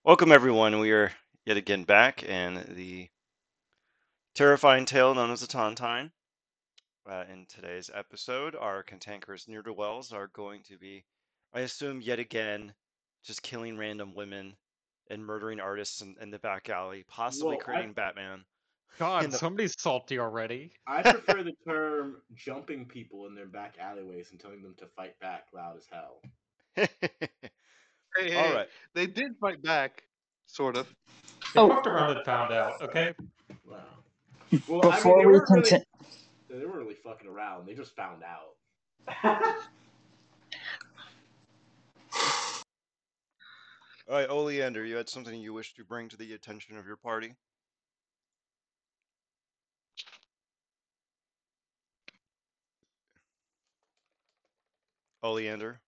Welcome, everyone. We are yet again back in the terrifying tale known as the Tontine. In today's episode, our cantankerous ne'er-do-wells are going to be, I assume, yet again, just killing random women and murdering artists in the back alley, possibly Well, I creating Batman. In God, the somebody's salty already. I prefer the term jumping people in their back alleyways and telling them to fight back loud as hell. Hey, All hey, right. they did fight back, sort of. They Oh, fucked around and found out, okay? Wow. Well, I mean, before we continue, they weren't really fucking around. They just found out. All right, Oleander, you had something you wish to bring to the attention of your party? Oleander?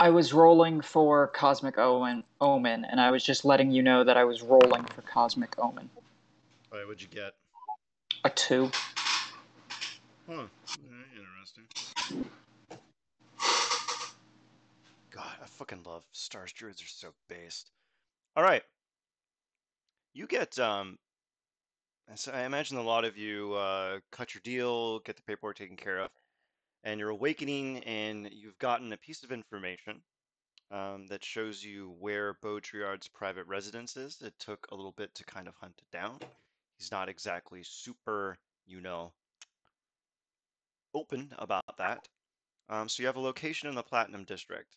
I was rolling for Cosmic Omen, and I was just letting you know that I was rolling for Cosmic Omen. All right, what'd you get? A 2. Huh. Interesting. God, I fucking love Stars Druids are so based. All right. You get so I imagine a lot of you cut your deal, get the paperwork taken care of, and you're awakening and you've gotten a piece of information that shows you where Baudrillard's private residence is. It took a little bit to kind of hunt it down. He's not exactly super, open about that. So you have a location in the Platinum District.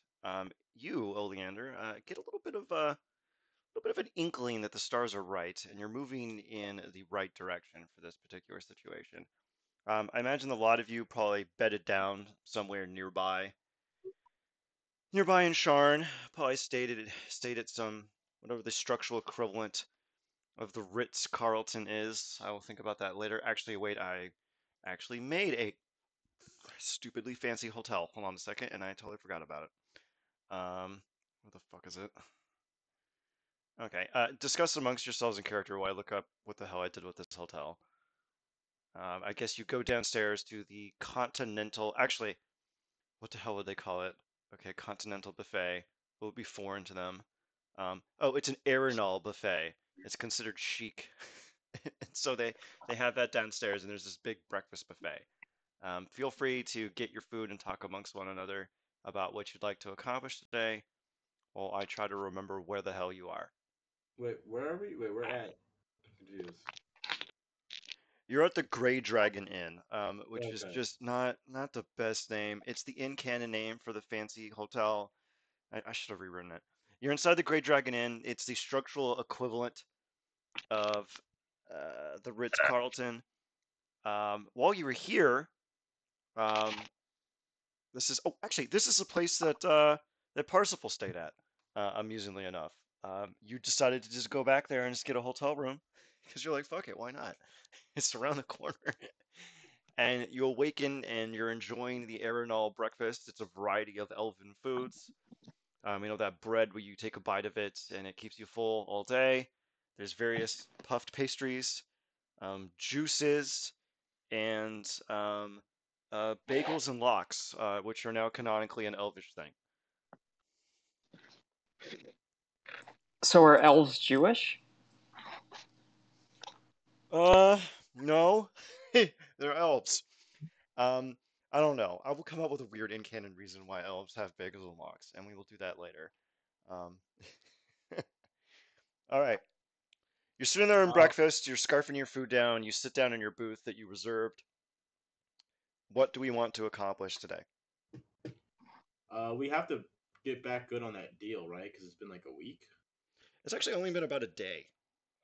You, Oleander, get a little bit of an inkling that the stars are right, and you're moving in the right direction for this particular situation. I imagine a lot of you probably bedded down somewhere nearby in Sharn. Probably stayed at some whatever the structural equivalent of the Ritz Carlton is. I will think about that later. Actually, wait, I actually made a stupidly fancy hotel. Hold on a second, and I totally forgot about it. What the fuck is it? Okay. Discuss amongst yourselves in character while I look up what the hell I did with this hotel. I guess you go downstairs to the Continental. Actually, what the hell would they call it? Okay, Continental Buffet will be foreign to them. Oh, it's an Arenal buffet. It's considered chic, and so they have that downstairs, and there's this big breakfast buffet. Feel free to get your food and talk amongst one another about what you'd like to accomplish today, while I try to remember where the hell you are. Wait, where are we? Wait, we're at. I'm confused. You're at the Grey Dragon Inn, which is Okay. just not the best name. It's the in canon name for the fancy hotel. I should have rewritten it. You're inside the Grey Dragon Inn. It's the structural equivalent of the Ritz Carlton. While you were here, um, this is a place that Parsifal stayed at. Amusingly enough, you decided to just go back there and just get a hotel room because you're like, fuck it, why not? It's around the corner. And you awaken and you're enjoying the Arenal breakfast. It's a variety of elven foods. That bread where you take a bite of it and it keeps you full all day. There's various puffed pastries, juices, and bagels and lox, which are now canonically an elvish thing. So are elves Jewish? No, they're elves. Um, I don't know. I will come up with a weird in-canon reason why elves have bagels and lox, and we will do that later. Um, all right. You're sitting there in Uh, breakfast, you're scarfing your food down, you sit down in your booth that you reserved. What do we want to accomplish today? we have to get back good on that deal, right? Because it's been like a week. It's actually only been about a day.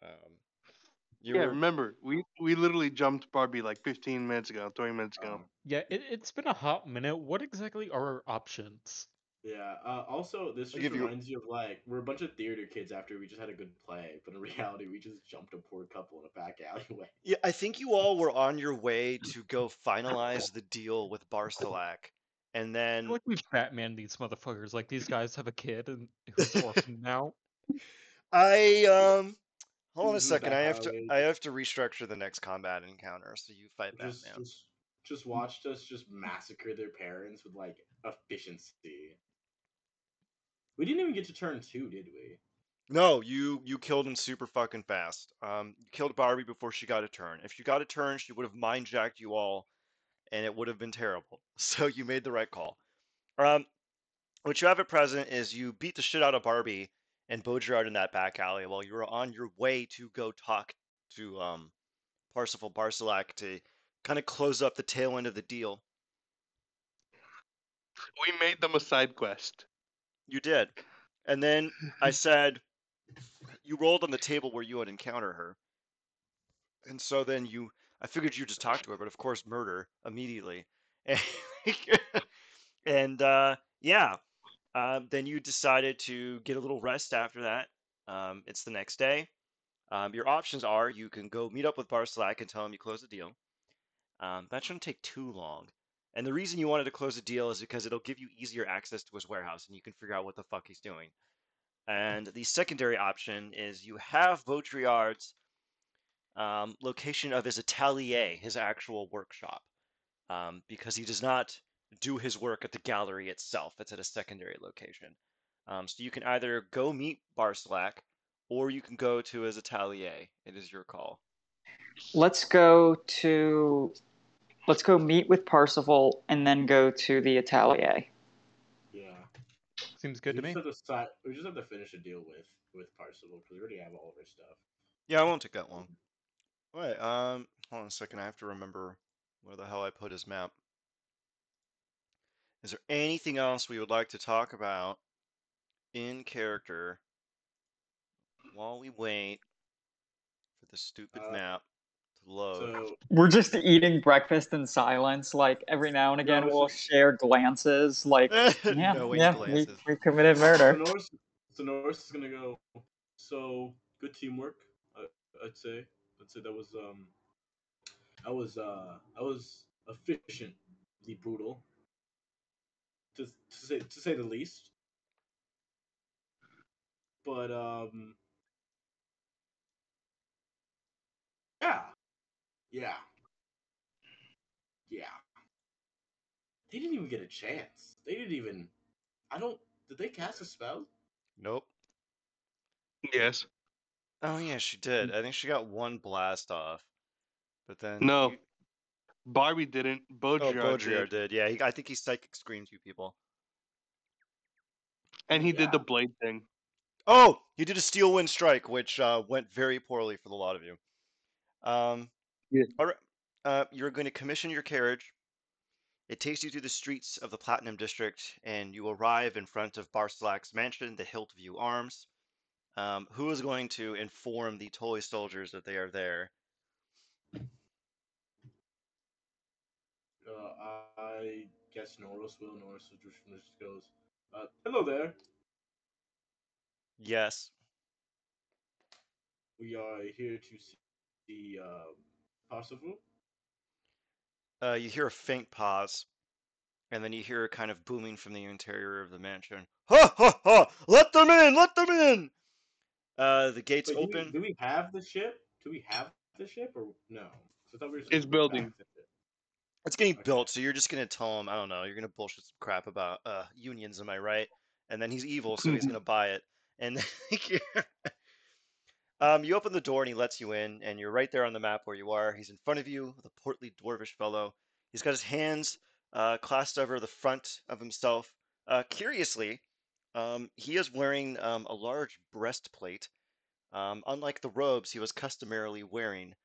Um, you Yeah, were remember, we literally jumped Barbie like 15 minutes ago, 20 minutes ago. Yeah, it's been a hot minute. What exactly are our options? Yeah. Also, this I'll just give you. reminds you of like we're a bunch of theater kids after we just had a good play, but in reality, we just jumped a poor couple in a back alleyway. Yeah, I think you all were on your way to go finalize the deal with Barcelak, and I feel then like we've Batman these motherfuckers. Like these guys have a kid and who's orphaned now. I hold on a Who's in the second. back I have to alley? I have to restructure the next combat encounter, so you fight Just, Batman. just, just watched us just massacre their parents with like efficiency. We didn't even get to turn 2, did we? No, you killed him super fucking fast. You killed Barbie before she got a turn. If she got a turn, she would have mind jacked you all, and it would have been terrible. So you made the right call. Um, what you have at present is you beat the shit out of Barbie and Baudrillard in that back alley while you were on your way to go talk to Parsifal Barcelak to kind of close up the tail end of the deal. We made them a side quest. You did. And then I said you rolled on the table where you would encounter her. And so then I figured you just talk to her, but of course murder immediately. And yeah, then you decided to get a little rest after that. It's the next day. Your options are you can go meet up with Barcelak and tell him you closed the deal. That shouldn't take too long. And the reason you wanted to close the deal is because it'll give you easier access to his warehouse and you can figure out what the fuck he's doing. And the secondary option is you have Baudrillard's location of his atelier, his actual workshop, because he does not do his work at the gallery itself. It's at a secondary location. So you can either go meet Barcelak or you can go to his atelier. It is your call. Let's go meet with Parsifal and then go to the Atelier. Yeah. Seems good to me. We just have to finish a deal with Parsifal because we already have all of our stuff. Yeah, it won't take that long. Wait, hold on a second. I have to remember where the hell I put his map. Is there anything else we would like to talk about in character while we wait for the stupid map to load? So We're just eating breakfast in silence. Like every now and again, we'll share glances. Like, yeah, Knowing yeah, glances. we committed murder. Norros is gonna go. So good teamwork, I'd say. I'd say I was efficiently brutal, to say the least. But yeah, yeah, yeah. They didn't even get a chance. They didn't even. I don't. Did they cast a spell? Nope. Yes. Oh yeah, she did. I think she got one blast off, but then No. Barbie didn't. Oh, Baudrillard Baudrillard did. did. Yeah, I think he psychic screamed you people. And he did Yeah. the blade thing. Oh, he did a steel wind strike, which went very poorly for the lot of you. Yeah. All right. You're going to commission your carriage. It takes you through the streets of the Platinum District, and you arrive in front of Barcelak's mansion, the Hiltview Arms. Who is going to inform the toy soldiers that they are there? I guess Norros will. Norros just goes, "Hello there. Yes. We are here to see Parsifal." You hear a faint pause, and then you hear a kind of booming from the interior of the mansion. Ha ha ha! Let them in! Let them in! The gates Wait, open. do we have the ship? Do we have the ship or no? 'Cause I thought we were supposed It's to go back building. to it. It's getting Okay. built, so you're just gonna tell him, I don't know, you're gonna bullshit some crap about unions, am I right? And then he's evil, so he's gonna buy it. And you open the door and he lets you in, and you're right there on the map where you are. He's in front of you, the portly dwarvish fellow. He's got his hands clasped over the front of himself. Curiously, he is wearing a large breastplate, unlike the robes he was customarily wearing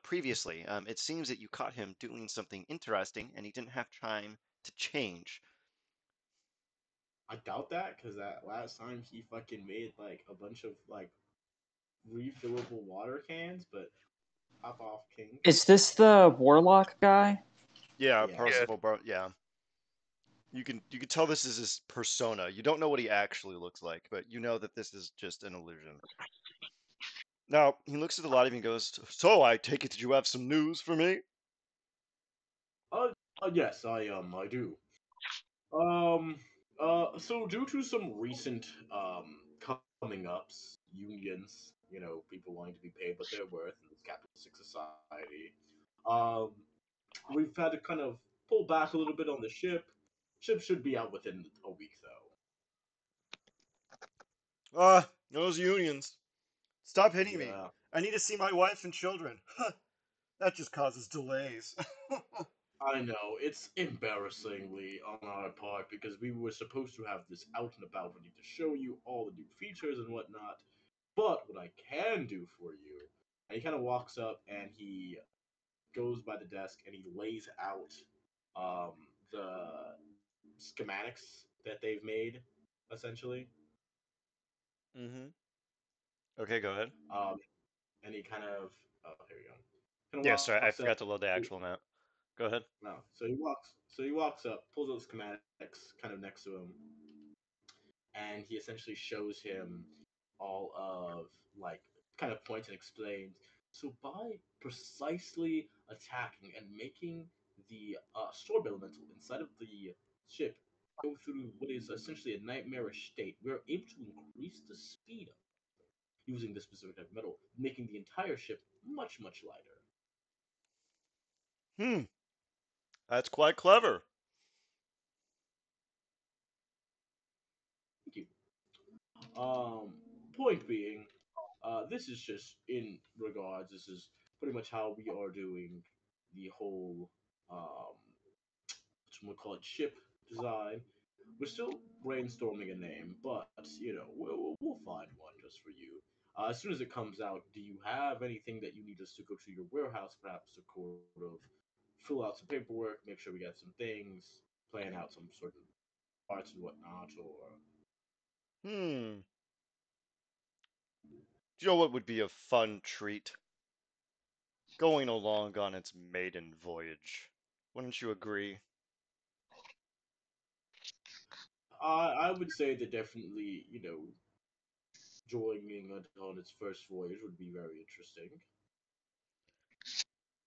previously. It seems that you caught him doing something interesting, and he didn't have time to change. I doubt that because that last time he fucking made like a bunch of like refillable water cans, but pop off king. Is this the warlock guy? Yeah, Yeah. Parsifal, yeah. You can tell this is his persona. You don't know what he actually looks like, but you know that this is just an illusion. Now he looks at the lot of you and goes, "So I take it that you have some news for me?" Yes, I do. So due to some recent coming ups, unions, people wanting to be paid what they're worth in this capitalistic society, um, we've had to kind of pull back a little bit on the ship. Ship should be out within a week, though. Ah, those unions. Stop hitting me. Yeah, I need to see my wife and children. That just causes delays. I know. It's embarrassingly on our part because we were supposed to have this out and about ready to show you all the new features and whatnot. But what I can do for you, and he kind of walks up and he goes by the desk and he lays out the schematics that they've made, essentially. Mm-hmm. Okay, go ahead. Um, and he kind of, oh, here we go. Kind of Yeah, walks sorry, I up. forgot to load the actual map. Go ahead. No, so he walks up, pulls out schematics kind of next to him, and he essentially shows him all of like kind of points and explains. So by precisely attacking and making the storm elemental inside of the ship go through what is essentially a nightmarish state, we're able to increase the speed of it using this specific type of metal, making the entire ship much, much lighter. Hmm, that's quite clever. Thank you. Point being, this is just in regards. This is pretty much how we are doing the whole, what we call it, ship design. We're still brainstorming a name, but we'll find one just for you. As soon as it comes out, do you have anything that you need us to go to your warehouse, perhaps to sort of fill out some paperwork, make sure we got some things, plan out some sort of parts and whatnot, or Hmm. Do you know what would be a fun treat? Going along on its maiden voyage. Wouldn't you agree? I would say that definitely, joining it on its first voyage would be very interesting.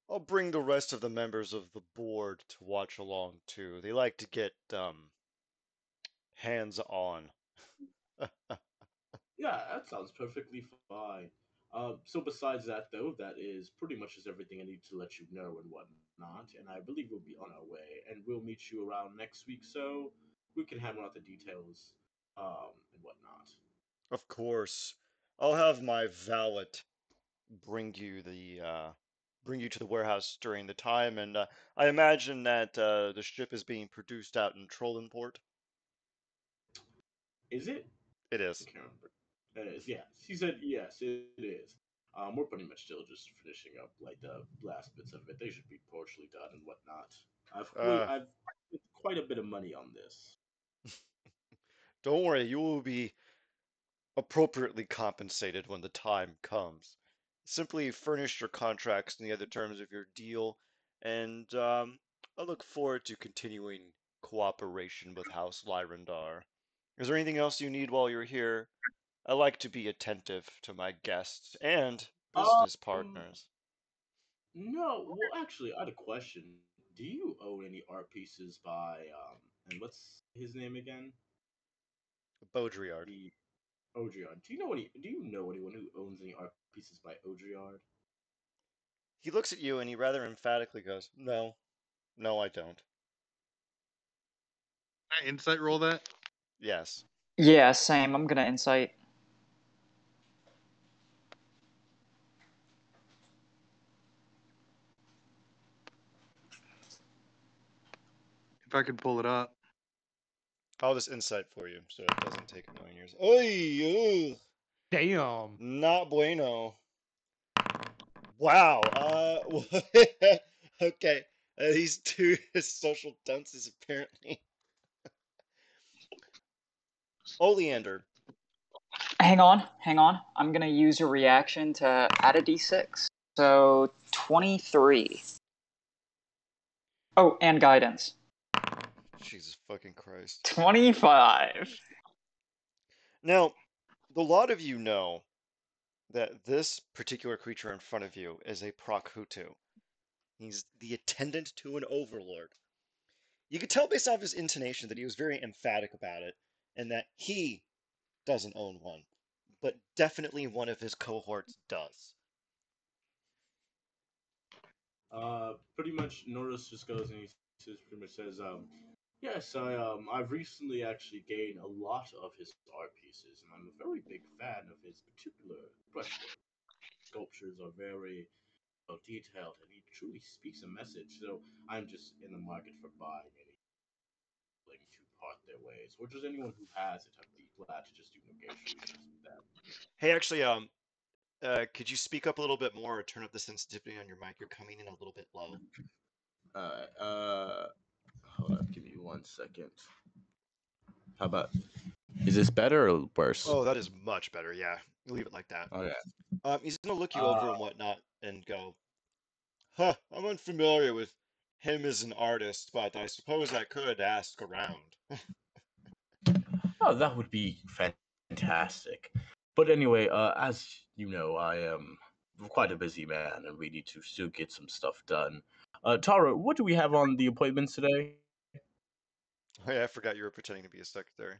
I'll bring the rest of the members of the board to watch along too. They like to get hands on. Yeah, that sounds perfectly fine. So besides that, though, that is pretty much just everything I need to let you know and whatnot. And I believe we'll be on our way, and we'll meet you around next week, so we can hammer out the details, and whatnot. Of course. I'll have my valet bring you to the warehouse during the time, and I imagine that the ship is being produced out in Trollenport. Is it? It I is. can't remember. It is. Yeah, she said yes. It is. We're pretty much still just finishing up like the last bits of it. They should be partially done and whatnot. Uh, I've spent quite a bit of money on this. don't worry, you will be appropriately compensated when the time comes. Simply furnish your contracts and the other terms of your deal, and I look forward to continuing cooperation with House Lyrandar. Is there anything else you need while you're here? I like to be attentive to my guests and business Um, partners. no. Well, actually, I had a question. Do you own any art pieces by and what's his name again? Baudrillard. The Odriard. Do you know anyone who owns any art pieces by Odriard? He looks at you and he rather emphatically goes, "No, no, I don't." Can I insight roll that? Yes. Yeah, same. I'm gonna insight. If I could pull it up. I'll just insight for you so it doesn't take a million years. Oy, ugh, Damn. not bueno. Wow. Okay. These two social dunces apparently. Oleander. Hang on. I'm gonna use a reaction to add a d6. So 23. Oh, and guidance. Jesus fucking Christ. 25. Now, the lot of you know that this particular creature in front of you is a Prakhutu. He's the attendant to an overlord. You could tell based off his intonation that he was very emphatic about it, and that he doesn't own one, but definitely one of his cohorts does. Pretty much Norris just goes and he says, pretty much says, Yes, I've recently actually gained a lot of his art pieces, and I'm a very big fan of his particular brushwork. Sculptures are very well detailed, and he truly speaks a message. So I'm just in the market for buying any willing to part their ways, or just anyone who has it. I'd be glad to just do negotiations with them. Hey, actually, could you speak up a little bit more or turn up the sensitivity on your mic? You're coming in a little bit low. Uh, hold up, give me 1 second. How about? Is this better or worse? Oh, that is much better. Yeah, leave it like that. Okay. He's gonna look you over Uh, and whatnot and go, "Huh, I'm unfamiliar with him as an artist, but I suppose I could ask around." oh, that would be fantastic. But anyway, as you know, I am quite a busy man, and we need to still get some stuff done. Tara, what do we have on the appointments today? Oh, yeah, I forgot you were pretending to be a secretary.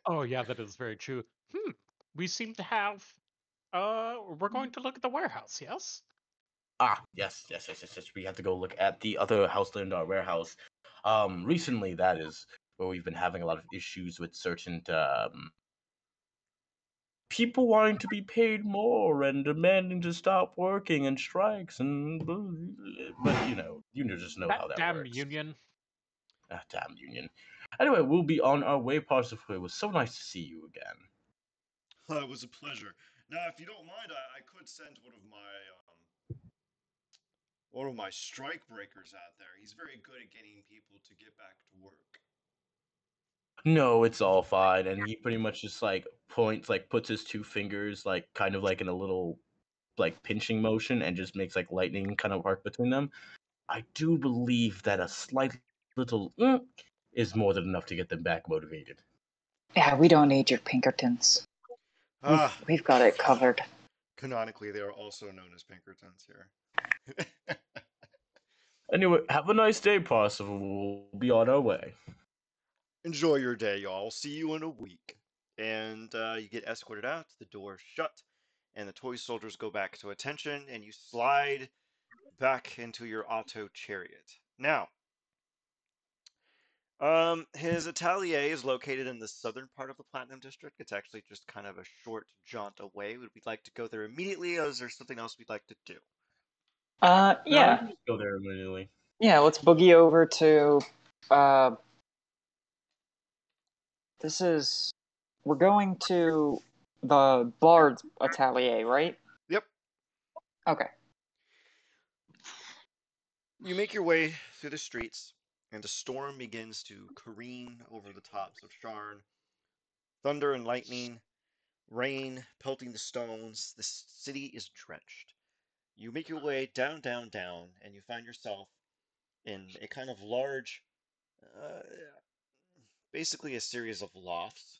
Oh yeah, that is very true. We seem to have. We're going to look at the warehouse. Yes. Ah, yes. We have to go look at the other Houseland warehouse. Recently, that is where we've been having a lot of issues with certain people wanting to be paid more and demanding to stop working and strikes and but you just know how That that damn works. union. Ah, damn union. Anyway, we'll be on our way, Parsifal. It was so nice to see you again. It was a pleasure. Now, if you don't mind, I could send one of my strike breakers out there. He's very good at getting people to get back to work. No, it's all fine. And he pretty much just like points, like puts his two fingers, like kind of like in a little like pinching motion and just makes like lightning kind of arc between them. I do believe that a slight little is more than enough to get them back motivated. Yeah, we don't need your Pinkertons. We've Ah, we've got it covered. canonically, they are also known as Pinkertons here. Anyway, have a nice day, Parsifal. We'll be on our way. Enjoy your day, y'all. See you in a week. And you get escorted out, the door shut, and the toy soldiers go back to attention, and you slide back into your auto chariot. Now, his atelier is located in the southern part of the Platinum District. It's actually just kind of a short jaunt away. Would we like to go there immediately, or is there something else we'd like to do? No, we Yeah, can just go there immediately. yeah. Let's boogie over to. Uh, this is. We're going to the Bard's Atelier, right? Yep. Okay. You make your way through the streets, and the storm begins to careen over the tops of Sharn. Thunder and lightning, rain pelting the stones. The city is drenched. You make your way down, down, down, and you find yourself in a kind of large, uh, basically a series of lofts.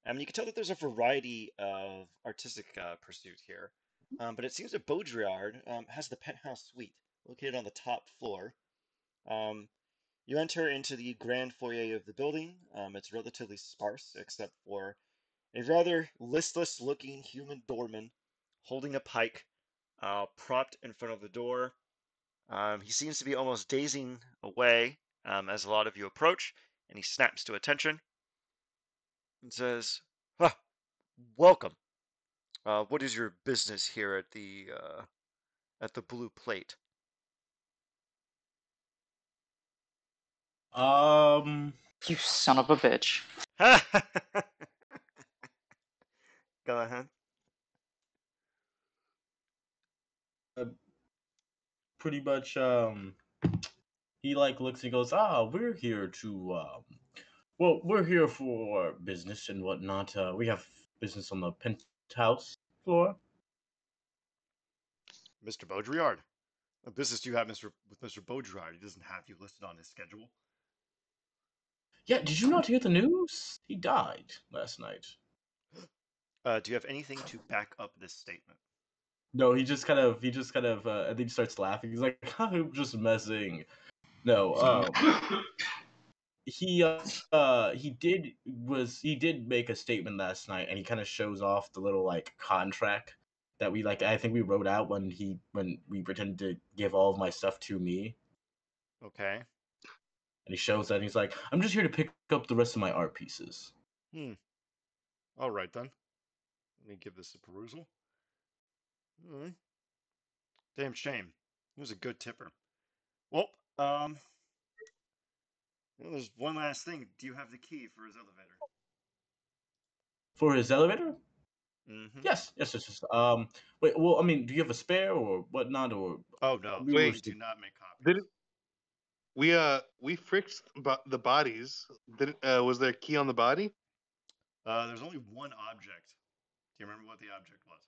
I mean, you can tell that there's a variety of artistic pursuit here, but it seems that Baudrillard has the penthouse suite located on the top floor. Um, you enter into the grand foyer of the building. It's relatively sparse, except for a rather listless looking human doorman holding a pike propped in front of the door. He seems to be almost dazing away as a lot of you approach, and he snaps to attention and says, "Ah, welcome. What is your business here at the Blue Plate?" Um, You son of a bitch. Go ahead. uh, pretty much, he like looks and goes, we're here to, well, we're here for business and whatnot. We have business on the penthouse floor. Mr. Baudrillard. A business you have, with Mr. Baudrillard. He doesn't have you listed on his schedule. Yeah, did you not hear the news? He died last night. Do you have anything to back up this statement? No, and then he starts laughing. He's like, I'm just messing. No, he did make a statement last night, and he kind of shows off the little like contract that we like. I think we wrote out when we pretended to give all of my stuff to me. Okay. And he shows that and he's like, I'm just here to pick up the rest of my art pieces. All right then. Let me give this a perusal. Damn shame. He was a good tipper. Well, there's one last thing. Do you have the key for his elevator? For his elevator? Mm-hmm. Yes. Wait, well, I mean, do you have a spare or whatnot? Or Oh no, we Wait. we do not make copies. Did we fixed the bodies? Did was there a key on the body? There's only one object. Do you remember what the object was?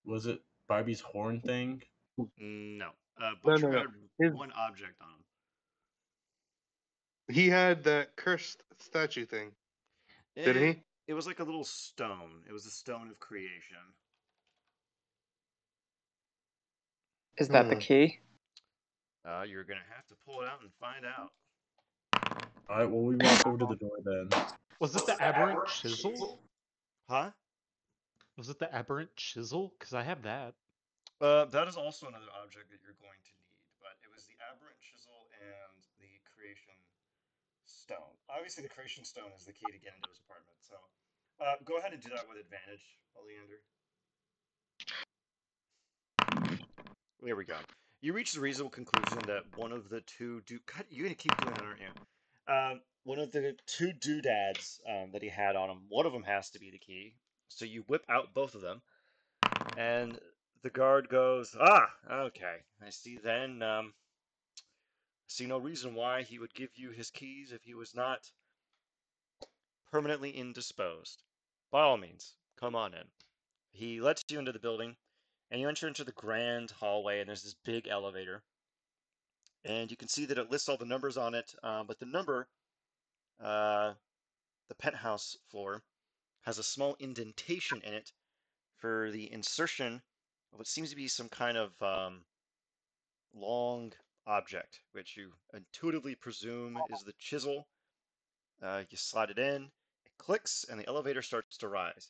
was it Barbie's horn thing? No. No, Butcher no, no. had His, one object on him. he had that cursed statue thing. Did he? It was like a little stone. It was a stone of creation. Is that the key? You're gonna have to pull it out and find out. All right, well, we walk over to the door then. Was it the aberrant chisel? Huh? Was it the aberrant chisel? Because I have that. That is also another object that you're going to need, but it was the aberrant chisel and the creation stone. Obviously, the creation stone is the key to get into his apartment. So, go ahead and do that with advantage, Oleander. There we go. You reach the reasonable conclusion that one of the two you're gonna keep doing that, aren't you? One of the two doodads that he had on him. One of them has to be the key. So you whip out both of them, and the guard goes, "Ah, okay. I see. Then, see no reason why he would give you his keys if he was not permanently indisposed. By all means, come on in." He lets you into the building, and you enter into the grand hallway, and there's this big elevator. And you can see that it lists all the numbers on it, but the number, the penthouse floor, has a small indentation in it for the insertion of what seems to be some kind of long object, which you intuitively presume is the chisel. You slide it in, it clicks, and the elevator starts to rise.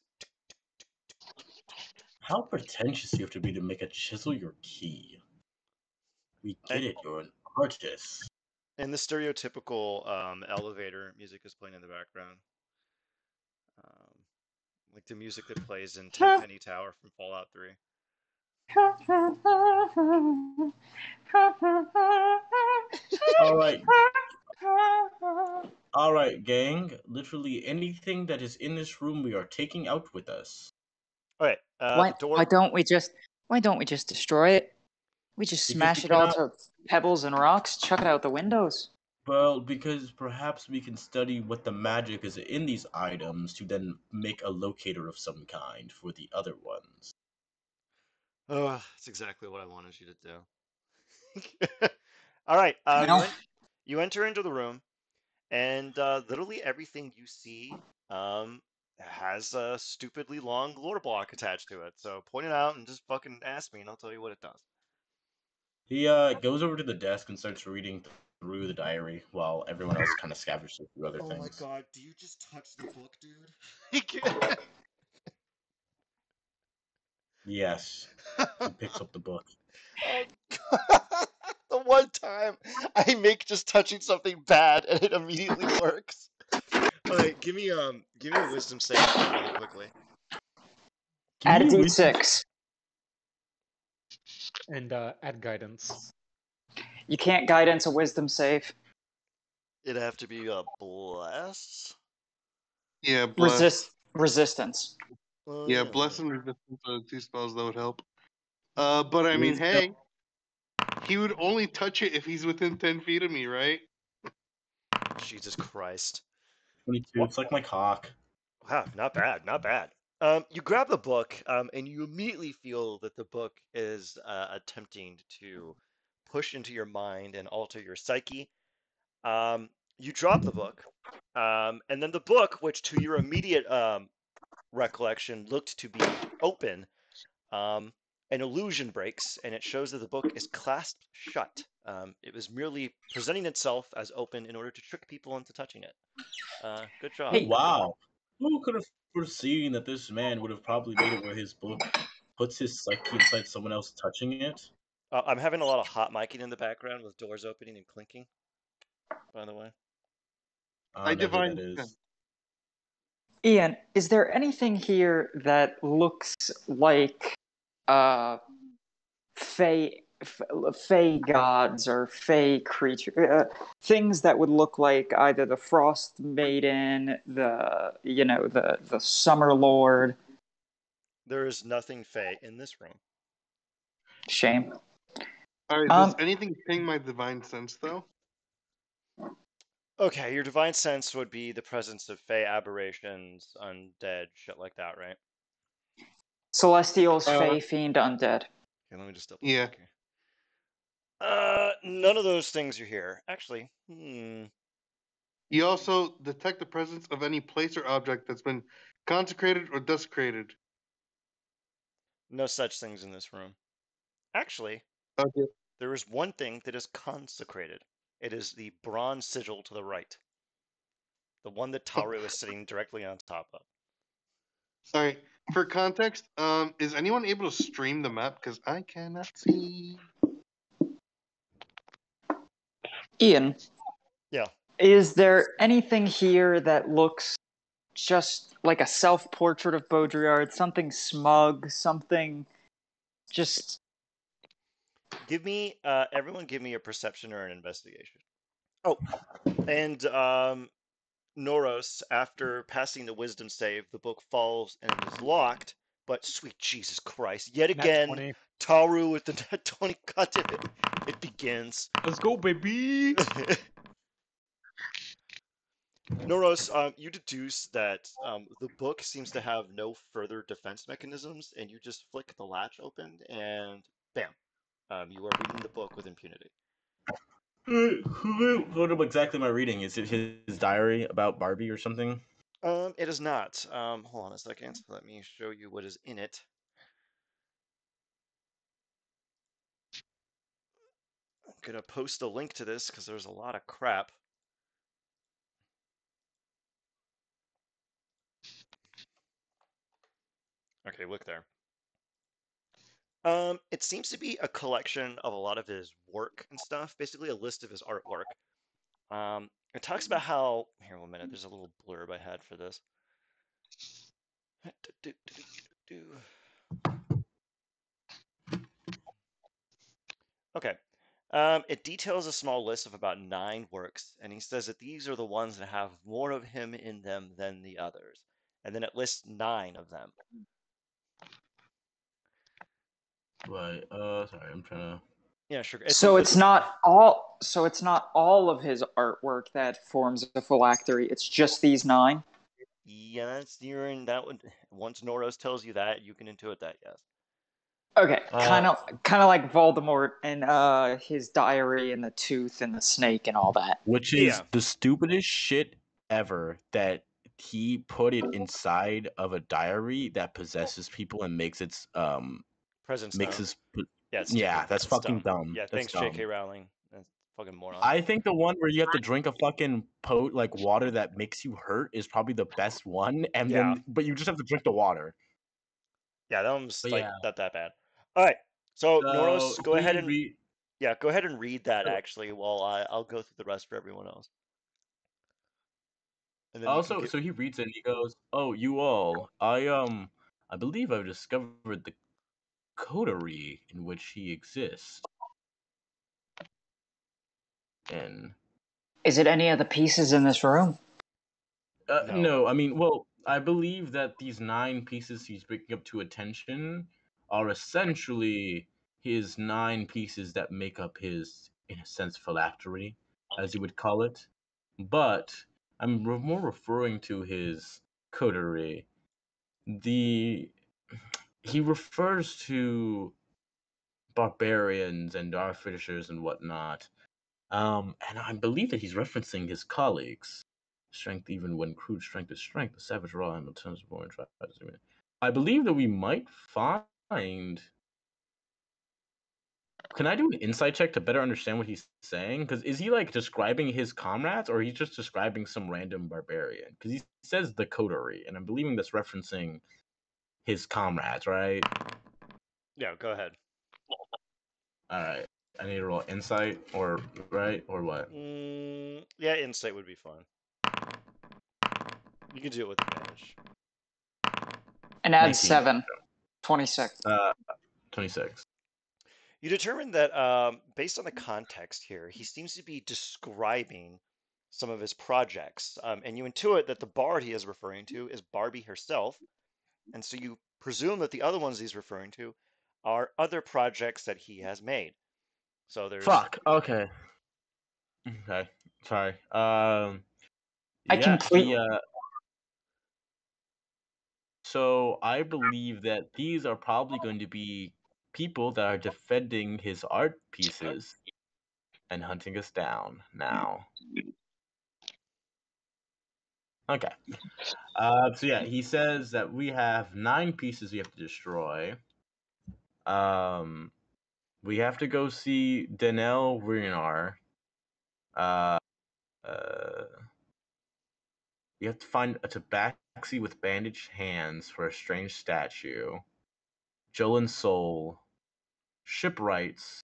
How pretentious you have to be to make a chisel your key. We And, get it, you're an artist. and the stereotypical elevator music is playing in the background. Like the music that plays in Tenpenny Tower from Fallout 3. Alright. Alright, gang. Literally anything that is in this room we are taking out with us. Okay, Why, the door. why don't we just destroy it? We just Because smash we it all cannot- to pebbles and rocks, chuck it out the windows. Well, because perhaps we can study what the magic is in these items to then make a locator of some kind for the other ones. That's exactly what I wanted you to do. All right, Well, you enter into the room, and literally everything you see has a stupidly long lore block attached to it. So point it out and just fucking ask me, and I'll tell you what it does. He goes over to the desk and starts reading through the diary while everyone else kind of scavenges through other Oh things. my god, do you just touch the book, dude? Yes. He picks up the book. Oh god. The one time I make just touching something bad and it immediately works. Alright, give me a wisdom save really quickly. add a Give me wisdom- d6. And add guidance. You can't guidance a wisdom save. It'd have to be a bless. Yeah, bless. Resistance. Oh, Yeah, yeah. bless and resistance are the two spells that would help. But I mean, hey, he would only touch it if he's within 10 feet of me, right? Jesus Christ. 22. It's like my cock. Wow, not bad, not bad. You grab the book, and you immediately feel that the book is attempting to push into your mind and alter your psyche. You drop the book, and then the book, which to your immediate recollection looked to be open, an illusion breaks, and it shows that the book is clasped shut. It was merely presenting itself as open in order to trick people into touching it. Good job. Oh, wow. Who could have foreseen that this man would have probably made it where his book puts his psyche inside someone else touching it? I'm having a lot of hot micing in the background with doors opening and clinking. by the way. I I don't know who divine that sense. is. Ian, is there anything here that looks like fey, fey gods or fey creature things that would look like either the Frost Maiden, the Summer Lord? There is nothing fey in this room. Shame. All right, does anything ping my divine sense though? Okay, your divine sense would be the presence of fey aberrations, undead, shit like that, right? Celestials, fey, fiend, undead. Okay, let me just double Yeah. check here. None of those things are here. Actually, You also detect the presence of any place or object that's been consecrated or desecrated. no such things in this room. Actually, Okay. there is one thing that is consecrated. It is the bronze sigil to the right. The one that Taru is sitting directly on top of. All right. For context, is anyone able to stream the map? Because I cannot see. Ian, Yeah. is there anything here that looks just like a self-portrait of Baudrillard? Something smug, something just... Give me, everyone give me a perception or an investigation. Oh, and Norros, after passing the wisdom save, the book falls and it is locked. But sweet Jesus Christ, yet Nat again, 20. Taru with the nat 20 cut it begins. Let's go, baby. Norros, you deduce that the book seems to have no further defense mechanisms, and you just flick the latch open, and bam, you are reading the book with impunity. What exactly am I reading? Is it his diary about Barbie or something? It is not. Hold on a second. Let me show you what is in it. I'm gonna post a link to this because there's a lot of crap. Okay, look there. It seems to be a collection of a lot of his work and stuff, basically a list of his artwork. It talks about how, here, 1 minute, there's a little blurb I had for this. Okay. It details a small list of about 9 works, and he says that these are the ones that have more of him in them than the others. And then it lists 9 of them. Right. Sorry, I'm trying to. Yeah, sure. So it's not all of his artwork that forms a phylactery. It's just these 9. Yeah, you're in that one. Once Norros tells you that, you can intuit that, yes. Okay, kind of like Voldemort and his diary and the tooth and the snake and all that. Which is Yeah. the stupidest shit ever that he put it inside of a diary that possesses people and makes its Presence known. mixes. Yeah, it's Yeah, stupid. that's It's fucking dumb. dumb. Yeah, That's thanks, dumb. J.K. Rowling. That's fucking moron. I think the one where you have to drink a fucking like water that makes you hurt is probably the best one, and Yeah. then but you just have to drink the water. Yeah, that one's But like yeah. not that bad. All right, so Norros, So go ahead he and re- go ahead and read that so- actually, while I'll go through the rest for everyone else. And then you can also get. so he reads it and he goes, "Oh, you all, I believe I've discovered the coterie in which he exists." And Is it any of the pieces in this room? No. no, I mean, well, I believe that these 9 pieces he's bringing up to attention are essentially his 9 pieces that make up his, in a sense, phylactery, as you would call it. But I'm more referring to his coterie. He refers to barbarians and artificers and whatnot. And I believe that he's referencing his colleagues. Strength, even when crude strength is strength, the savage raw animal turns more and tries to. I believe that we might find. Can I do an insight check to better understand what he's saying? Because is he like describing his comrades, or he's just describing some random barbarian? Because he says the coterie, and I'm believing that's referencing his comrades, right? Yeah, go ahead. All right. I need to roll insight or right or what? Yeah, insight would be fun. You can do it with advantage. And add 19. 7. 26. 26. You determine that based on the context here, he seems to be describing some of his projects. And you intuit that the bard he is referring to is Barbie herself. And so you presume that the other ones he's referring to are other projects that he has made. So there's Fuck. Okay. Okay. Sorry. I Yeah. completely. So I believe that these are probably going to be people that are defending his art pieces and hunting us down now. Okay. So yeah, he says that we have 9 pieces we have to destroy. We have to go see Danelle Ruinar. Uh, we have to find a tabaxi with bandaged hands for a strange statue. Jolin's soul. Shipwrights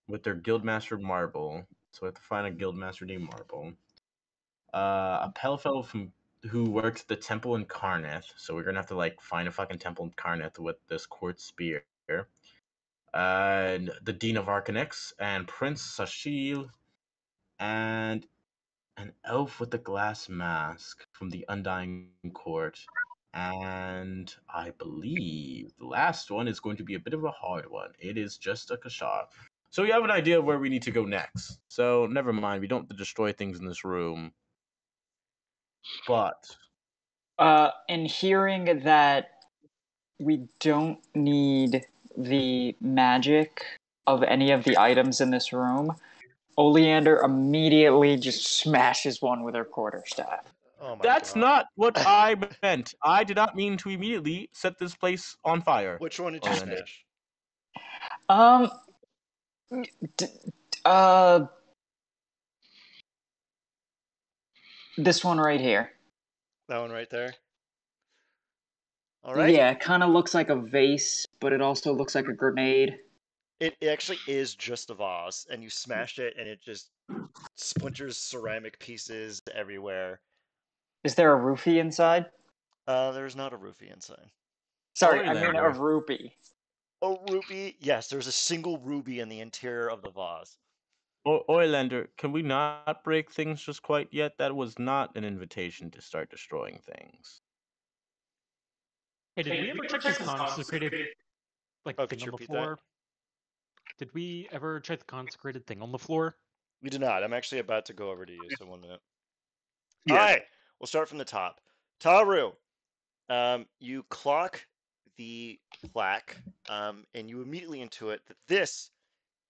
with their guildmaster marble. So we have to find a guildmaster named Marble. A pale fellow from who works at the temple in Karnath. So we're gonna have to like find a fucking temple in Karnath with this quartz spear. And the Dean of Arcanex and Prince Sashil and an elf with a glass mask from the Undying Court. And I believe the last one is going to be a bit of a hard one. It is just a Kashar. So we have an idea of where we need to go next. So never mind, we don't have to destroy things in this room. But In hearing that we don't need the magic of any of the items in this room, Oleander immediately just smashes one with her quarterstaff. oh my that's god. not what I meant. I did not mean to immediately set this place on fire. Which one did you Orlando. smash? Um. D- uh. This one right here. That one right there. All right. Yeah, it kind of looks like a vase, but it also looks like a grenade. It actually is just a vase, and you smash it, and it just splinters ceramic pieces everywhere. Is there a roofie inside? There's not a roofie inside. Sorry, I mean a Orlander. rupee. Oh, ruby? Yes, there's a single ruby in the interior of the vase. Orlander, can we not break things just quite yet? That was not an invitation to start destroying things. Hey, did we ever check this consecrated like Oh, thing could you on the repeat that? floor? Did we ever check the consecrated thing on the floor? We did not. I'm actually about to go over to you, so 1 minute. Yeah. All right, we'll start from the top. Taru, you clock the plaque, and you immediately intuit that this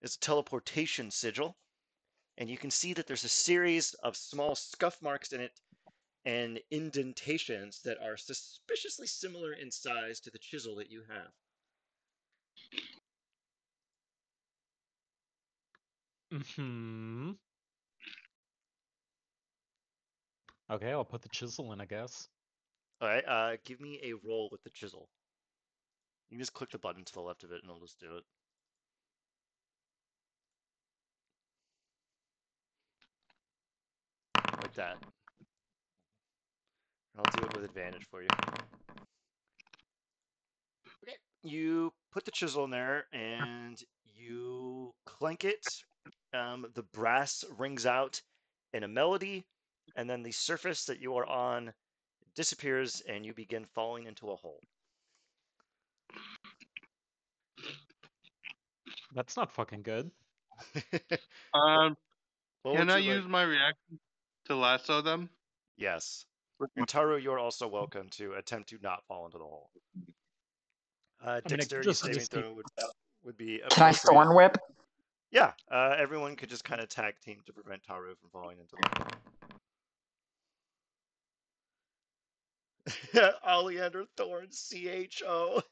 is a teleportation sigil, and you can see that there's a series of small scuff marks in it and indentations that are suspiciously similar in size to the chisel that you have. Hmm. Okay, I'll put the chisel in, I guess. All right, give me a roll with the chisel. You can just click the button to the left of it, and it'll just do it. Like that. I'll do it with advantage for you. Okay, you put the chisel in there, and you clank it. The brass rings out in a melody, and then the surface that you are on disappears, and you begin falling into a hole. That's not fucking good. Um, What can would I you use like? my reaction to lasso them? Yes. And Taru, you're also welcome to attempt to not fall into the hole. I mean, I could Dexterity just saving escape. throw would be Can I appropriate. thorn whip? Yeah, everyone could just kind of tag team to prevent Taru from falling into the hole. Oleander Thorn, CHO.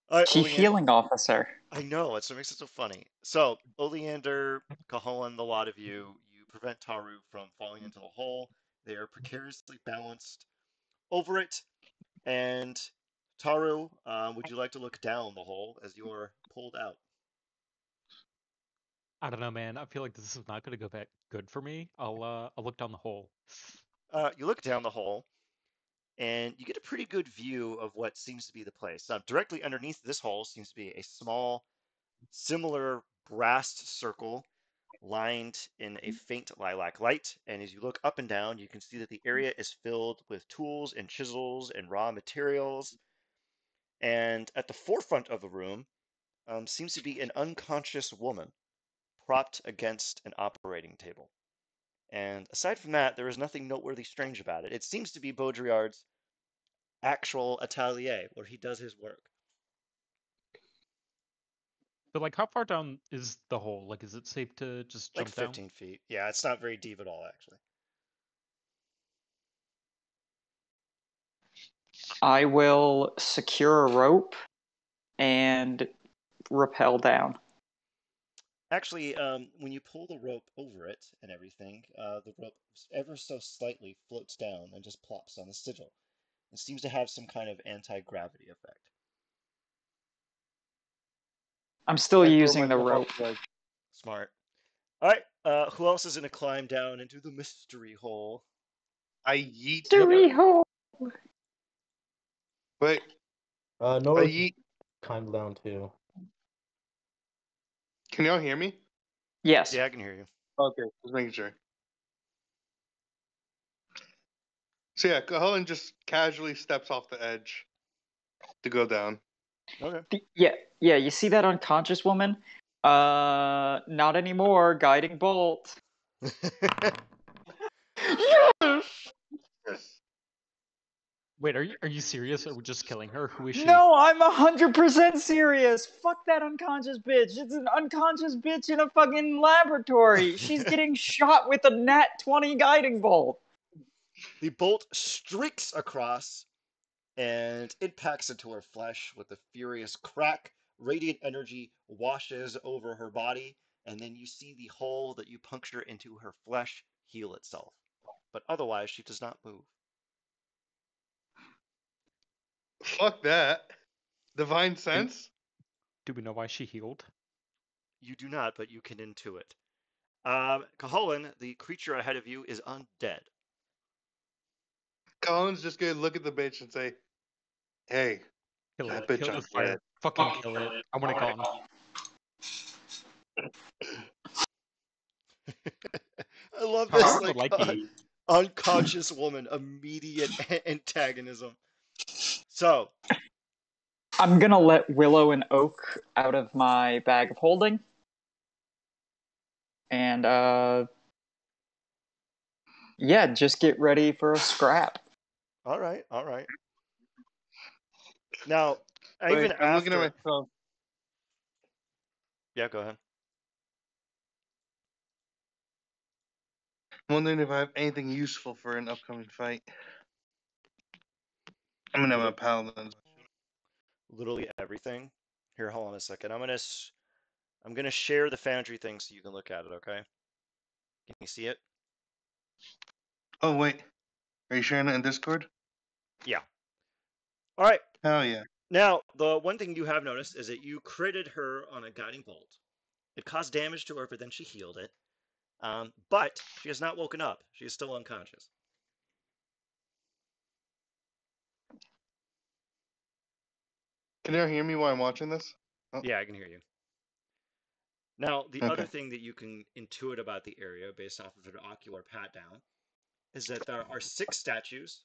All right, Chief Oleander. healing officer. I know, that's what makes it so funny. So, Oleander, Caholan, the lot of you prevent Taru from falling into the hole. They are precariously balanced over it, and Taru, would you like to look down the hole as you are pulled out? I don't know, man. I feel like this is not going to go back good for me. I'll look down the hole. You look down the hole, and you get a pretty good view of what seems to be the place. Directly underneath this hole seems to be a small, similar brassed circle lined in a faint lilac light. And as you look up and down, you can see that the area is filled with tools and chisels and raw materials. And at the forefront of the room seems to be an unconscious woman propped against an operating table. And aside from that, there is nothing noteworthy strange about it. It seems to be Baudrillard's actual atelier where he does his work. But like, how far down is the hole? Like, is it safe to just Like jump down? 15 feet. Yeah, it's not very deep at all, actually. I will secure a rope and rappel down. Actually, when you pull the rope over it and everything, the rope ever so slightly floats down and just plops on the sigil. It seems to have some kind of anti-gravity effect. I'm still I throw using the myself off rope. the ledge. Smart. All right, who else is going to climb down into the mystery hole? I yeet. Mystery hole. Wait, I Norros yeet. climbed down too. Can y'all hear me? Yes. Yeah, I can hear you. Okay, just making sure. So yeah, Cullen just casually steps off the edge to go down. Okay. Yeah. You see that unconscious woman? Not anymore. Guiding bolt. Yes. Wait, are you serious? Are we just killing her? Who is she? No, I'm 100% serious. Fuck that unconscious bitch. It's an unconscious bitch in a fucking laboratory. She's getting shot with a nat 20 guiding bolt. The bolt streaks across and impacts into her flesh with a furious crack. Radiant energy washes over her body, and then you see the hole that you puncture into her flesh heal itself. But otherwise, she does not move. Fuck that. Divine sense? Do we know why she healed? You do not, but you can intuit. Caholan, the creature ahead of you, is undead. Cullen's just gonna look at the bitch and say, hey, Kill that it. bitch Kill it on with fire. dead. Fucking kill it. I want it gone. I love this, Caholan would like, like me. unconscious woman, immediate antagonism. So, I'm gonna let Willow and Oak out of my bag of holding. And, yeah, just get ready for a scrap. all right, all right. Now, Wait, even I'm looking at after, myself. yeah, go ahead. I'm wondering if I have anything useful for an upcoming fight. I'm gonna have my paladins. Literally everything. Here, hold on a second. I'm gonna share the Foundry thing so you can look at it. Okay? Can you see it? Oh wait, are you sharing it in Discord? Yeah. All right. Hell yeah. Now, the one thing you have noticed is that you critted her on a guiding bolt. It caused damage to her, but then she healed it. But she has not woken up. She is still unconscious. Can you hear me while I'm watching this? Oh, Yeah, I can hear you. Now, the other okay. thing that you can intuit about the area based off of an ocular pat down is that there are 6 statues,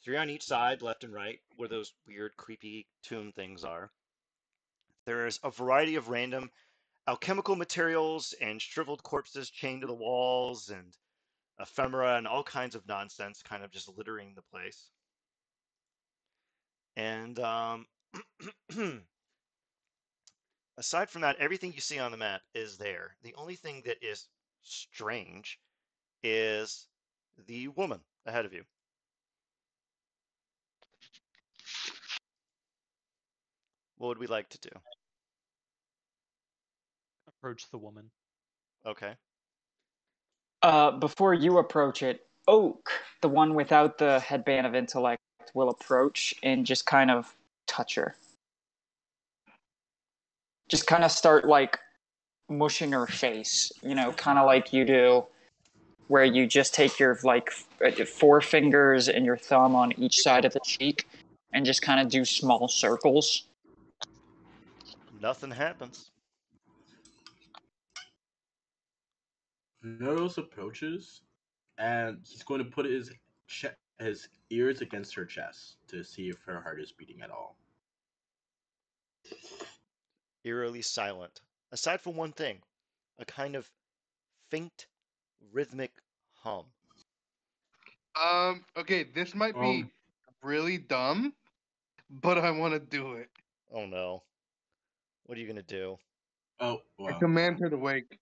3 on each side, left and right, where those weird, creepy tomb things are. There's a variety of random alchemical materials and shriveled corpses chained to the walls and ephemera and all kinds of nonsense kind of just littering the place. And aside from that, everything you see on the map is there. The only thing that is strange is the woman ahead of you. What would we like to do? Approach the woman. Okay. Before you approach it, Oak, the one without the headband of intellect, will approach and just kind of touch her. Just kind of start like mushing her face, kind of like you do, where you just take your like four fingers and your thumb on each side of the cheek and just kind of do small circles. Nothing happens. Norros approaches, and he's going to put his ears against her chest to see if her heart is beating at all. Eerily silent. Aside from one thing, a kind of faint, rhythmic hum. Okay, this might Um. be really dumb, but I want to do it. Oh no. What are you gonna do? Oh I well. command her to wake.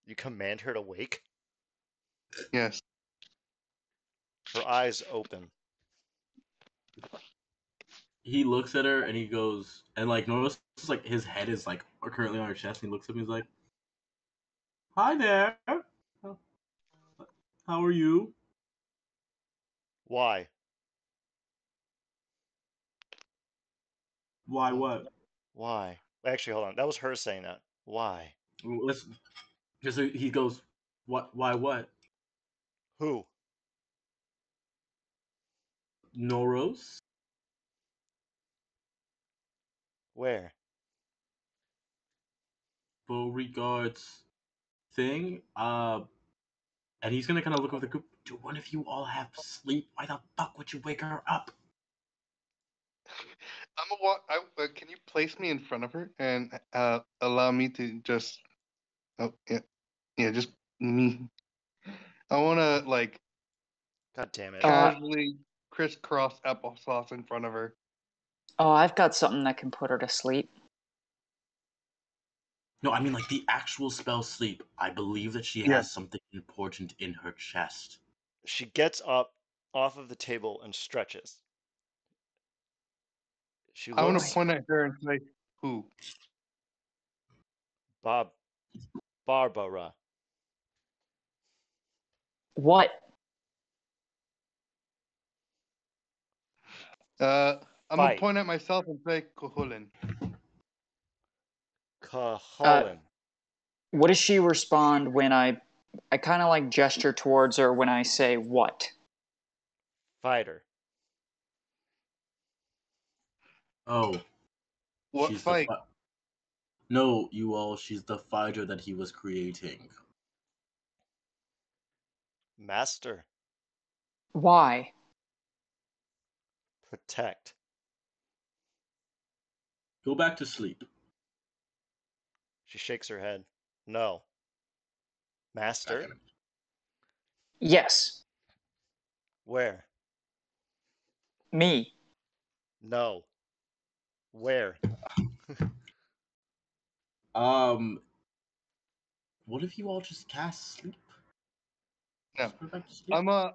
You command her to wake? Yes. Her eyes open. He looks at her and he goes, and like Norris, like his head is like currently on her chest. And he looks at me, he's like, "Hi there. How are you?" Why? Why? What? Why? Actually, hold on. That was her saying that. Why? Listen, just he goes, "What? Why? What?" Who? Norros. Where? Beauregard's thing. And he's gonna kind of look over the group. Do one of you all have sleep? Why the fuck would you wake her up? I'm a can you place me in front of her and allow me to just? Oh yeah, just me. I want to like God damn it. casually crisscross applesauce in front of her. Oh, I've got something that can put her to sleep. No, I mean like the actual spell sleep. I believe that she Yeah. has something important in her chest. She gets up off of the table and stretches. She I want to looks point at her and say, "Who?" Bob Barbara. What? I'm gonna Fight. point at myself and say, "Kuhulin." Caholen. What does she respond when I kind of like gesture towards her when I say what? Fighter. Oh, What she's the fight? no, you all. She's the fighter that he was creating. Master. Why? Protect. Go back to sleep. She shakes her head. No. Master? Goddammit. Yes. Where? Me. No. Where? What if you all just cast sleep? Yeah. Just go back to sleep. I'm a.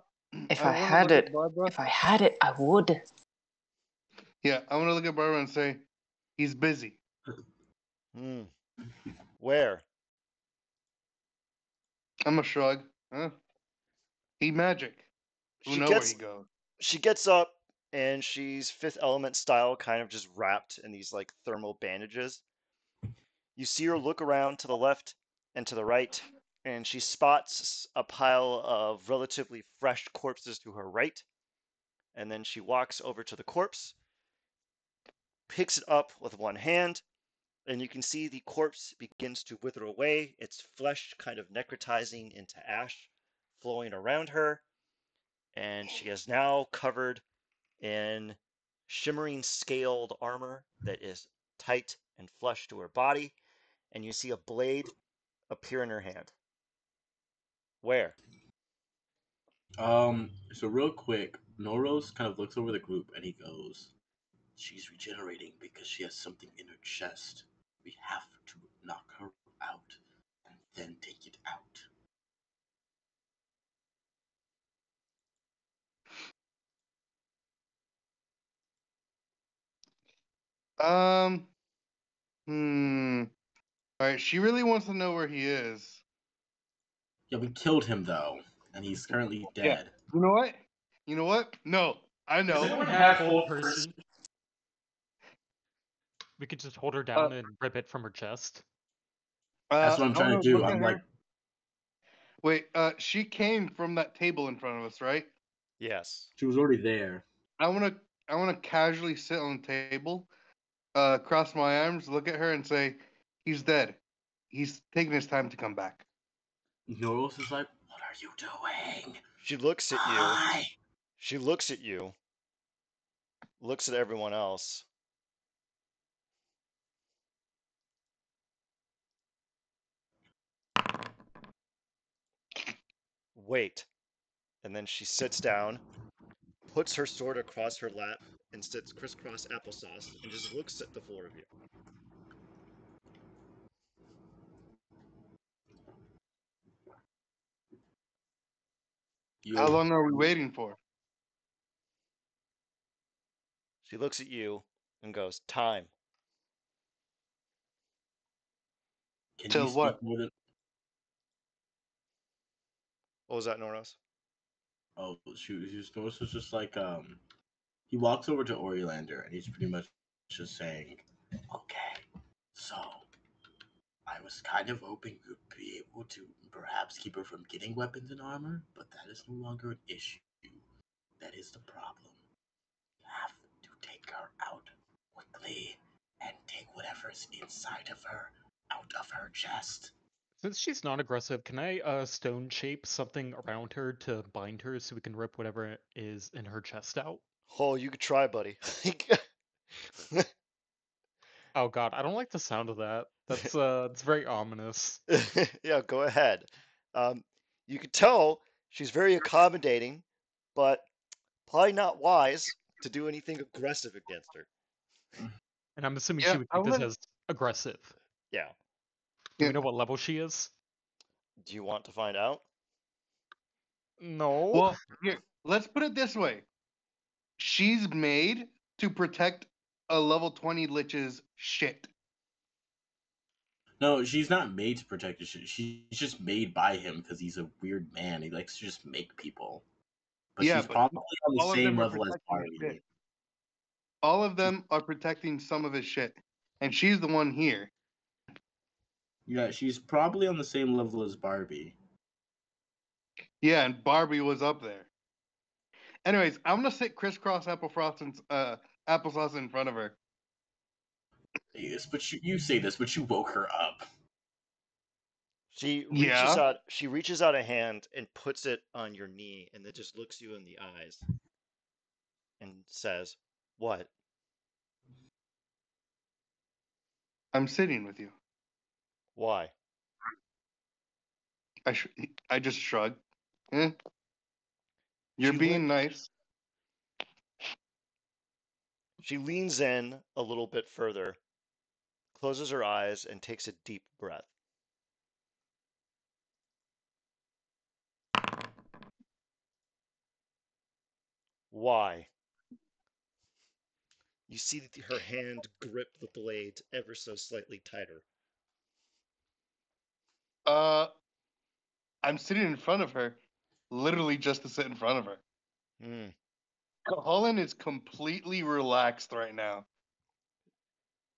If I I want to had look at it, Barbara. if I had it, I would. Yeah, I want to look at Barbara and say, "He's busy." Hmm. Where? I'm a shrug. Huh? He magic. Who She know where he gets goes? she gets up and she's Fifth Element style, kind of just wrapped in these like thermal bandages. You see her look around to the left and to the right, and she spots a pile of relatively fresh corpses to her right. And then she walks over to the corpse, picks it up with one hand, and you can see the corpse begins to wither away, its flesh kind of necrotizing into ash flowing around her. And she is now covered in shimmering scaled armor that is tight and flush to her body. And you see a blade appear in her hand. Where? So real quick, Norros kind of looks over the group and he goes, "She's regenerating because she has something in her chest. We have to knock her out and then take it out." Um. All right. She really wants to know where he is. Yeah, we killed him though, and he's currently Yeah. dead. You know what? You know what? No, I Is know. anyone have full person? We could just hold her down and rip it from her chest. That's what I'm I trying wanna to do. look at I'm her. like, Wait, she came from that table in front of us, right? Yes. she was already there. I wanna casually sit on the table, cross my arms, look at her, and say, "He's dead. He's taking his time to come back." Norros is like, "What are you doing? She looks at you. Hi." She looks at you. Looks at everyone else. Wait. And then she sits down, puts her sword across her lap, and sits crisscross applesauce, and just looks at the four of you. How You long are we waiting for? She looks at you and goes, "Time." can you Till what? speak more than? What was that, Norros? Oh shoot, Norros was just like he walks over to Oriolander and he's pretty much just saying, "Okay, so I was kind of hoping you'd be able to perhaps keep her from getting weapons and armor, but that is no longer an issue. That is the problem. You have to take her out quickly and take whatever's inside of her out of her chest." Since she's non-aggressive, can I stone shape something around her to bind her so we can rip whatever is in her chest out? Oh, you could try, buddy. Oh god, I don't like the sound of that. That's it's very ominous. Yeah, go ahead. You could tell she's very accommodating, but probably not wise to do anything aggressive against her. And I'm assuming she Yeah, would I take this wanna. as aggressive. Yeah. Do Yeah. we know what level she is? Do you want to find out? No. Well, here, let's put it this way: she's made to protect a level 20 lich's shit. No, she's not made to protect her shit. She's just made by him because he's a weird man. He likes to just make people. But Yeah, she's but probably on the all of same them are level as protecting his shit. Barney. All of them are protecting some of his shit, and she's the one here. Yeah, she's probably on the same level as Barbie. Yeah, and Barbie was up there. Anyways, I'm gonna sit crisscross applesauce in front of her. Yes, but you say this, but you woke her up. She reaches Yeah, out she reaches out a hand and puts it on your knee and then just looks you in the eyes and says, "What?" I'm sitting with you. "Why?" I sh- I just shrug. Eh, you're She le- being nice. she leans in a little bit further, closes her eyes and takes a deep breath. "Why?" You see that her hand grip the blade ever so slightly tighter. Uh, I'm sitting in front of her, literally just to sit in front of her. Hmm. Colin is completely relaxed right now.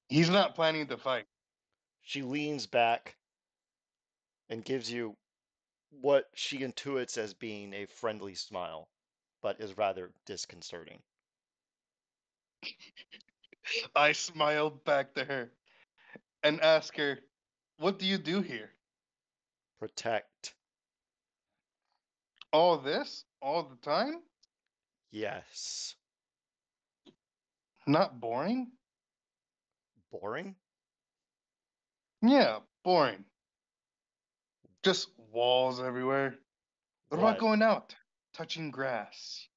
He's not planning to fight. She leans back and gives you what she intuits as being a friendly smile, but is rather disconcerting. I smiled back to her and asked her, "What do you do here? Protect. All this? All the time? Yes. Not boring?" Boring? Yeah, boring. Just walls everywhere. What about What? going out? Touching grass?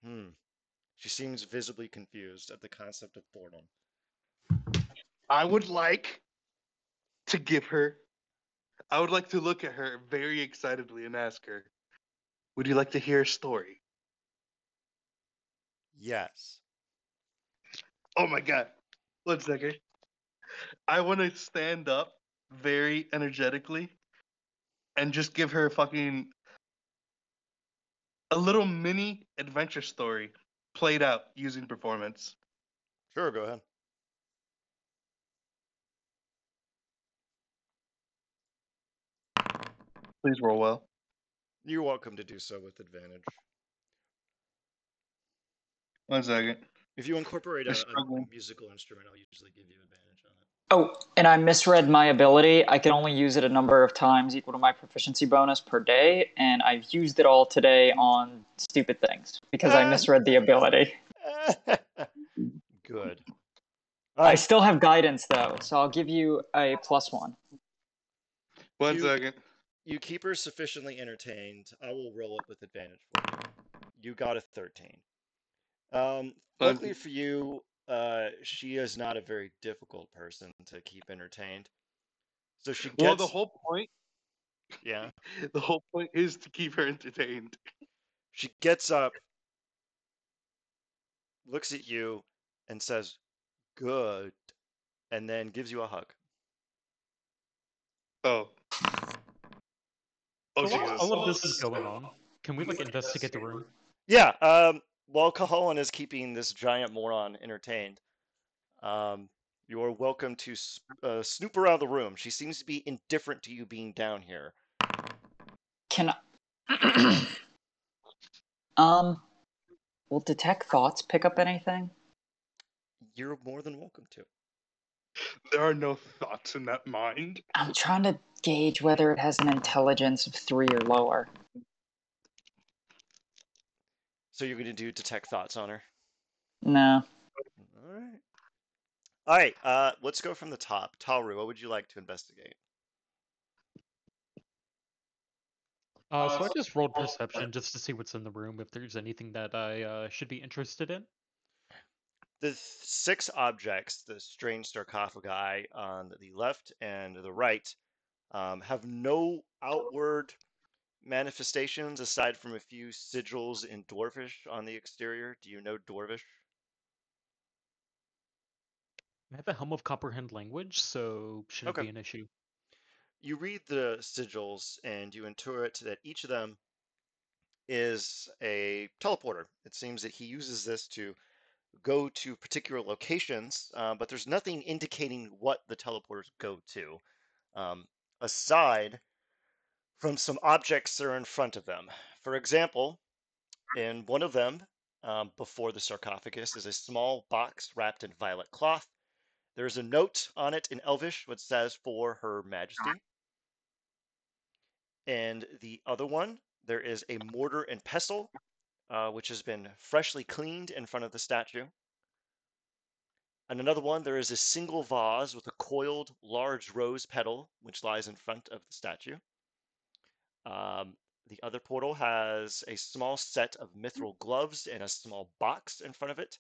Hmm. She seems visibly confused at the concept of boredom. I would like to give her, I would like to look at her very excitedly and ask her, "Would you like to hear a story?" Yes. Oh my god. 1 second. I want to stand up very energetically and just give her a little mini adventure story played out using performance. Sure, go ahead. Please roll well. You're welcome to do so with advantage. 1 second. If you incorporate Just a struggling. musical instrument, I'll usually give you advantage on it. Oh, and I misread my ability. I can only use it a number of times equal to my proficiency bonus per day, and I've used it all today on stupid things because I misread the ability. Good. I Alright, still have guidance though, so I'll give you a +1. 1 You- second. you keep her sufficiently entertained. I will roll it with advantage for you. You got a 13. Luckily for you, she is not a very difficult person to keep entertained. So she gets. Well, the whole point. Yeah. The whole point is to keep her entertained. She gets up, looks at you, and says, "Good," and then gives you a hug. Oh. Oh, So while Jesus. all of this is going on, can we investigate the room? Yeah. While Caholan is keeping this giant moron entertained, you are welcome to snoop around the room. She seems to be indifferent to you being down here. Can I... will detect thoughts pick up anything? You're more than welcome to. There are no thoughts in that mind. I'm trying to gauge whether it has an intelligence of 3 or lower. So you're going to do detect thoughts on her? No. All right. Let's go from the top. Tauru, what would you like to investigate? So I just rolled perception just to see what's in the room, if there's anything that I should be interested in. The 6 objects, the strange sarcophagi on the left and the right, have no outward manifestations aside from a few sigils in Dwarvish on the exterior. Do you know Dwarvish? I have a Helm of Comprehend language, so shouldn't Okay. be an issue. You read the sigils and you intuit that each of them is a teleporter. It seems that he uses this to go to particular locations, but there's nothing indicating what the teleporters go to, aside from some objects that are in front of them. For example, in one of them, before the sarcophagus, is a small box wrapped in violet cloth. There's a note on it in Elvish which says, "For Her Majesty." And the other one, there is a mortar and pestle, which has been freshly cleaned in front of the statue. And another one, there is a single vase with a coiled large rose petal, which lies in front of the statue. The other portal has a small set of mithril gloves and a small box in front of it.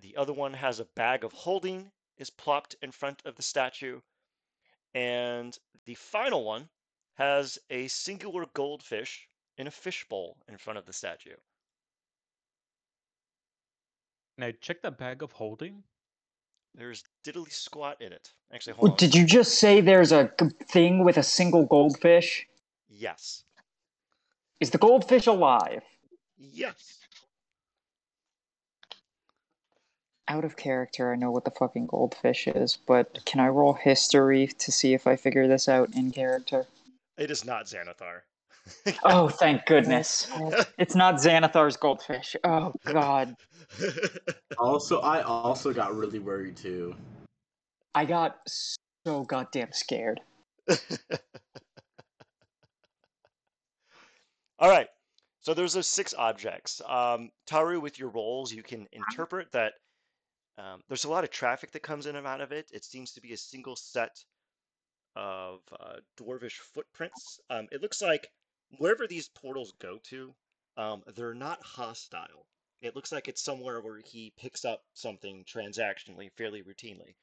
The other one has a bag of holding is plopped in front of the statue. And the final one has a singular goldfish in a fishbowl in front of the statue. Can I check that bag of holding? There's diddly squat in it. Actually, hold Well, on. did you just say there's a thing with a single goldfish? Yes. Is the goldfish alive? Yes. Out of character, I know what the fucking goldfish is, but can I roll history to see if I figure this out in character? It is not Xanathar. Oh, thank goodness. It's not Xanathar's goldfish. Oh, God. I also got really worried too. I got so goddamn scared. All right. So there's those 6 objects. Taru, with your rolls, you can interpret that there's a lot of traffic that comes in and out of it. It seems to be a single set of dwarvish footprints. It looks like wherever these portals go to, they're not hostile. It looks like it's somewhere where he picks up something transactionally fairly routinely.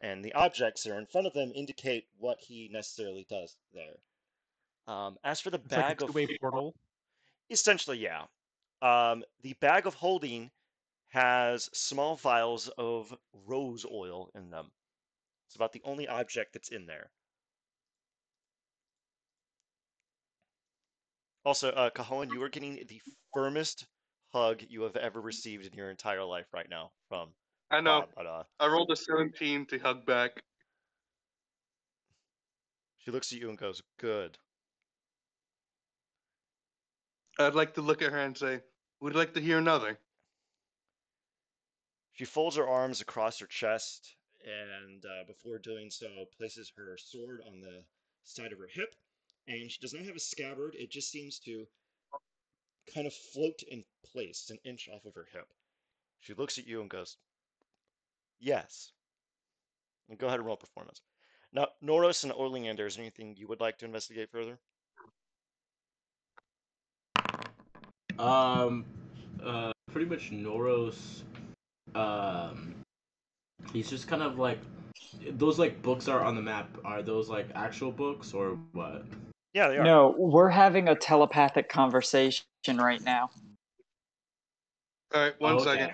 And the objects that are in front of them indicate what he necessarily does there. As for the It's like a bag of... two-way portal. Essentially, yeah. The bag of holding has small vials of rose oil in them. It's about the only object that's in there. Also, Cahoan, you are getting the firmest hug you have ever received in your entire life right now from I know. Baudrillard. I rolled a 17 to hug back. She looks at you and goes, "Good." I'd like to look at her and say, would you like to hear another? She folds her arms across her chest and, before doing so, places her sword on the side of her hip. And she does not have a scabbard, it just seems to kind of float in place an inch off of her hip. She looks at you and goes, yes. And go ahead and roll performance. Now, Norros and Oleander, is there anything you would like to investigate further? Pretty much Norros. Um, he's just kind of like those like books are on the map. Are those like actual books or what? Yeah, they are. No, we're having a telepathic conversation right now. All right, one Okay. second.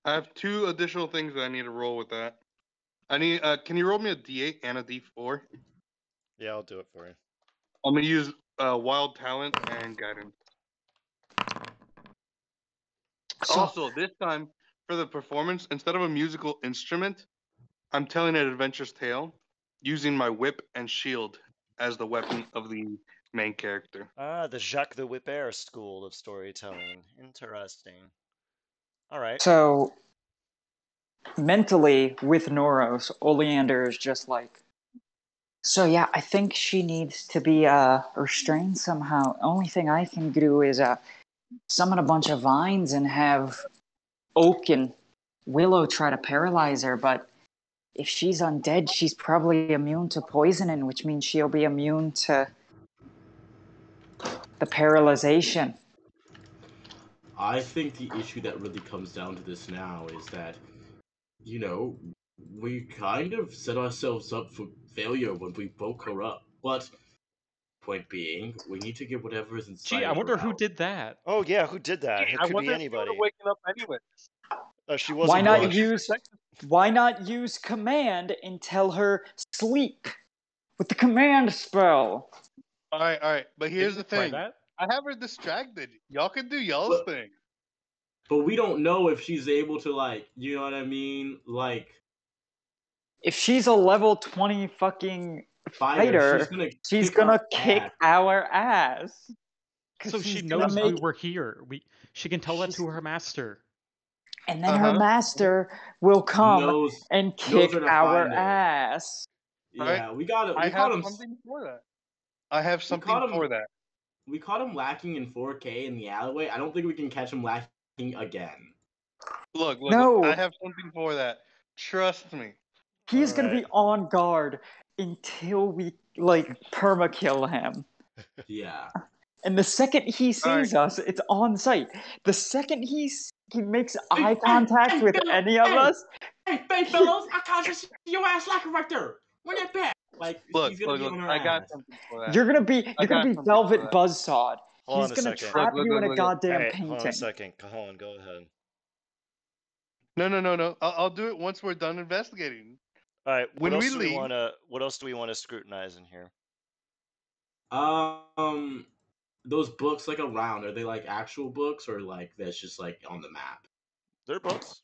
I have 2 additional things that I need to roll with that. I need. Can you roll me a D8 and a D4? Yeah, I'll do it for you. I'm gonna use wild talent and guidance. So, Also, this time for the performance, instead of a musical instrument, I'm telling an adventurous tale using my whip and shield as the weapon of the main character. Ah, the Jacques the Whipper school of storytelling. Interesting. All right. so mentally with Noros, Oleander is just like, so yeah, I think she needs to be restrained somehow. Only thing I can do is summon a bunch of vines and have Oak and Willow try to paralyze her, but if she's undead, she's probably immune to poisoning, which means she'll be immune to the paralyzation. I think the issue that really comes down to this now is that, you know, we kind of set ourselves up for failure when we woke her up. But point being, we need to get whatever is inside Gee, I of her wonder who out. did that. Oh, yeah, who did that? It I could be wonder if she would have anybody. waken up anyway. She Why wasn't not blush. use command and tell her sleep with the command spell? All right. But here's the Didn't try thing. that. I have her distracted. Y'all can do y'all's But, thing. but we don't know if she's able to, like, you know what I mean? Like, If she's a level 20 fucking fighter, fighter, she's kick our gonna kick ass. our ass. So Because she she's gonna knows make. we were here. She can tell that She's, to her master. and then her master will come Knows and knows where kick to our find her. ass. Right? Yeah, we got it. I We caught have him. something for that. I have We caught something him. for that. We caught him lacking in 4K in the alleyway. I don't think we can catch him lacking again. Look. I No, have something for that. Trust me. he's All gonna right. be on guard until we like perma kill him. Yeah. And the second he All right. sees us, it's on sight. The second he makes Hey, eye contact with fellas, any of us, fellas! I caught your ass lacking right there. Run that back. Like Look. he's gonna be on our I got ass. something for that. you're gonna I got be something for Velvet that. Buzzsaw. Hold He's on a gonna second. trap you in a goddamn Hey, hold on a painting. second. Colin, go ahead. No. I'll do it once we're done investigating. All right. When we leave, What else do we want to scrutinize in here? Those books like around, are they like actual books or like that's just like on the map? They're books.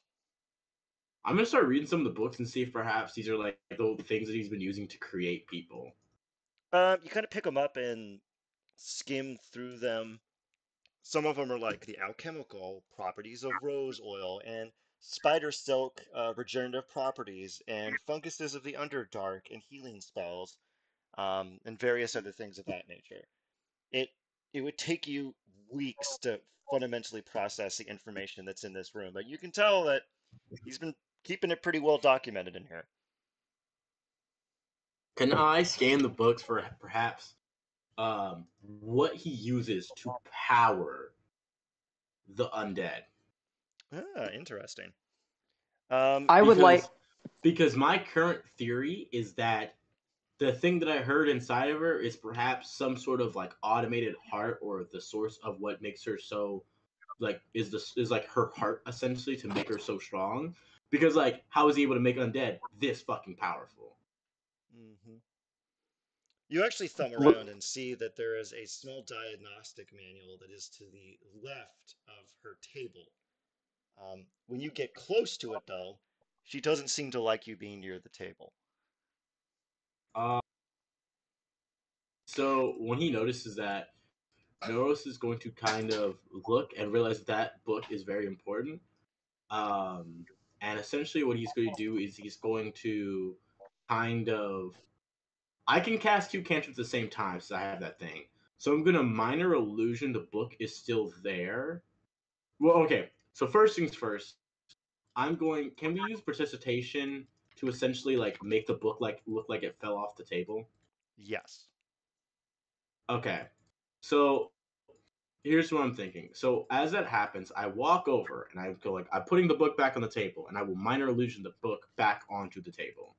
I'm gonna start reading some of the books and see if perhaps these are like the things that he's been using to create people. You kind of pick them up and skim through them. Some of them are like the alchemical properties of rose oil and spider silk, regenerative properties, and funguses of the underdark and healing spells, and various other things of that nature. It it would take you weeks to fundamentally process the information that's in this room, but you can tell that he's been keeping it pretty well documented in here. Can I scan the books for perhaps what he uses to power the undead? Ah, interesting. I would like. Because my current theory is that the thing that I heard inside of her is perhaps some sort of like automated heart or the source of what makes her so like is like her heart essentially to make her so strong. Because like how is he able to make undead this fucking powerful? hmm You actually thumb Look, around and see that there is a small diagnostic manual that is to the left of her table. When you get close to it, though, she doesn't seem to like you being near the table. Uh, so when he notices that, Norros is going to kind of look and realize that book is very important. And essentially, what he's going to do is he's going to kind of. I can cast two cantrips at the same time, so I have that thing. So I'm going to minor illusion the book is still there. Well, okay. So first things first, I'm going. Can we use precipitation to essentially like make the book like look like it fell off the table? Yes. Okay. So here's what I'm thinking. So as that happens, I walk over and I go like I'm putting the book back on the table, and I will minor illusion the book back onto the table,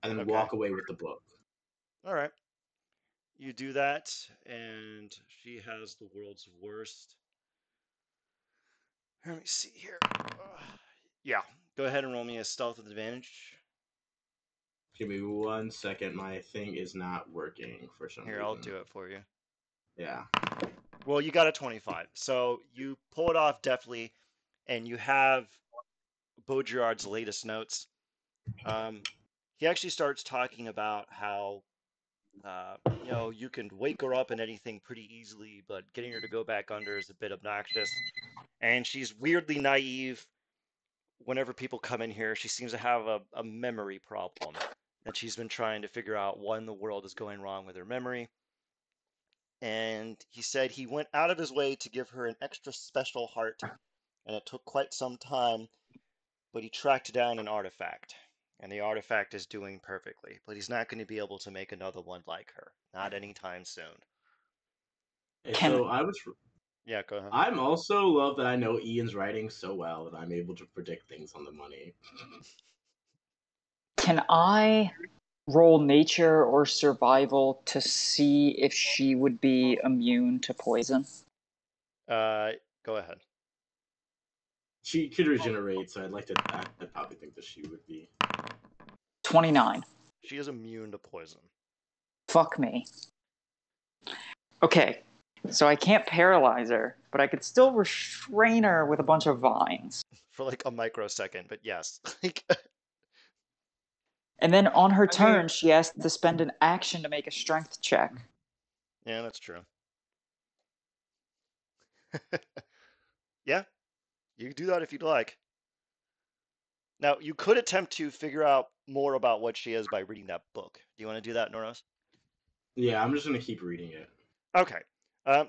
and then Okay. walk away with the book. All right. You do that, and she has the world's worst. Let me see here. Yeah. Go ahead and roll me a stealth with advantage. Give me 1 second. My thing is not working for some Here, reason. I'll do it for you. Yeah. Well, you got a 25. So you pull it off deftly, and you have Baudrillard's latest notes. He actually starts talking about how, you can wake her up and anything pretty easily, but getting her to go back under is a bit obnoxious. And she's weirdly naive. Whenever people come in here, she seems to have a memory problem that she's been trying to figure out what in the world is going wrong with her memory. And he said he went out of his way to give her an extra special heart, and it took quite some time, but he tracked down an artifact. And the artifact is doing perfectly, but he's not going to be able to make another one like her. Not anytime soon. And Can so I was. Yeah, go ahead. I'm also love that I know Ian's writing so well that I'm able to predict things on the money. can I roll nature or survival to see if she would be immune to poison? Go ahead. She could regenerate, so I'd like to. I'd probably think that she would be. 29. She is immune to poison. Fuck me. Okay, so I can't paralyze her, but I could still restrain her with a bunch of vines. For like a microsecond, but yes. And then on her turn, she has to spend an action to make a strength check. Yeah, that's true. Yeah, you can do that if you'd like. Now, you could attempt to figure out more about what she is by reading that book. Do you want to do that, Norros? Yeah, I'm just gonna keep reading it. Okay.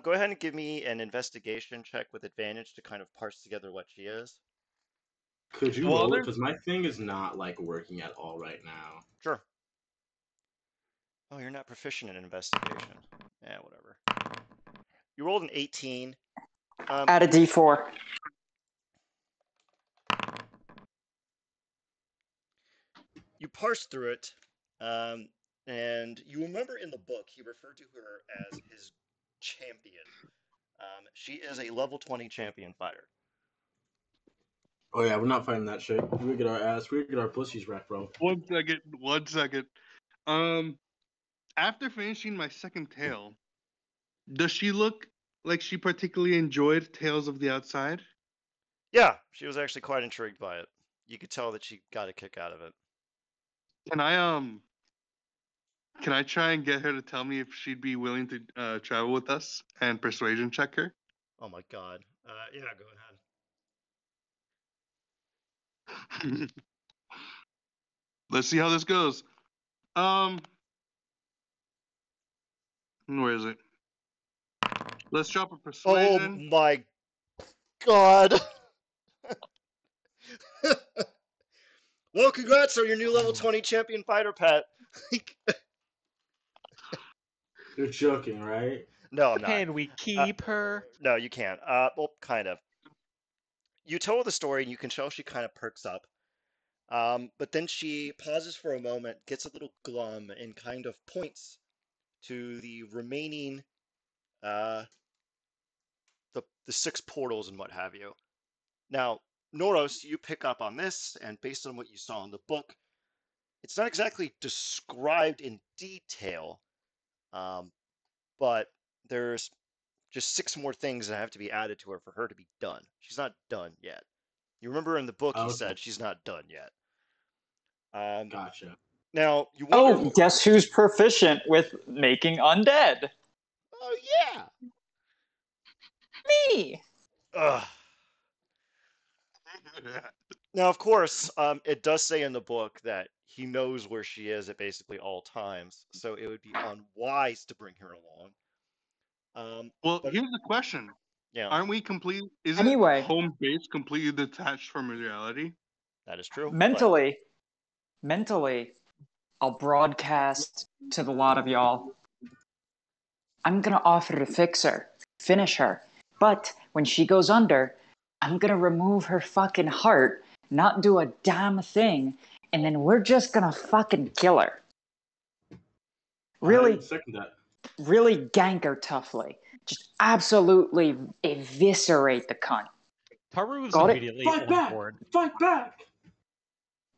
Go ahead and give me an investigation check with advantage to kind of parse together what she is. Could you Well, roll it? there's- Because my thing is not like working at all right now. Sure. Oh, you're not proficient in investigation. Yeah, whatever. You rolled an 18. Add a d4. You parse through it, and you remember in the book he referred to her as his champion. She is a level 20 champion fighter. Oh yeah, we're not fighting that shit. We get our ass. We get our pussies wrecked, bro. 1 second. 1 second. After finishing my second tale, does she look like she particularly enjoyed Tales of the Outside? Yeah, she was actually quite intrigued by it. You could tell that she got a kick out of it. Can I try and get her to tell me if she'd be willing to travel with us and persuasion check her? Oh my god. Yeah, go ahead. Let's see how this goes. Where is it? Let's drop a Oh persuasion. my god. Well, congrats on your new level 20 champion fighter, Pat. You're joking, right? No, I'm not. Can we keep her? No, you can't. Well, kind of. You tell her the story, and you can tell she kind of perks up. But then she pauses for a moment, gets a little glum, and kind of points to the remaining, the 6 portals and what have you. Now, Norros, you pick up on this, and based on what you saw in the book, it's not exactly described in detail, but there's just 6 more things that have to be added to her for her to be done. She's not done yet. You remember in the book he Okay. said she's not done yet. Gotcha. Now, you wonder... Oh, guess who's proficient with making undead? Oh, yeah! me. Ugh. Now, of course, it does say in the book that he knows where she is at basically all times, so it would be unwise to bring her along. Well, But here's the question: yeah, Aren't we complete? Isn't Anyway, home base completely detached from reality? that is true. But mentally, I'll broadcast to the lot of y'all. I'm gonna offer to fix her, finish her. But when she goes under, I'm gonna remove her fucking heart, not do a damn thing, and then we're just gonna fucking kill her. I Really, second that. really gank her toughly. Just absolutely eviscerate the cunt. Taru is Got it? immediately Fight on back! board. Fight back!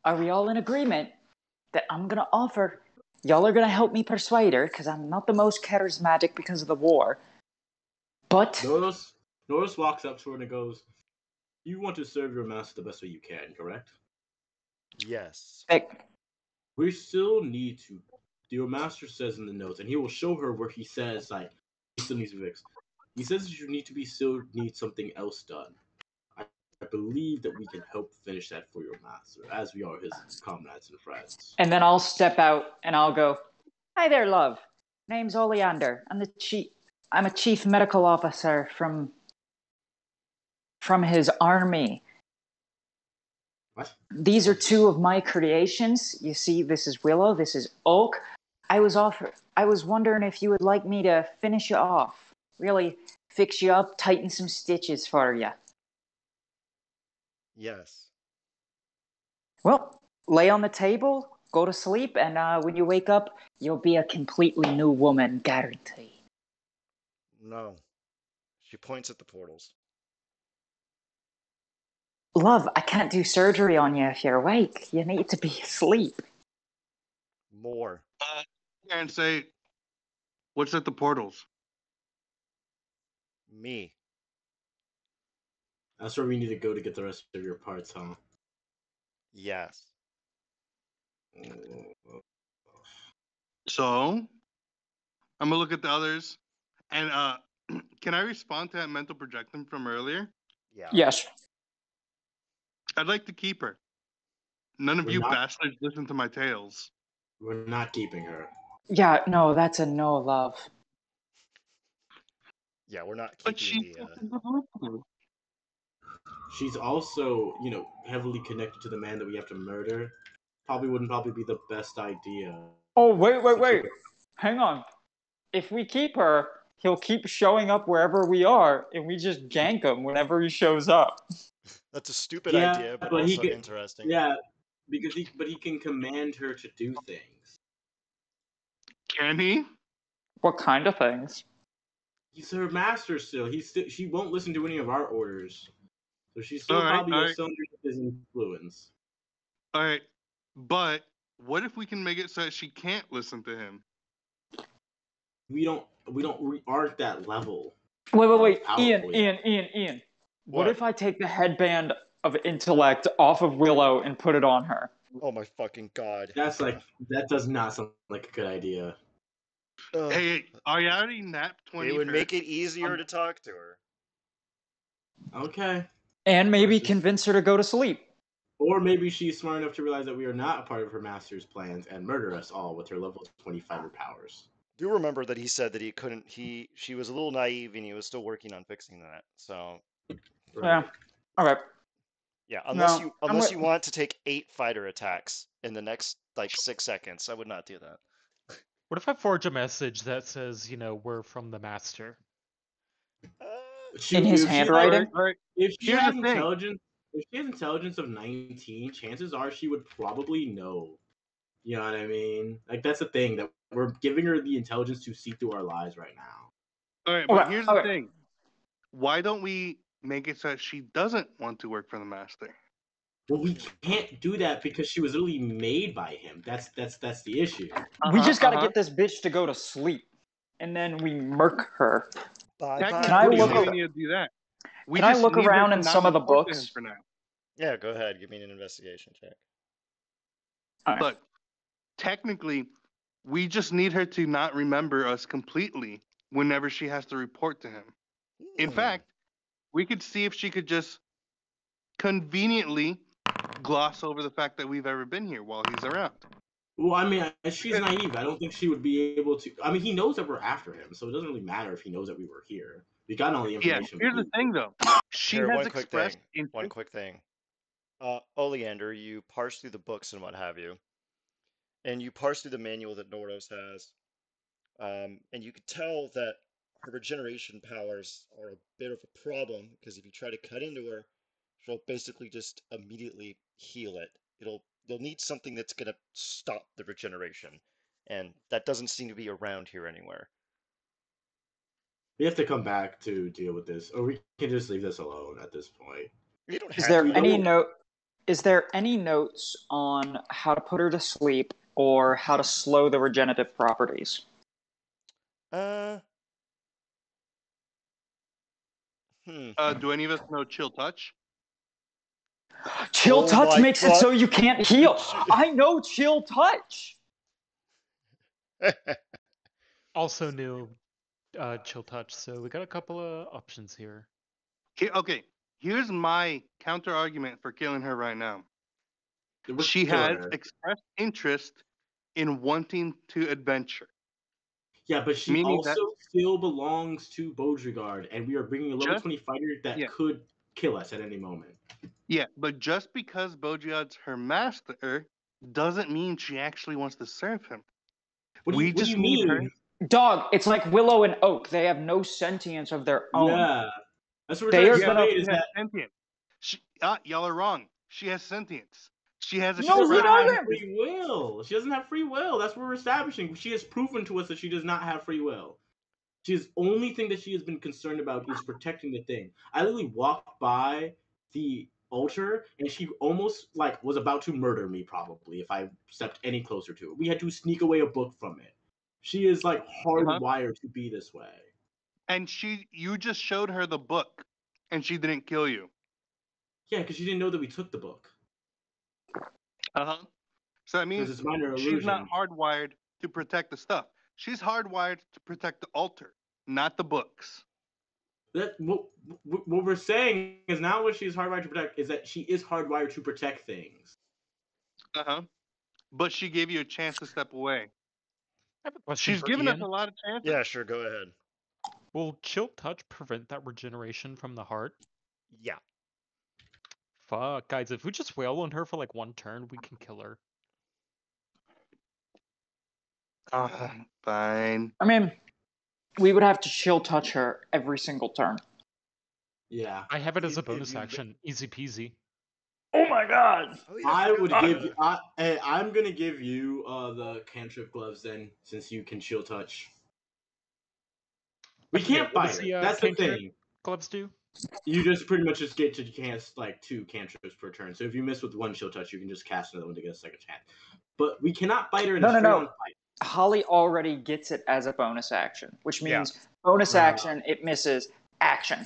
Are we all in agreement that I'm gonna offer? Y'all are gonna help me persuade her, because I'm not the most charismatic because of the war. But Norros walks up to her and goes, "You want to serve your master the best way you can, correct? yes, We still need to. Your master says in the notes, and he will show her where he says like he still needs to fix. He says that you still need something else done. I believe that we can help finish that for your master, as we are his comrades and friends." and then I'll step out and I'll go, "Hi there, love. Name's Oleander. I'm a chief medical officer from his army. What? These are two of my creations. You see, this is Willow, this is Oak. I was wondering if you would like me to finish you off. Really fix you up, tighten some stitches for you. yes. Well, lay on the table, go to sleep, and when you wake up, you'll be a completely new woman, guaranteed." No. She points at the portals. Love, I can't do surgery on you if you're awake. You need to be asleep. More. And say, what's at the portals? Me. That's where we need to go to get the rest of your parts, huh? Yes. So, I'm gonna look at the others, and can I respond to that mental projection from earlier? Yeah. Yes. I'd like to keep her. None of We're you not- bastards listen to my tales. We're not keeping her. Yeah, no, that's a no, love. Yeah, we're not But keeping she's the. She's also, heavily connected to the man that we have to murder. Probably be the best idea. Oh, wait. to keep her. Hang on. If we keep her, he'll keep showing up wherever we are, and we just gank him whenever he shows up. That's a stupid Yeah, idea, but but he also could- interesting. Yeah, because he can command her to do things. Can he? What kind of things? He's her master still. She won't listen to any of our orders, so she's still All right, probably all a right. cylinder of his influence. All right, but what if we can make it so that she can't listen to him? We aren't that level. Wait. Powerful. Ian. What What? if I take the headband of intellect off of Willow and put it on her? Oh my fucking god. That does not sound like a good idea. Ugh. Hey, are you already nap 20? It would make it easier to talk to her. Okay. And maybe Versus- convince her to go to sleep. Or maybe she's smart enough to realize that we are not a part of her master's plans and murder us all with her level 20 fighter powers. Do remember that he said that he couldn't. She was a little naive, and he was still working on fixing that. So Yeah. Okay. yeah, No, unless you want to take 8 fighter attacks in the next like 6 seconds, I would not do that. What if I forge a message that says, we're from the master? In his If she, handwriting? All right. if she Here's has the thing. intelligence of 19, chances are she would probably know. You know what I mean? Like that's the thing that we're giving her the intelligence to see through our lies right now. All right, but Okay, here's the okay. thing. Why don't we make it so that she doesn't want to work for the master? Well, we can't do that because she was literally made by him. That's the issue. We just gotta get this bitch to go to sleep. And then we murk her. Bye Technically, Can I we look don't ar- even need to do that. We Can I just look need her around to in not some of the report to him books? for now. Yeah, go ahead. Give me an investigation check. All right. Look, technically, we just need her to not remember us completely whenever she has to report to him. In Hmm. fact, we could see if she could just conveniently gloss over the fact that we've ever been here while he's around. Well, I mean, she's naive. I don't think she would be able to. I mean, he knows that we're after him, so it doesn't really matter if he knows that we were here. We got all the Yeah, information. here's the thing though. She Here, has one quick expressed thing. One interest. quick thing. Oleander, you parse through the books and what have you, and you parse through the manual that Norros has, and you can tell that her regeneration powers are a bit of a problem because if you try to cut into her, she'll basically just immediately heal it. You'll need something that's gonna stop the regeneration, and that doesn't seem to be around here anywhere. We have to come back to deal with this, or we can just leave this alone at this point. You don't Is have there to. any note? Is there any notes on how to put her to sleep or how to slow the regenerative properties? Do any of us know chill touch? Chill Oh touch my makes it God. so you can't heal. I know chill touch. Also new chill touch, so we got a couple of options here. Okay, here's my counter argument for killing her right now. We're She killing has her. expressed interest in wanting to adventure. Yeah, but she Meaning also that still belongs to Baudrillard, and we are bringing a level Just- 20 fighter that yeah. could kill us at any moment. Yeah, but just because Baudrillard's her master doesn't mean she actually wants to serve him. What do We you, what do just you need mean? her. Dog, it's like Willow and Oak. They have no sentience of their own. Yeah, that's what we're They trying are to gonna- say. She Is has that sentience. Y'all are wrong. She has sentience. She has a she No, does we not know have that. free will. She doesn't have free will. That's what we're establishing. She has proven to us that she does not have free will. She's only thing that she has been concerned about is protecting the thing. I literally walked by the altar and she almost like was about to murder me probably if I stepped any closer to it. We had to sneak away a book from it. She is like hardwired to be this way. And you just showed her the book, and she didn't kill you. Yeah, because she didn't know that we took the book. So that Because means it's minor she's not illusion. hardwired to protect the stuff. She's hardwired to protect the altar, not the books. That what we're saying is not what she's hardwired to protect. Is that she is hardwired to protect things. But she gave you a chance to step away. I have a question She's for given us Ian. a lot of chances. Yeah, sure, go ahead. Will chill touch prevent that regeneration from the heart? Yeah. Fuck, guys, if we just wail on her for like one turn, we can kill her. Fine. I mean, we would have to chill touch her every single turn. Yeah. I have it as a If bonus you- action. Easy peasy. Oh my god! Oh, yeah, I would forgot give. about I'm gonna give you the cantrip gloves then, since you can chill touch. We I forget, can't what fight does her. the, That's the cantrip thing. gloves do? You just pretty much just get to cast like 2 cantrips per turn. So if you miss with one chill touch, you can just cast another one to get a second chance. But we cannot fight her in a No. straight on fight. Holly already gets it as a bonus action, which Yeah. means bonus Right. action, it misses action.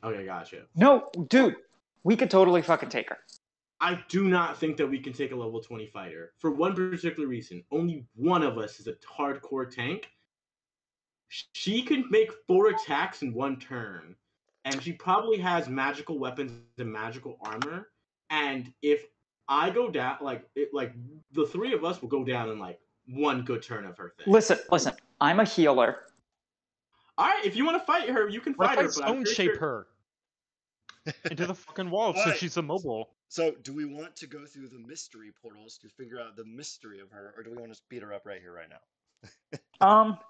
Okay, gotcha. No, dude, we could totally fucking take her. I do not think that we can take a level 20 fighter for one particular reason. Only one of us is a hardcore tank. She can make 4 attacks in one turn, and she probably has magical weapons and magical armor. And if I go down, like the 3 of us will go down in like one good turn of her thing. Listen, I'm a healer. All right, if you want to fight her, you can What fight if I her. But I'm stone pretty shape sure... her into the fucking wall so Alright. she's immobile? So, do we want to go through the mystery portals to figure out the mystery of her, or do we want to beat her up right here, right now?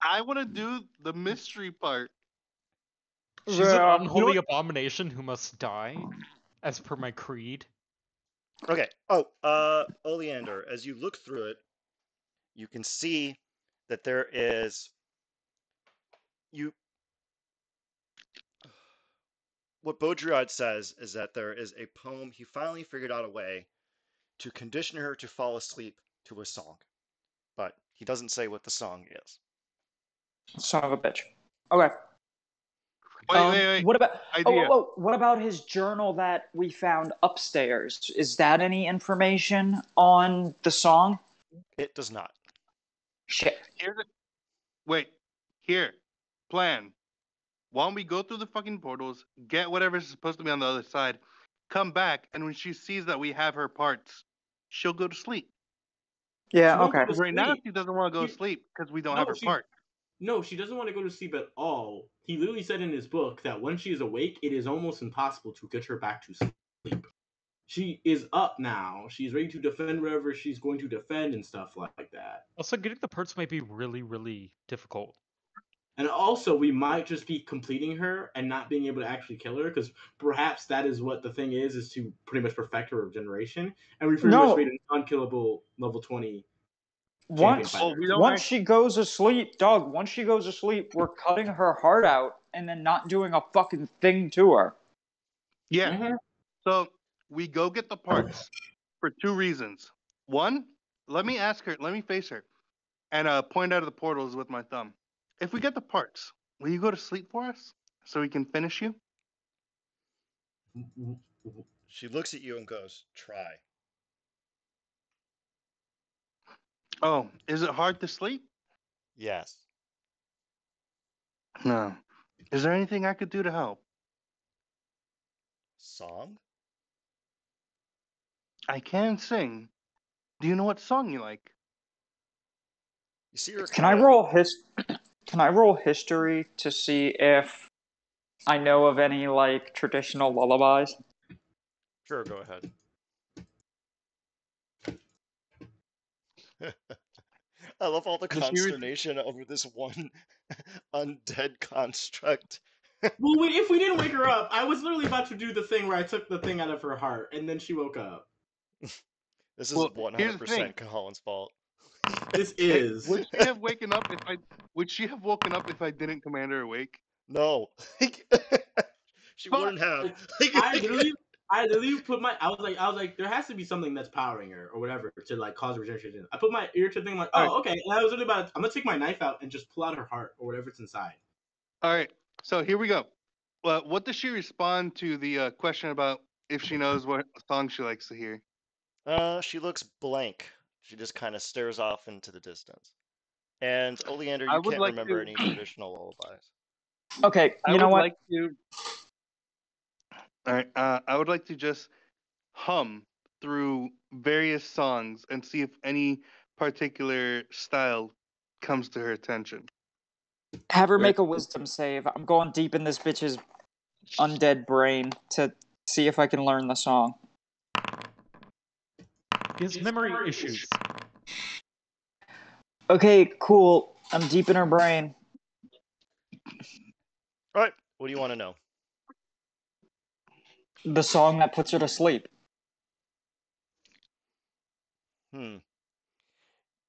I want to do the mystery part. She's an Yeah, unholy you know abomination who must die, as per my creed. Okay. Oh, Oleander, as you look through it, you can see that there is what Baudrillard says is that there is a poem. He finally figured out a way to condition her to fall asleep to a song, but he doesn't say what the song is. son of a bitch. Okay. Wait. What about Idea. what about his journal that we found upstairs? Is that any information on the song? It does not. Shit. Here. Plan. Why don't we go through the fucking portals, get whatever's supposed to be on the other side, come back, and when she sees that we have her parts, she'll go to sleep. Yeah, She won't okay. go to Because right now sleep. she doesn't want to go to She- sleep because we don't have No, her she part. no, she doesn't want to go to sleep at all. He literally said in his book that when she is awake, it is almost impossible to get her back to sleep. She is up now. She's ready to defend wherever she's going to defend and stuff like that. Also, getting the parts might be really, really difficult. And also, we might just be completing her and not being able to actually kill her, because perhaps that is what the thing is to pretty much perfect her regeneration, and we pretty much No. made an unkillable level 20 champion Once fighter. we don't once she goes to sleep, dog, once she goes to sleep, we're cutting her heart out and then not doing a fucking thing to her. Yeah. Mhm. So we go get the parts for two reasons. One, let me face her, and point out of the portals with my thumb. If we get the parts, will you go to sleep for us so we can finish you? She looks at you and goes, "Try." Oh, is it hard to sleep? Yes. No. Is there anything I could do to help? Song? I can sing. Do you know what song you like? You see her Can I roll history to see if I know of any like traditional lullabies? Sure, go ahead. I love all the Does she re- consternation over this one undead construct. Well, if we didn't wake her up, I was literally about to do the thing where I took the thing out of her heart, and then she woke up. This is Well, here's the thing. 100% Colin's fault. This Hey, is. would she have woken up if I didn't command her awake? No. She Fuck! wouldn't have. I literally put my. I was like, there has to be something that's powering her or whatever to like cause regeneration. I put my ear to the thing, like, oh, Alright. okay. And I was literally about. I'm gonna take my knife out and just pull out her heart or whatever's inside. All right. So here we go. Well, what does she respond to the question about if she knows what song she likes to hear? She looks blank. She just kind of stares off into the distance. And Oleander, I you would can't like remember to. any traditional lullabies. Okay, I you know would what? like to. All right. I would like to just hum through various songs and see if any particular style comes to her attention. Have her Right. make a wisdom save. I'm going deep in this bitch's undead brain to see if I can learn the song. He has memory issues. Okay, cool. I'm deep in her brain. All right. What do you want to know? The song that puts her to sleep.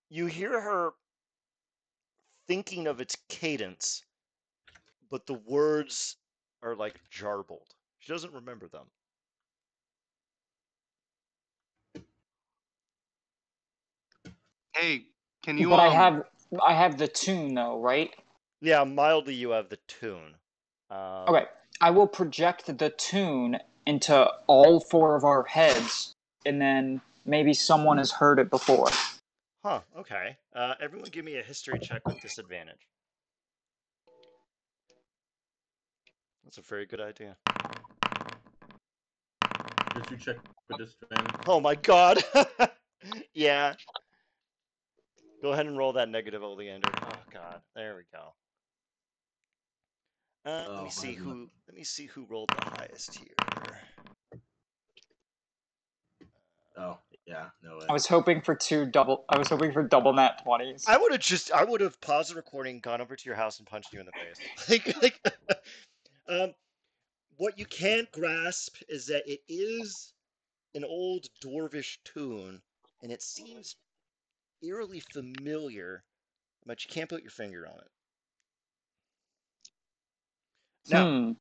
You hear her thinking of its cadence, but the words are like jarbled. She doesn't remember them. Hey, can you But I have the tune though, right? Yeah, mildly you have the tune. Okay. I will project the tune into all four of our heads, and then maybe someone has heard it before. Huh, okay. Everyone give me a history check with disadvantage. That's a very good idea. Did you check with disadvantage? Oh my god! Yeah. Go ahead and roll that negative, Oleander. Oh god, there we go. Let me see who rolled the highest here. Oh yeah, no way. I was hoping for double nat 20s. I would have paused the recording, gone over to your house, and punched you in the face. What you can't grasp is that it is an old dwarvish tune, and it seems eerily familiar, but you can't put your finger on it. Now,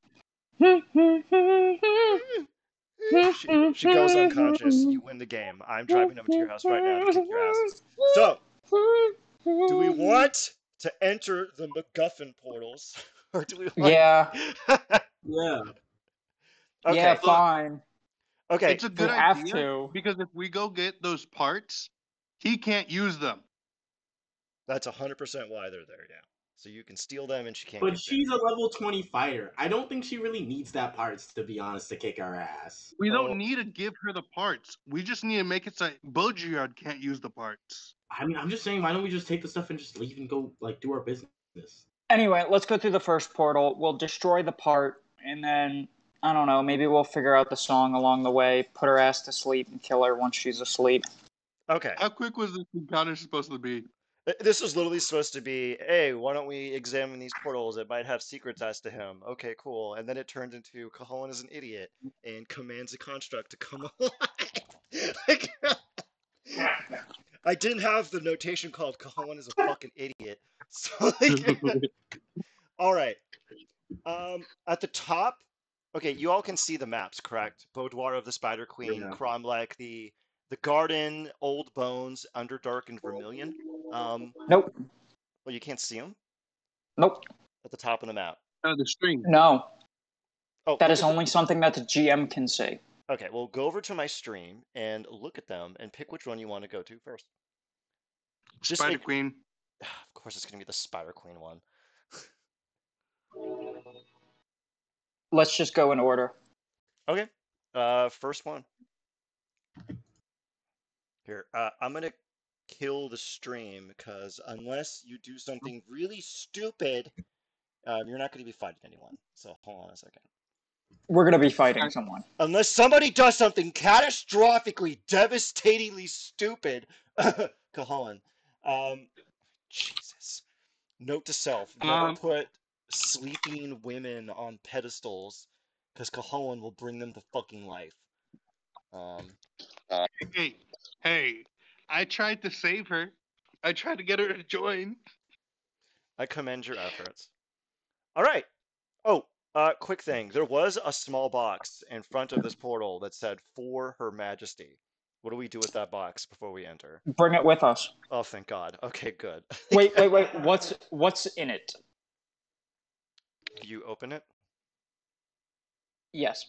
she goes unconscious. You win the game. I'm driving over to your house right now to kick your ass. So, do we want to enter the MacGuffin portals, or do we want? Yeah. Yeah. Okay. Yeah, fine. Okay. It's a good We have idea to. because if we go get those parts, he can't use them. That's 100% why they're there. Yeah. So you can steal them, and she can't But get bit. she's a level 20 fighter. I don't think she really needs that parts, to be honest, to kick our ass. We Oh, don't need to give her the parts. We just need to make it so Baudrillard can't use the parts. I mean, I'm just saying, why don't we just take the stuff and just leave and go, like, do our business? Anyway, let's go through the first portal. We'll destroy the part, and then, I don't know, maybe we'll figure out the song along the way, put her ass to sleep, and kill her once she's asleep. okay. How quick was this encounter supposed to be? This was literally supposed to be, hey, why don't we examine these portals? It might have secrets as to him. Okay, cool. And then it turned into Cajon is an idiot and commands a construct to come alive. Like, I didn't have the notation called Cajon is a fucking idiot. So like, all right. At the top, okay, you all can see the maps, correct? Boudoir of the Spider Queen, Yeah. Cromlech, the Garden, Old Bones, Underdark, and Vermilion. Nope. Well, you can't see them Nope. at the top of the map. The stream. No. Oh, That look is at only something that the GM can see. okay, well, go over to my stream and look at them and pick which one you want to go to first. Just Spider make, Queen. of course, it's gonna be the Spider Queen one. Let's just go in order. Okay, first one. Here, I'm gonna kill the stream because unless you do something really stupid, you're not gonna be fighting anyone. So hold on a second. We're going to be fighting someone. Unless somebody does something catastrophically, devastatingly stupid, Cajon. Jesus. Note to self: never put sleeping women on pedestals, because Cajon will bring them to fucking life. Hey, I tried to save her. I tried to get her to join. I commend your efforts. All right. Oh, quick thing. There was a small box in front of this portal that said "For Her Majesty." What do we do with that box before we enter? Bring it with us. Oh, thank God. Okay, good. Wait. What's in it? Do you open it? Yes.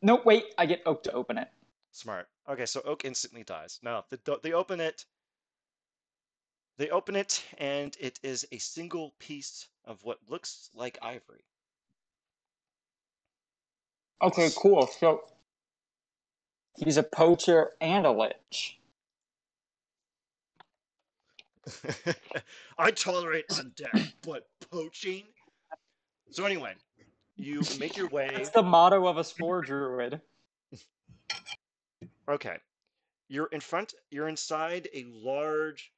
No, wait. I get Oak to open it. Smart. Okay, so Oak instantly dies. Now, they open it. They open it, and it is a single piece of what looks like ivory. Okay, cool. So he's a poacher and a lich. I tolerate undead, but poaching? So anyway, you make your way. That's the motto of a spore druid. Okay. You're inside a large,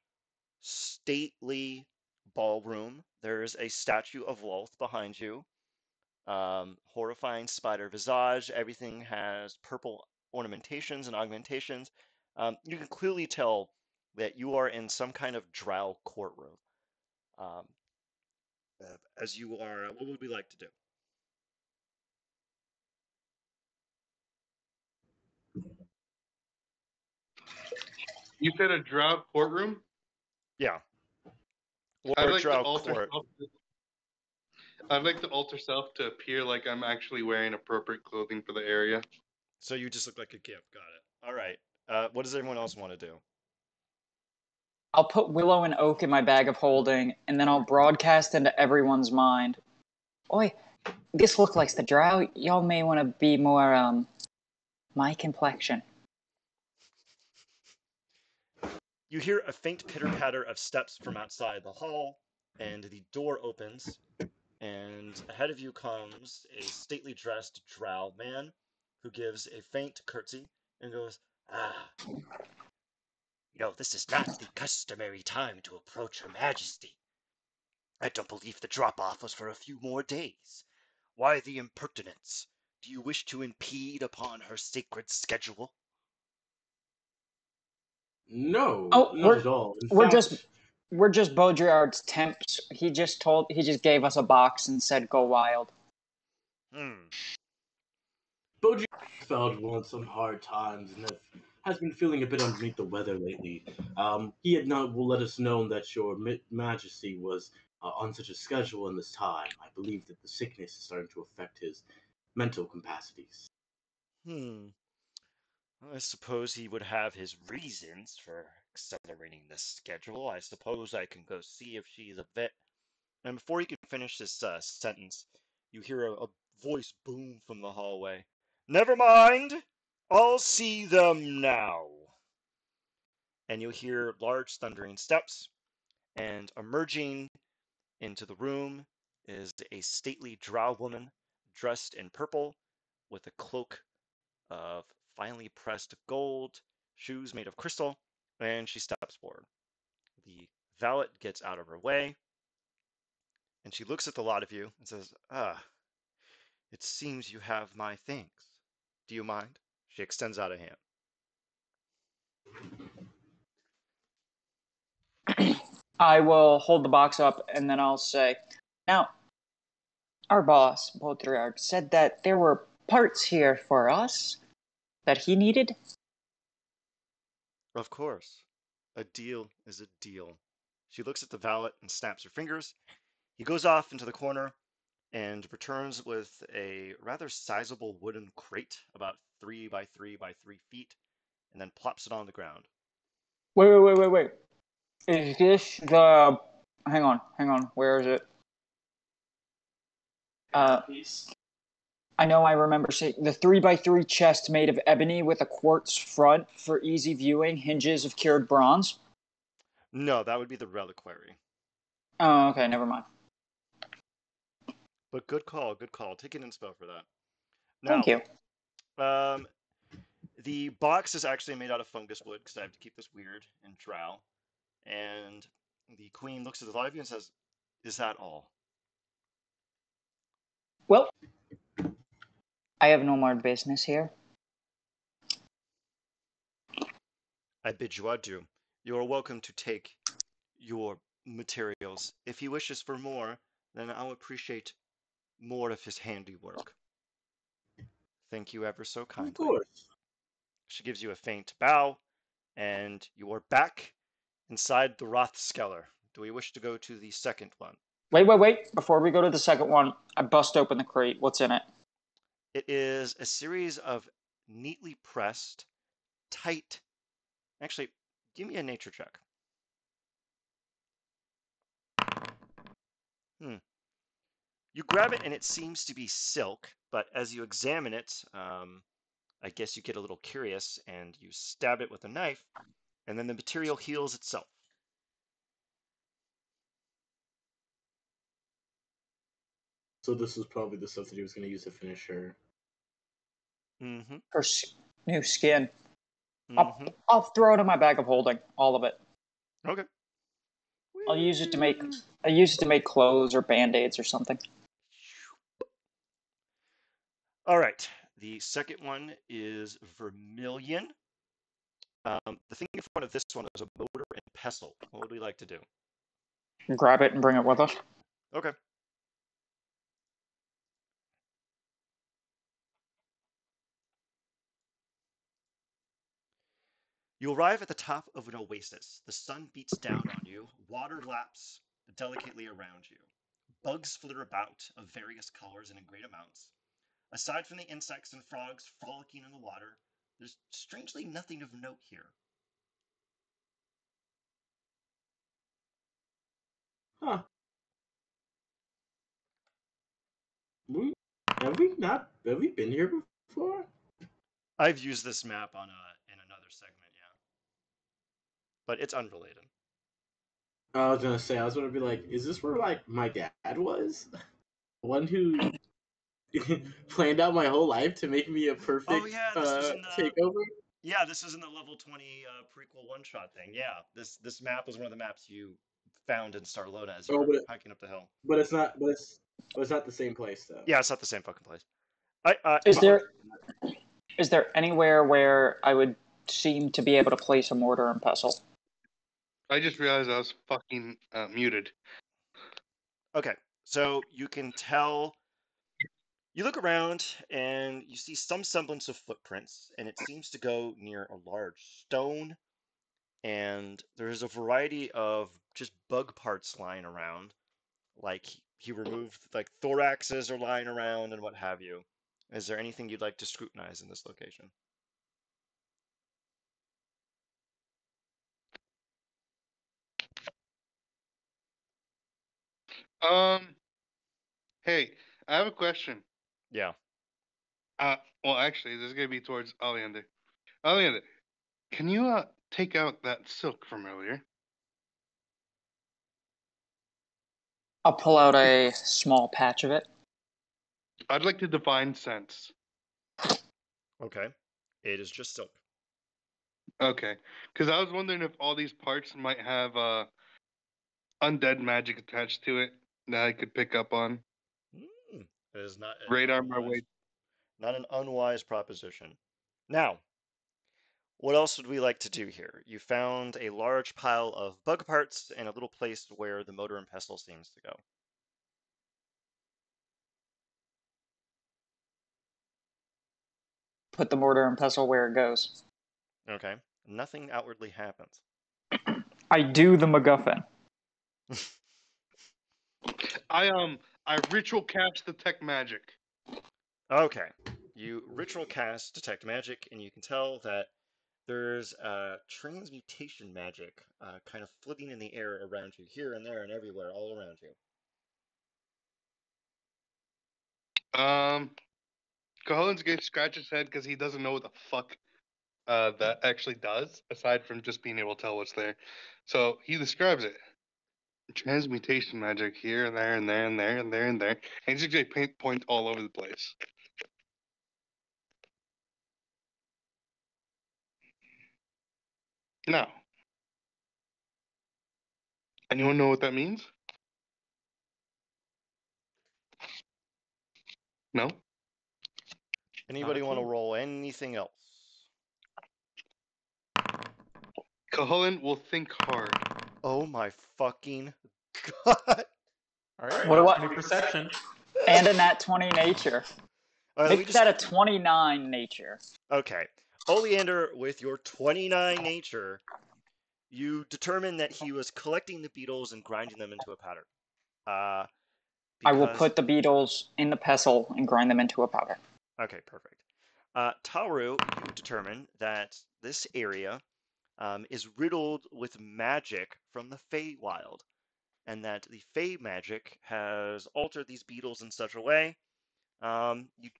stately ballroom. There's a statue of Lolth behind you. Horrifying spider visage. Everything has purple ornamentations and augmentations. You can clearly tell that you are in some kind of drow courtroom. Um, as you are, what would we like to do? You said a drow courtroom? Yeah. I'd Or like to drow alter court. I'd like to alter self to appear like I'm actually wearing appropriate clothing for the area. So you just look like a gift. Got it. All right. What does everyone else want to do? I'll put Willow and Oak in my bag of holding, and then I'll broadcast into everyone's mind. Oi, this look like the drow. Y'all may want to be more, my complexion. You hear a faint pitter-patter of steps from outside the hall, and the door opens, and ahead of you comes a stately dressed drow man who gives a faint curtsy and goes, "Ah, this is not the customary time to approach Her Majesty. I don't believe the drop-off was for a few more days. Why the impertinence? Do you wish to impede upon her sacred schedule?" No, Oh, not at all. In we're fact, just Baudrillard's temps. He just gave us a box and said go wild. Baudrillard felt some hard times and has been feeling a bit underneath the weather lately. He had not let us know that your Majesty was on such a schedule in this time. I believe that the sickness is starting to affect his mental capacities. I suppose he would have his reasons for accelerating the schedule. I suppose I can go see if she's a bit And before he can finish this sentence, you hear a voice boom from the hallway. Never mind! I'll see them now! And you'll hear large thundering steps, and emerging into the room is a stately drow woman dressed in purple with a cloak of finely pressed gold, shoes made of crystal, and she steps forward. The valet gets out of her way, and she looks at the lot of you and says, Ah, it seems you have my things. Do you mind? She extends out a hand. I will hold the box up and then I'll say, now, our boss, Baudrillard, said that there were parts here for us that he needed. Of course. A deal is a deal. She looks at the valet and snaps her fingers. He goes off into the corner and returns with a rather sizable wooden crate, about 3 by 3 by 3 feet, and then plops it on the ground. Wait. Is this the... Hang on. Where is it? I know I remember seeing the 3 by 3 chest made of ebony with a quartz front for easy viewing, hinges of cured bronze. No, that would be the reliquary. Oh, okay, never mind. But good call, good call. Take an inspo for that. Thank Now, you. the box is actually made out of fungus wood because I have to keep this weird and drow. And the queen looks at the lot of you and says, Is that all? Well, I have no more business here. I bid you adieu. You are welcome to take your materials. If he wishes for more, then I'll appreciate more of his handiwork. Thank you ever so Of kindly. course. She gives you a faint bow, and you are back inside the Rothskeller. Do we wish to go to the second one? Wait. Before we go to the second one, I bust open the crate. What's in it? It is a series of neatly pressed, tight. Actually, give me a nature check. You grab it and it seems to be silk, but as you examine it, I guess you get a little curious and you stab it with a knife, and then the material heals itself. So this was probably the stuff that he was going to use to finish her. Mm-hmm. Her new skin. Mm-hmm. I'll throw it in my bag of holding, all of it. Okay. I'll use it to make clothes or band-aids or something. All right. The second one is vermilion. The thing in front of this one is a motor and pestle. What would we like to do? Grab it and bring it with us. Okay. You arrive at the top of an oasis. The sun beats down on you. Water laps delicately around you. Bugs flitter about of various colors and in great amounts. Aside from the insects and frogs frolicking in the water, there's strangely nothing of note here. Huh. We, have we been here before? I've used this map in another segment, yeah, but it's unrelated. I was gonna be like, is this where like my dad was? The one who planned out my whole life to make me a perfect Oh yeah, this was in the takeover? this is in the level 20 prequel one shot thing. Yeah, this map was one of the maps you found in Starlona as you Oh, were hiking up the hill. but it's not. But it's not the same place though. Yeah, it's not the same fucking place. Is there anywhere where I would seem to be able to place a mortar and pestle? I just realized I was fucking muted. Okay, so you can tell. You look around and you see some semblance of footprints, and it seems to go near a large stone. And there's a variety of just bug parts lying around, like he removed like thoraxes are lying around and what have you. Is there anything you'd like to scrutinize in this location? Hey, I have a question. Yeah. Well, actually, this is gonna be towards Oleander. Oleander, can you take out that silk from earlier? I'll pull out a small patch of it. I'd like to divine sense. Okay. It is just silk. Okay, because I was wondering if all these parts might have undead magic attached to it that I could pick up on. It is not an Radar my unwise, way. not an unwise proposition. Now, what else would we like to do here? You found a large pile of bug parts and a little place where the motor and pestle seems to go. Put the mortar and pestle where it goes. Okay. Nothing outwardly happens. I do the MacGuffin. I ritual cast detect magic. Okay. You ritual cast detect magic, and you can tell that there's transmutation magic kind of flitting in the air around you, here and there and everywhere, all around you. Cahoon's gonna scratch his head because he doesn't know what the fuck that actually does, aside from just being able to tell what's there. So he describes it. Transmutation magic here and there and there and there and there and there. And he's just gonna paint point all over the place. Now, anyone know what that means? No? Anybody want to clue. roll anything else? Cahoon will think hard. Oh my fucking god! All right, What do nat I? 20 perception. And a nat 20 nature. All right, let me Make just. that a 29 nature. Okay. Oleander, with your 29 nature, you determine that he was collecting the beetles and grinding them into a powder. Uh, I will because. put the beetles in the pestle and grind them into a powder. Okay, perfect. Tauru, you determine that this area is riddled with magic from the Feywild, and that the Fey magic has altered these beetles in such a way you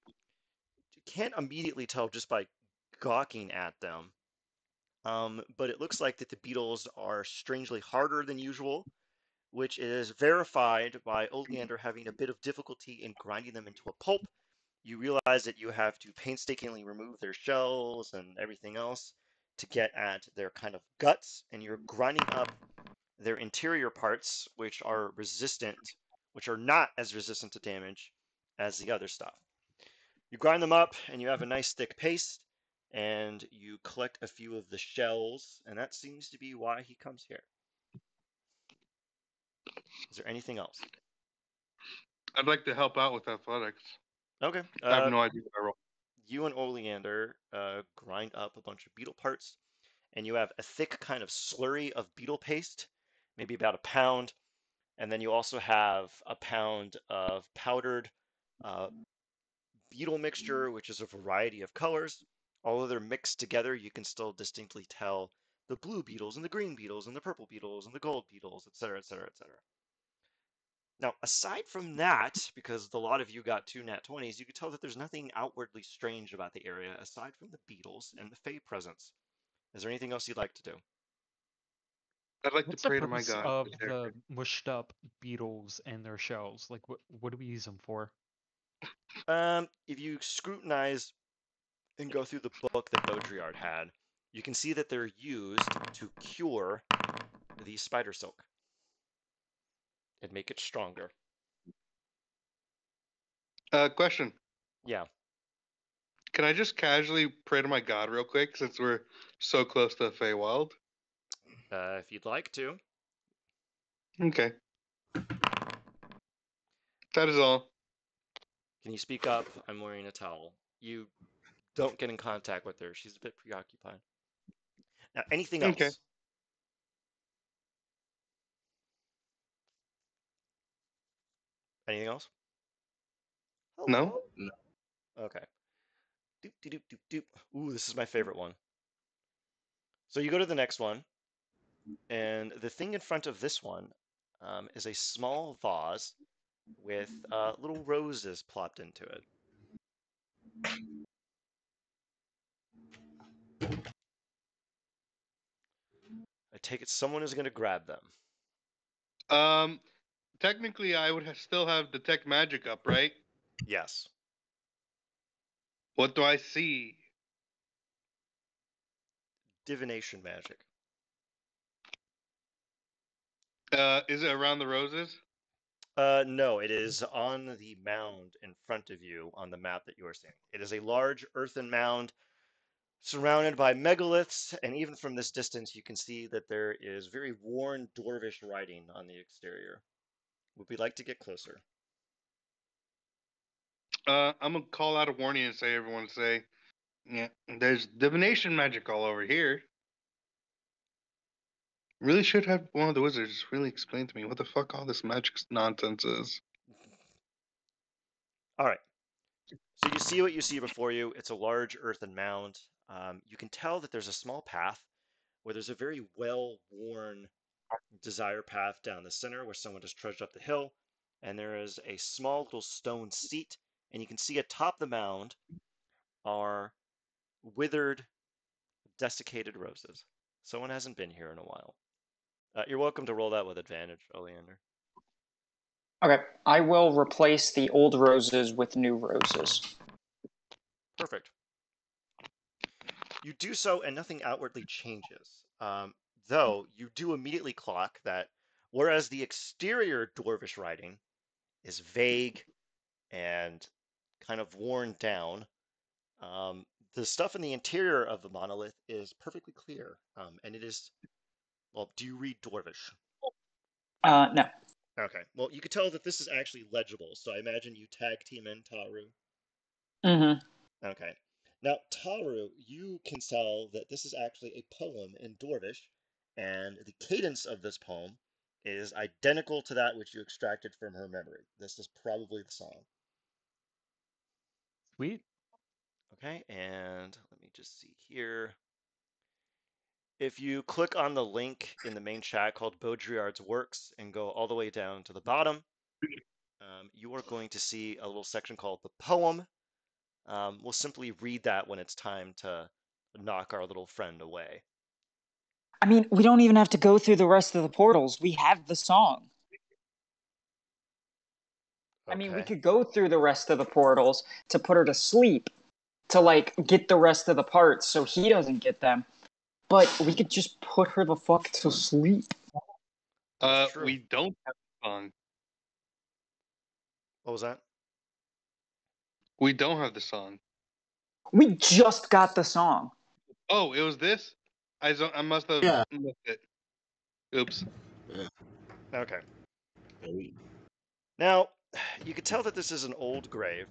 can't immediately tell just by gawking at them. But it looks like that the beetles are strangely harder than usual, which is verified by Oleander having a bit of difficulty in grinding them into a pulp. You realize that you have to painstakingly remove their shells and everything else to get at their kind of guts, and you're grinding up their interior parts, which are resistant, which are not as resistant to damage as the other stuff. You grind them up, and you have a nice thick paste, and you collect a few of the shells, and that seems to be why he comes here. Is there anything else? I'd like to help out with athletics. Okay. I have no idea what I roll. You and Oleander grind up a bunch of beetle parts, and you have a thick kind of slurry of beetle paste, maybe about a pound, and then you also have a pound of powdered uh, beetle mixture, which is a variety of colors. Although they're mixed together, you can still distinctly tell the blue beetles and the green beetles and the purple beetles and the gold beetles, etc., etc., etc. Now, aside from that, because a lot of you got two nat 20s, you could tell that there's nothing outwardly strange about the area aside from the beetles and the Fey presence. Is there anything else you'd like to do? I'd like to What's the pray to my purpose god. of the mushed up beetles and their shells? Like, what do we use them for? If you scrutinize and go through the book that Baudrillard had, you can see that they're used to cure the spider silk and make it stronger. Question. Yeah. Can I just casually pray to my god real quick since we're so close to the Feywild? If you'd like to. Okay. That is all. Can you speak up? I'm wearing a towel. You don't get in contact with her. She's a bit preoccupied. Now, anything Okay. else? Anything else? No? Hello? No. Okay. Doop, doop, doop, doop, doop. Ooh, this is my favorite one. So you go to the next one, and the thing in front of this one is a small vase with little roses plopped into it. I take it someone is going to grab them. Technically, I would still have detect magic up, right? Yes. What do I see? Divination magic. Is it around the roses? No, it is on the mound in front of you on the map that you are seeing. It is a large earthen mound surrounded by megaliths, and even from this distance, you can see that there is very worn dwarvish writing on the exterior. Would we like to get closer? I'm gonna call out a warning and everyone say, yeah, there's divination magic all over here. Really should have one of the wizards really explain to me what the fuck all this magic nonsense is. All right. So you see what you see before you. It's a large earthen mound. You can tell that there's a small path where there's a very well-worn desire path down the center where someone just trudged up the hill. And there is a small little stone seat. And you can see atop the mound are withered, desiccated roses. Someone hasn't been here in a while. You're welcome to roll that with advantage, Oleander. Okay, I will replace the old roses with new roses. Perfect. You do so, and nothing outwardly changes. Though you do immediately clock that whereas the exterior dwarvish writing is vague and kind of worn down, the stuff in the interior of the monolith is perfectly clear. And it is, well, do you read dwarvish? No. Okay. Well, you could tell that this is actually legible, so I imagine you tag team in Taru. Mm-hmm. Okay. Now, Taru, you can tell that this is actually a poem in Dwarvish, and the cadence of this poem is identical to that which you extracted from her memory. This is probably the song. Sweet. Okay, and let me just see here. If you click on the link in the main chat called Baudrillard's Works and go all the way down to the bottom, you are going to see a little section called the poem. We'll simply read that when it's time to knock our little friend away. I mean, we don't even have to go through the rest of the portals. We have the song. Okay. I mean, we could go through the rest of the portals to put her to sleep, to, like, get the rest of the parts so he doesn't get them. But we could just put her the fuck to sleep. That's true. We don't have the song. What was that? We don't have the song. We just got the song. Oh, it was this? I must have missed it. Oops. Yeah. Okay. Maybe. Now, you could tell that this is an old grave,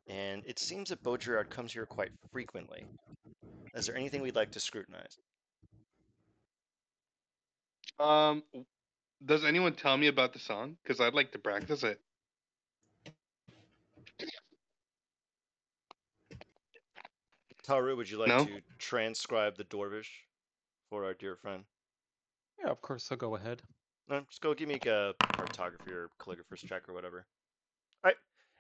and it seems that Baudrillard comes here quite frequently. Is there anything we'd like to scrutinize? Does anyone tell me about the song? Because I'd like to practice it. Taru, would you like No? to transcribe the Dwarvish for our dear friend? Yeah, of course, I'll go ahead. No, just go give me a cartography or calligrapher's check or whatever. All right.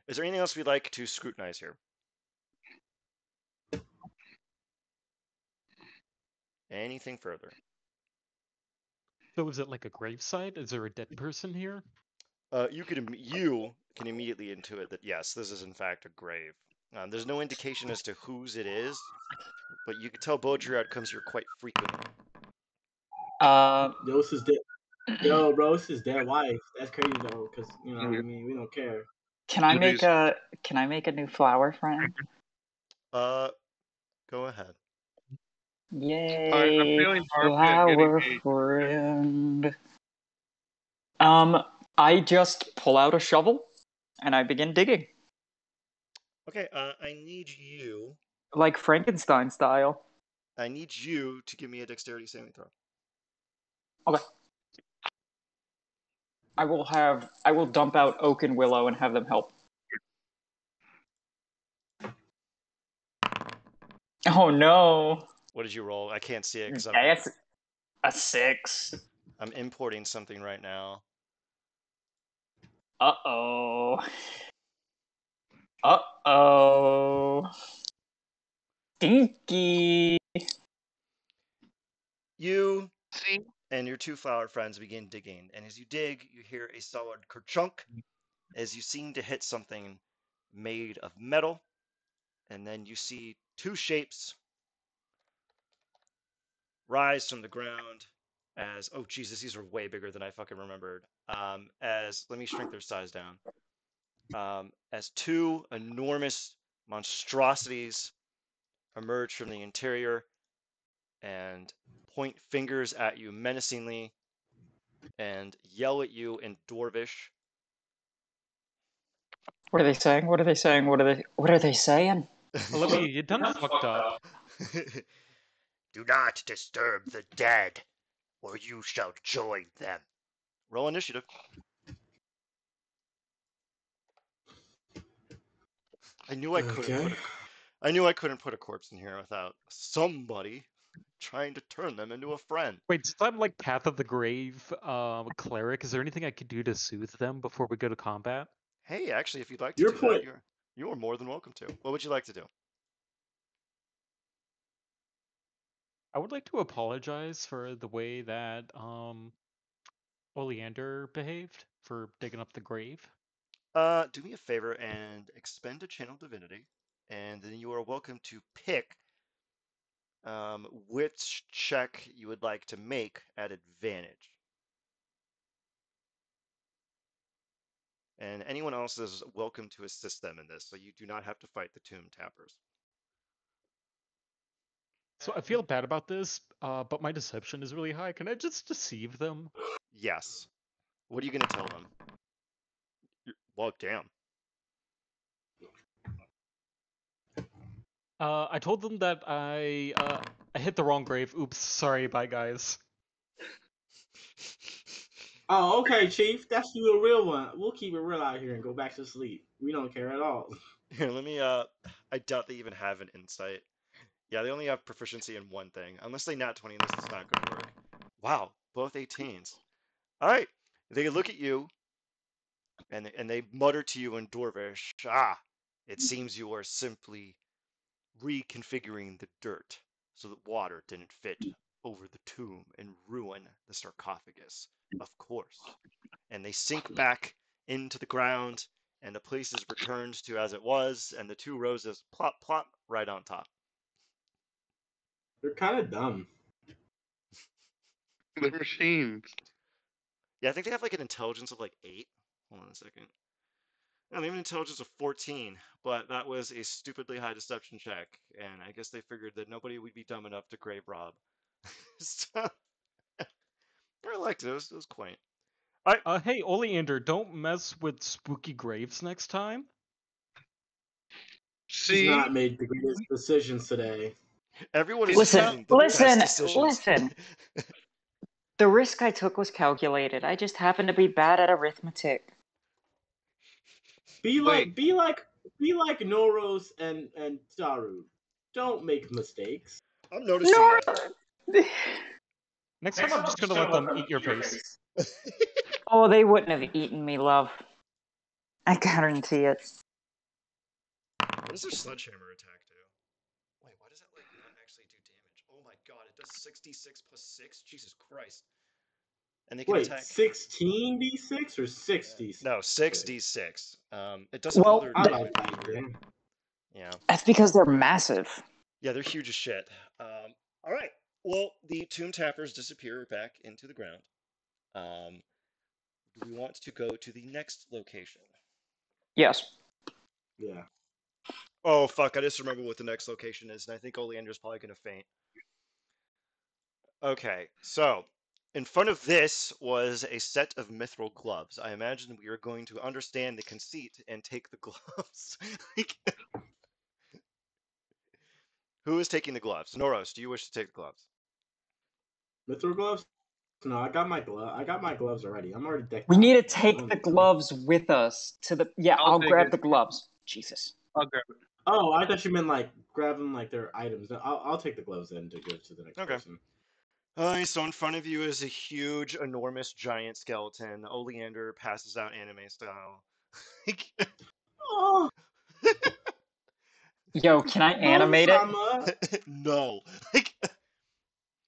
Is there anything else we'd like to scrutinize here? Anything further? So is it like a gravesite? Is there a dead person here? You can immediately intuit that yes, this is in fact a grave. There's no indication as to whose it is, but you can tell Baudrillard comes here quite frequently. Rose's dead. Yo, Rose's dead wife. That's crazy though, because I mean, we don't care. Can I make a new flower friend? Go ahead. Yay, I'm feeling flower friend. I just pull out a shovel and I begin digging. Okay, I need you. Like Frankenstein style. I need you to give me a dexterity saving throw. Okay. I will dump out Oak and Willow and have them help. Oh no. What did you roll? I can't see it because That's a 6. I'm importing something right now. Uh-oh. Uh-oh. Stinky. You See? and your two flower friends begin digging, and as you dig, you hear a solid kerchunk as you seem to hit something made of metal, and then you see two shapes rise from the ground as oh Jesus, these are way bigger than I fucking remembered. As let me shrink their size down. As two enormous monstrosities emerge from the interior and point fingers at you menacingly and yell at you in Dwarvish. What are they saying? What are they saying? What are they saying? Olivia, you done fucked up. Do not disturb the dead, or you shall join them. Roll initiative. I knew I couldn't Okay. put a I knew I couldn't put a corpse in here without somebody trying to turn them into a friend. Wait, since I'm like Path of the Grave cleric, is there anything I could do to soothe them before we go to combat? Hey, actually, if you'd like to Your do that, point. you are more than welcome to. What would you like to do? I would like to apologize for the way that Oleander behaved for digging up the grave. Do me a favor and expend a channel divinity, and then you are welcome to pick which check you would like to make at advantage. And anyone else is welcome to assist them in this, so you do not have to fight the tomb tappers. So I feel bad about this, but my deception is really high. Can I just deceive them? Yes. What are you going to tell them? Well, damn. I told them that I hit the wrong grave. Oops, sorry, bye guys. Oh, okay, Chief. That's you a real one. We'll keep it real out here and go back to sleep. We don't care at all. Here, let me, I doubt they even have an insight. Yeah, they only have proficiency in one thing. Unless they nat 20 this, it's not going to work. Wow, both 18s. All right. They look at you, and they mutter to you in Dwarvish, ah, it seems you are simply reconfiguring the dirt so that water didn't fit over the tomb and ruin the sarcophagus. Of course. And they sink back into the ground, and the place is returned to as it was, and the two roses plop, plop right on top. They're kind of dumb. The machines. Yeah, I think they have like an intelligence of like 8. Hold on a second. No, they have an intelligence of 14, but that was a stupidly high deception check, and I guess they figured that nobody would be dumb enough to grave rob. So, I liked it. It was quaint. All right, Hey, Oleander, don't mess with spooky graves next time. He's See? not made the greatest decisions today. everyone is Listen, making the best decisions. listen. The risk I took was calculated. I just happened to be bad at arithmetic. Be Wait. like Norros and Daru. Don't make mistakes. I'm noticing that. Next time I'm just gonna let them eat your face. Oh, they wouldn't have eaten me, love. I guarantee it. What does their sledgehammer attack do? Wait, why does that like not actually do damage? Oh my god, it does 66 plus 6? Jesus Christ. And they can Wait, attack 16d6 or 6d6? no, 6d6. It doesn't Well, other I damage like that. either. Yeah. Yeah. That's because they're massive. Yeah, they're huge as shit. All right. Well, the tomb tappers disappear back into the ground. Do we want to go to the next location? Yes. Yeah. Oh, fuck. I just remember what the next location is, and I think Oleander's probably going to faint. Okay, so in front of this was a set of mithril gloves. I imagine we are going to understand the conceit and take the gloves. Who is taking the gloves? Norros, do you wish to take the gloves? Mithril gloves? No, I got my gloves already. I'm already decked We out. need to I take don't the need them. gloves with us to the. Yeah, I'll take grab it. the gloves. Jesus. I'll grab it. Oh, I thought you meant like grab them like their items. No, I'll take the gloves then to give to the next Okay. person. Alright, so in front of you is a huge, enormous, giant skeleton. Oleander passes out anime style. Oh, Yo, can I animate it? Bone-sama. No. Like,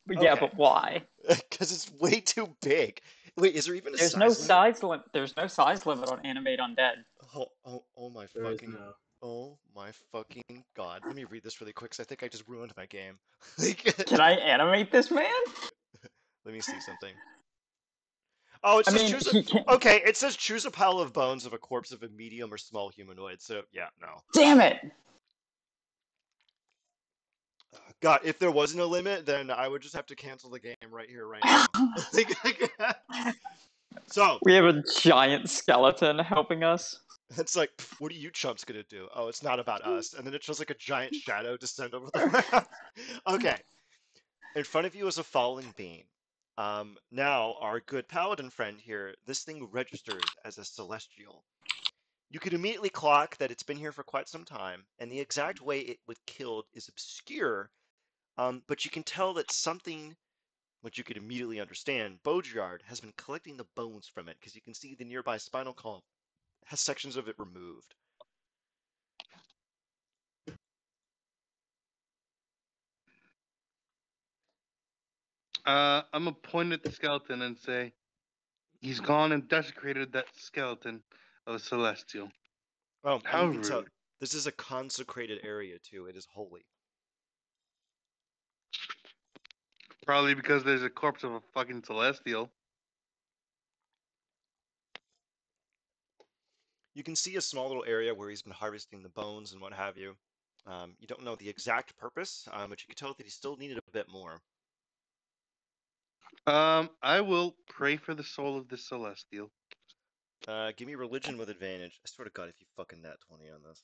Yeah, okay. but why? Because it's way too big. Wait, is there even a There's no size limit? size limit. There's no size limit on animate undead. Oh my There is fucking. no. Oh my fucking god. Let me read this really quick because I think I just ruined my game. Like, Can I animate this man? let me see something. Oh, it I says mean, choose a. he can't. Okay, it says choose a pile of bones of a corpse of a medium or small humanoid. So, yeah, no. Damn it! God, if there wasn't a limit, then I would just have to cancel the game right here, right now. So, We have a giant skeleton helping us. it's like, what are you chumps gonna do? Oh, it's not about us. And then it shows like a giant shadow descend over the ground. Okay. In front of you is a falling beam. Now, our good paladin friend here, this thing registers as a celestial. You could immediately clock that it's been here for quite some time, and the exact way it was killed is obscure, but you can tell that something, which you could immediately understand, Baudrillard has been collecting the bones from it, because you can see the nearby spinal column has sections of it removed. I'm gonna point at the skeleton and say, he's gone and desecrated that skeleton of a celestial. Oh, and How you can tell rude. this is a consecrated area too. It is holy. Probably because there's a corpse of a fucking celestial. You can see a small little area where he's been harvesting the bones and what have you. You don't know the exact purpose, but you can tell that he still needed a bit more. I will pray for the soul of the celestial. Give me religion with advantage. I swear to God, if you fucking nat 20 on this,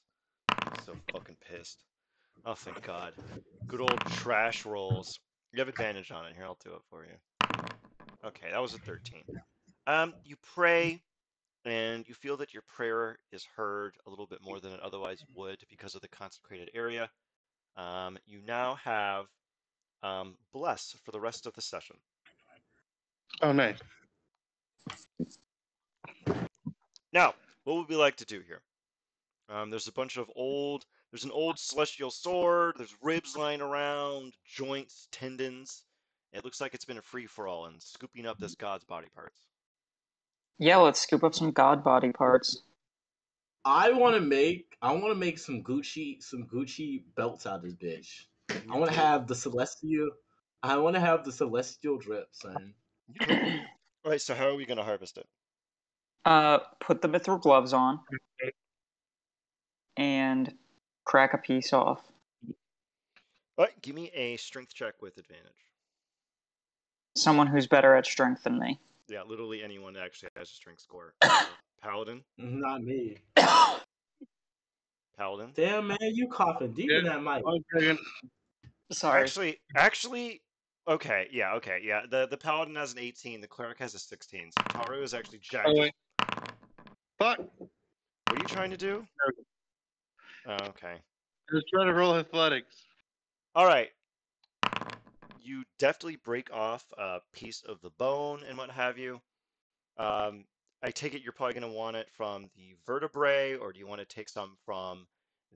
I'm so fucking pissed. Oh, thank God. Good old trash rolls. You have advantage on it. Here, I'll do it for you. Okay, that was a 13. You pray, and you feel that your prayer is heard a little bit more than it otherwise would because of the consecrated area. You now have bless for the rest of the session. Oh, nice. Now, what would we like to do here? There's a bunch of there's an old celestial sword, there's ribs lying around, joints, tendons. It looks like it's been a free-for-all and scooping up this god's body parts. Yeah, let's scoop up some god body parts. I want to make some Gucci belts out of this bitch. I You want to do. have the celestial. I want to have the celestial drip, son. You totally do. All right, so how are we going to harvest it? Put the mithril gloves on and crack a piece off. All right, give me a strength check with advantage. Someone who's better at strength than me. Yeah, literally anyone that actually has a strength score. Paladin? Not me. Paladin? Damn man, you coughing deep Yeah. in that mic. 1 second. Sorry. Actually, okay, yeah. The paladin has an 18, the cleric has a 16. So Taru is actually jacked. Oh, wait. Fuck. What are you trying to do? Oh, okay. I was trying to roll athletics. All right. You definitely break off a piece of the bone and what have you. I take it you're probably going to want it from the vertebrae, or do you want to take some from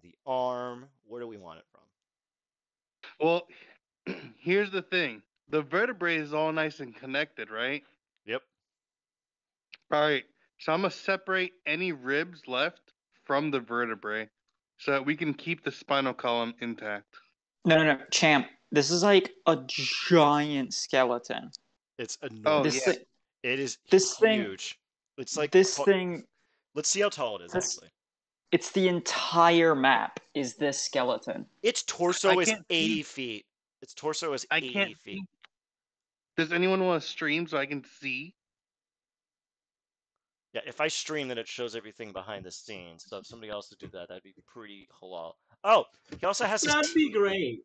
the arm? Where do we want it from? Well, here's the thing. The vertebrae is all nice and connected, right? Yep. All right. So I'm going to separate any ribs left from the vertebrae so that we can keep the spinal column intact. No, champ. This is like a giant skeleton. It's Oh, enormous. This yeah. thing, It is this thing, huge. It's like this thing, let's see how tall it is this. actually. It's the entire map. Is this skeleton? Its I torso is can't 80 see. feet. Its torso is I 80 can't feet. see. Does anyone want to stream so I can see? Yeah, if I stream, then it shows everything behind the scenes. So if somebody else would do that, that'd be pretty halal. Oh, he also has his That'd be great.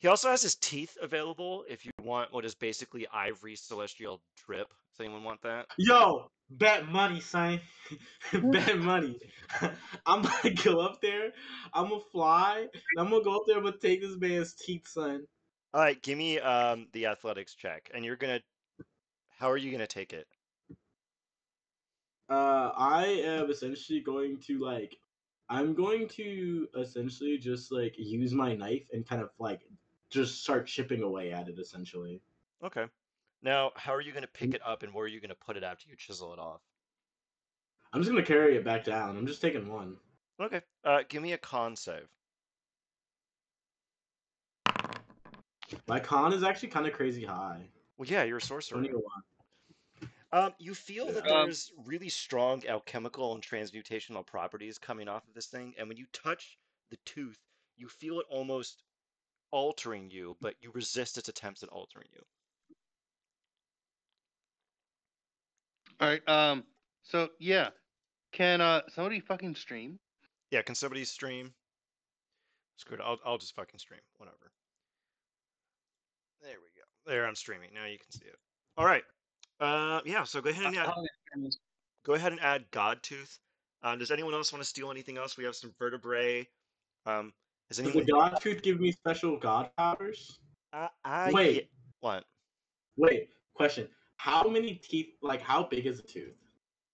he also has his teeth available if you want what is basically ivory celestial drip. Does anyone want that? Yo, bet money, son. Bet money. I'm gonna go up there. I'm gonna fly. And I'm gonna go up there. I'm gonna take this man's teeth, son. All right, give me the athletics check, and you're gonna. How are you gonna take it? I am essentially going to like. I'm going to essentially just like use my knife and kind of like just start chipping away at it essentially. Okay. Now, how are you gonna pick it up, and where are you gonna put it after you chisel it off? I'm just gonna carry it back down. I'm just taking one. Okay. Give me a con save. My con is actually kind of crazy high. Well, yeah, you're a sorcerer. 21. You feel that Yeah. there's really strong alchemical and transmutational properties coming off of this thing, and when you touch the tooth, you feel it almost altering you, but you resist its attempts at altering you. All right. So yeah, can somebody fucking stream? Yeah, can somebody stream? Screw it, I'll just fucking stream, whatever. There we go. There, I'm streaming. Now you can see it. All right. Yeah. So go ahead and add Godtooth. Does anyone else want to steal anything else? We have some vertebrae. Is Does the anyone? god tooth give me special god powers? Yeah. Wait, What? wait. Question: how many teeth? Like, how big is a tooth?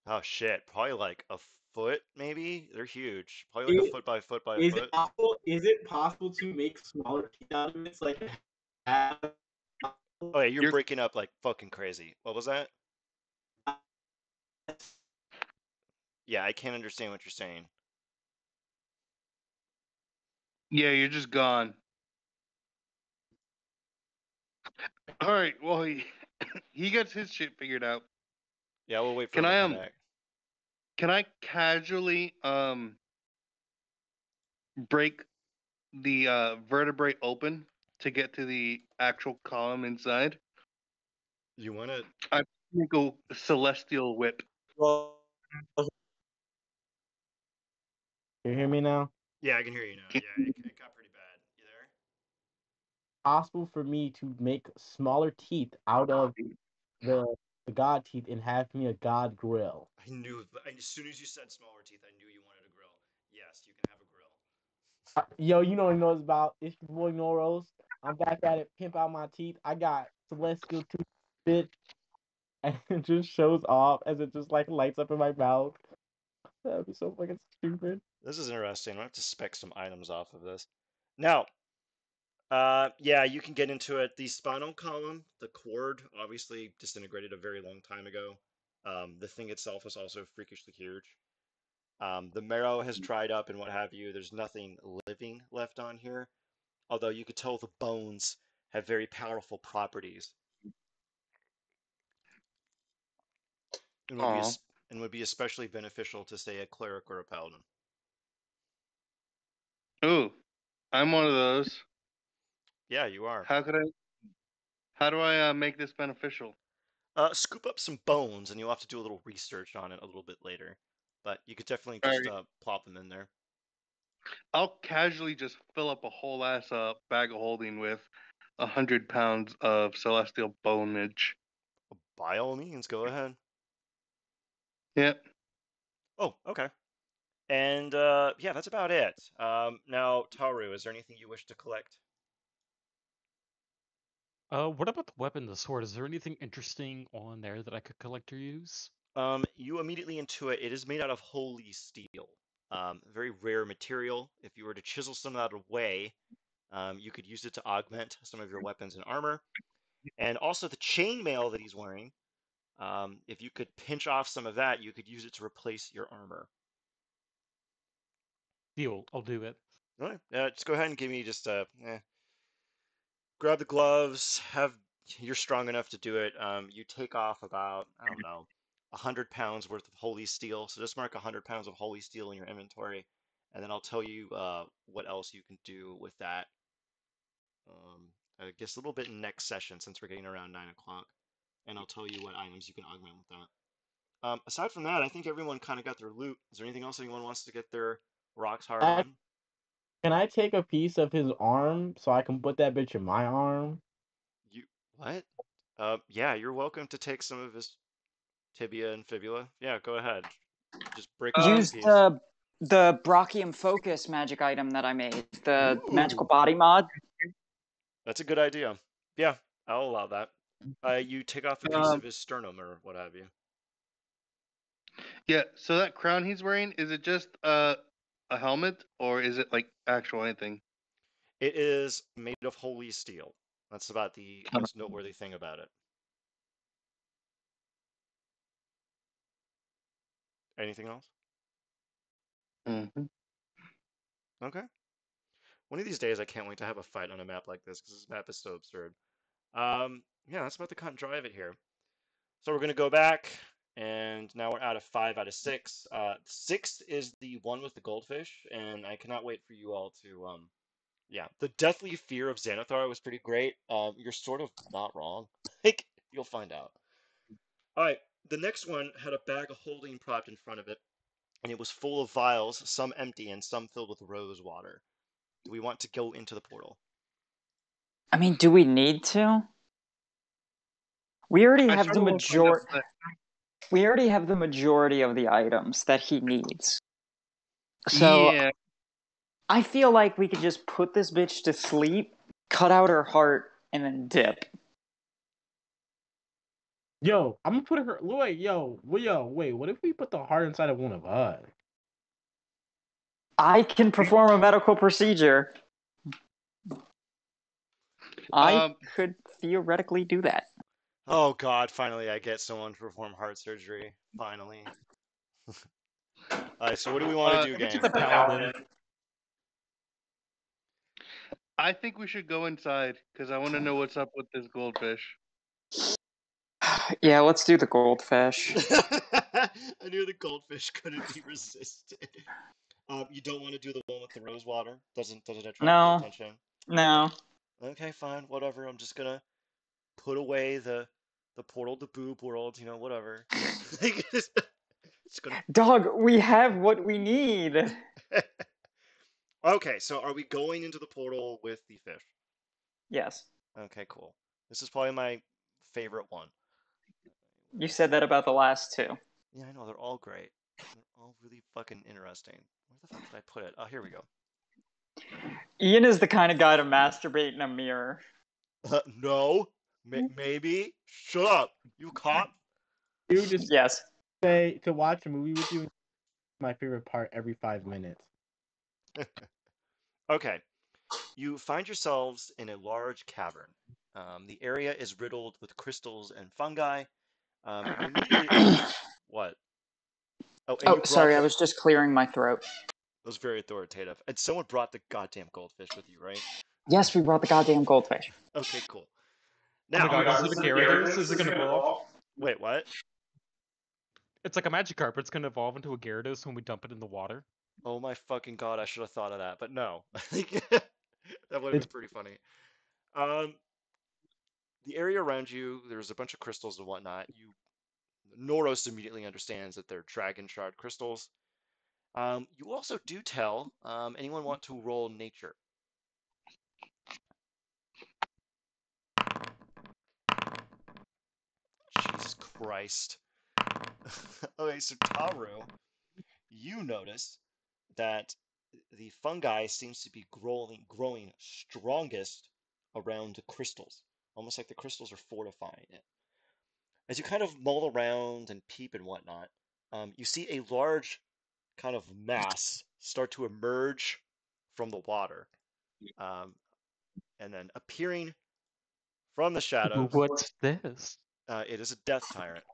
Oh shit. Probably like a foot, maybe. They're huge. Probably like a foot by foot by a Is it foot. possible? Is it possible to make smaller teeth out of it? It's like, have- Oh yeah, you're You're breaking up like fucking crazy. What was that? Yeah, I can't understand what you're saying. yeah, you're just gone. All right. Well, he he gets his shit figured out. Yeah, we'll wait for Can him to I come back. can I casually break the vertebrae open to get to the actual column inside? You want to? I make a celestial whip. well, Can you hear me now? Yeah, I can hear you now. Yeah, it got pretty bad. You there? Possible for me to make smaller teeth out of the god teeth and have me a god grill. I knew. As soon as you said smaller teeth, I knew you wanted a grill. Yes, you can have a grill. Yo, you know what he knows about. It's your boy Norros. I'm back at it. Pimp out my teeth. I got celestial tooth bit, and it just shows off as it just like lights up in my mouth. That'd be so fucking stupid. This is interesting. I have to spec some items off of this. Now, yeah, you can get into it. The spinal column, the cord, obviously disintegrated a very long time ago. The thing itself is also freakishly huge. The marrow has dried up and what have you. There's nothing living left on here, although you could tell the bones have very powerful properties and would be Aw. and would be especially beneficial to say a cleric or a paladin. Ooh, I'm one of those. Yeah, you are. How could I? How do I make this beneficial? Scoop up some bones, and you'll have to do a little research on it a little bit later. But you could definitely All just right. plop them in there. I'll casually just fill up a whole ass bag of holding with 100 pounds of celestial bonage. By all means, go ahead. Yep. Oh, okay. And yeah, that's about it. Now, Taru, is there anything you wish to collect? What about the weapon, the sword? Is there anything interesting on there that I could collect or use? You immediately intuit it is made out of holy steel. Very rare material. If you were to chisel some of that away, you could use it to augment some of your weapons and armor. And also the chainmail that he's wearing. If you could pinch off some of that, you could use it to replace your armor. Deal. I'll do it. All right. Just go ahead and give me just grab the gloves. You're strong enough to do it. You take off about, I don't know, 100 pounds worth of holy steel. So just mark 100 pounds of holy steel in your inventory, and then I'll tell you what else you can do with that. I guess a little bit in next session since we're getting around 9 o'clock, and I'll tell you what items you can augment with that. Aside from that, I think everyone kind of got their loot. Is there anything else anyone wants to get their rocks hard on? Can I take a piece of his arm so I can put that bitch in my arm? You what? Yeah, you're welcome to take some of his tibia and fibula. Yeah, go ahead. Just break it off Use a piece. the Brachium Focus magic item that I made, the magical Ooh. body mod. That's a good idea. Yeah, I'll allow that. You take off a piece of his sternum or what have you. Yeah. So that crown he's wearing, is it just a helmet or is it like actual anything? It is made of holy steel. That's about the most noteworthy thing about it. Anything else? Mm-hmm. Okay. One of these days, I can't wait to have a fight on a map like this because this map is so absurd. Yeah, that's about to cut and dry of it here. So we're gonna go back, and now we're out of 5 out of 6. 6 is the one with the goldfish, and I cannot wait for you all to yeah. The deathly fear of Xanathar was pretty great. You're sort of not wrong. Like you'll find out. All right, the next one had a bag of holding propped in front of it, and it was full of vials, some empty and some filled with rose water. Do we want to go into the portal? I mean, do we need to? We already I have sort the of want to find out. majority. We already have the majority of the items that he needs. So Yeah. I feel like we could just put this bitch to sleep, cut out her heart, and then dip. Yo, I'm gonna put her. Wait. What if we put the heart inside of one of us? I can perform a medical procedure. I could theoretically do that. Oh God! Finally, I get someone to perform heart surgery. Finally. All right. So what do we want to do, If it's gang? just a paladin, I think we should go inside because I want to know what's up with this goldfish. Yeah, let's do the goldfish. I knew the goldfish couldn't be resisted. You don't want to do the one with the rose water? Doesn't attract your No, attention? no. Okay, fine, whatever. I'm just gonna put away the portal to boob world, whatever. Just gonna. Dog, we have what we need. Okay, so are we going into the portal with the fish? Yes. Okay, cool. This is probably my favorite one. You said that about the last two. Yeah, I know, they're all great. They're all really fucking interesting. Where the fuck did I put it? Oh, here we go. Ian is the kind of guy to masturbate in a mirror. No, maybe. Shut up, you cop. You just Yes. say to watch a movie with you. My favorite part every 5 minutes. Okay, you find yourselves in a large cavern. The area is riddled with crystals and fungi. You immediately what? Oh, and Oh, you brought sorry, I the. was just clearing my throat. That was very authoritative. And someone brought the goddamn goldfish with you, right? Yes, we brought the goddamn goldfish. Okay, cool. oh my Now, god, is it a Gyarados? Is it gonna evolve? wait, what? It's like a Magikarp. It's gonna evolve into a Gyarados when we dump it in the water. Oh my fucking god, I should have thought of that, but no. That would have been pretty funny. Um, the area around you, there's a bunch of crystals and whatnot. Norros immediately understands that they're dragon shard crystals. You also do tell. Anyone want to roll nature? Jesus Christ. Okay, so Taru, you notice that the fungi seems to be growing strongest around the crystals, almost like the crystals are fortifying it. As you kind of mull around and peep and whatnot, you see a large kind of mass start to emerge from the water, um, and then appearing from the shadows. What's this? It is a death tyrant.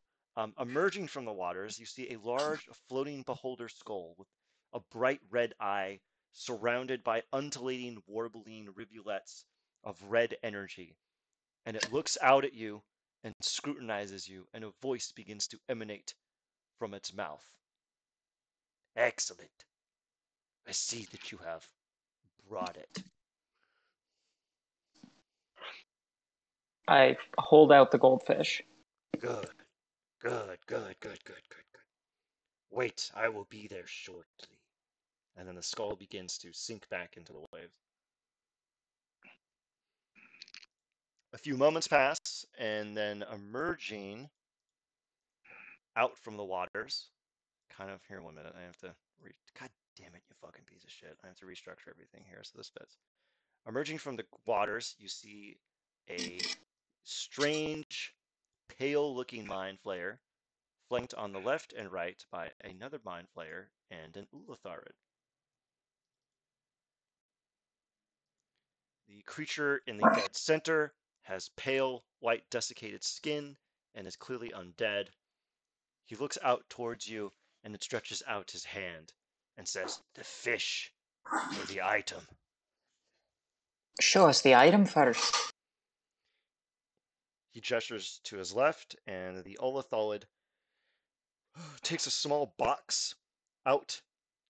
Emerging from the waters, you see a large floating beholder skull with a bright red eye surrounded by undulating, warbling rivulets of red energy. And it looks out at you and scrutinizes you, and a voice begins to emanate from its mouth. Excellent. I see that you have brought it. I hold out the goldfish. Good, good. Wait, I will be there shortly. And then the skull begins to sink back into the waves. A few moments pass, and then emerging out from the waters, kind of here. 1 minute, I have to. God damn it, you fucking piece of shit! I have to restructure everything here so this fits. Emerging from the waters, you see a strange, pale-looking mind flayer, flanked on the left and right by another mind flayer and an Ulatharid. The creature in the dead center has pale, white, desiccated skin and is clearly undead. He looks out towards you and it stretches out his hand and says, "The fish for the item." Show us the item first. He gestures to his left, and the Olatholid takes a small box out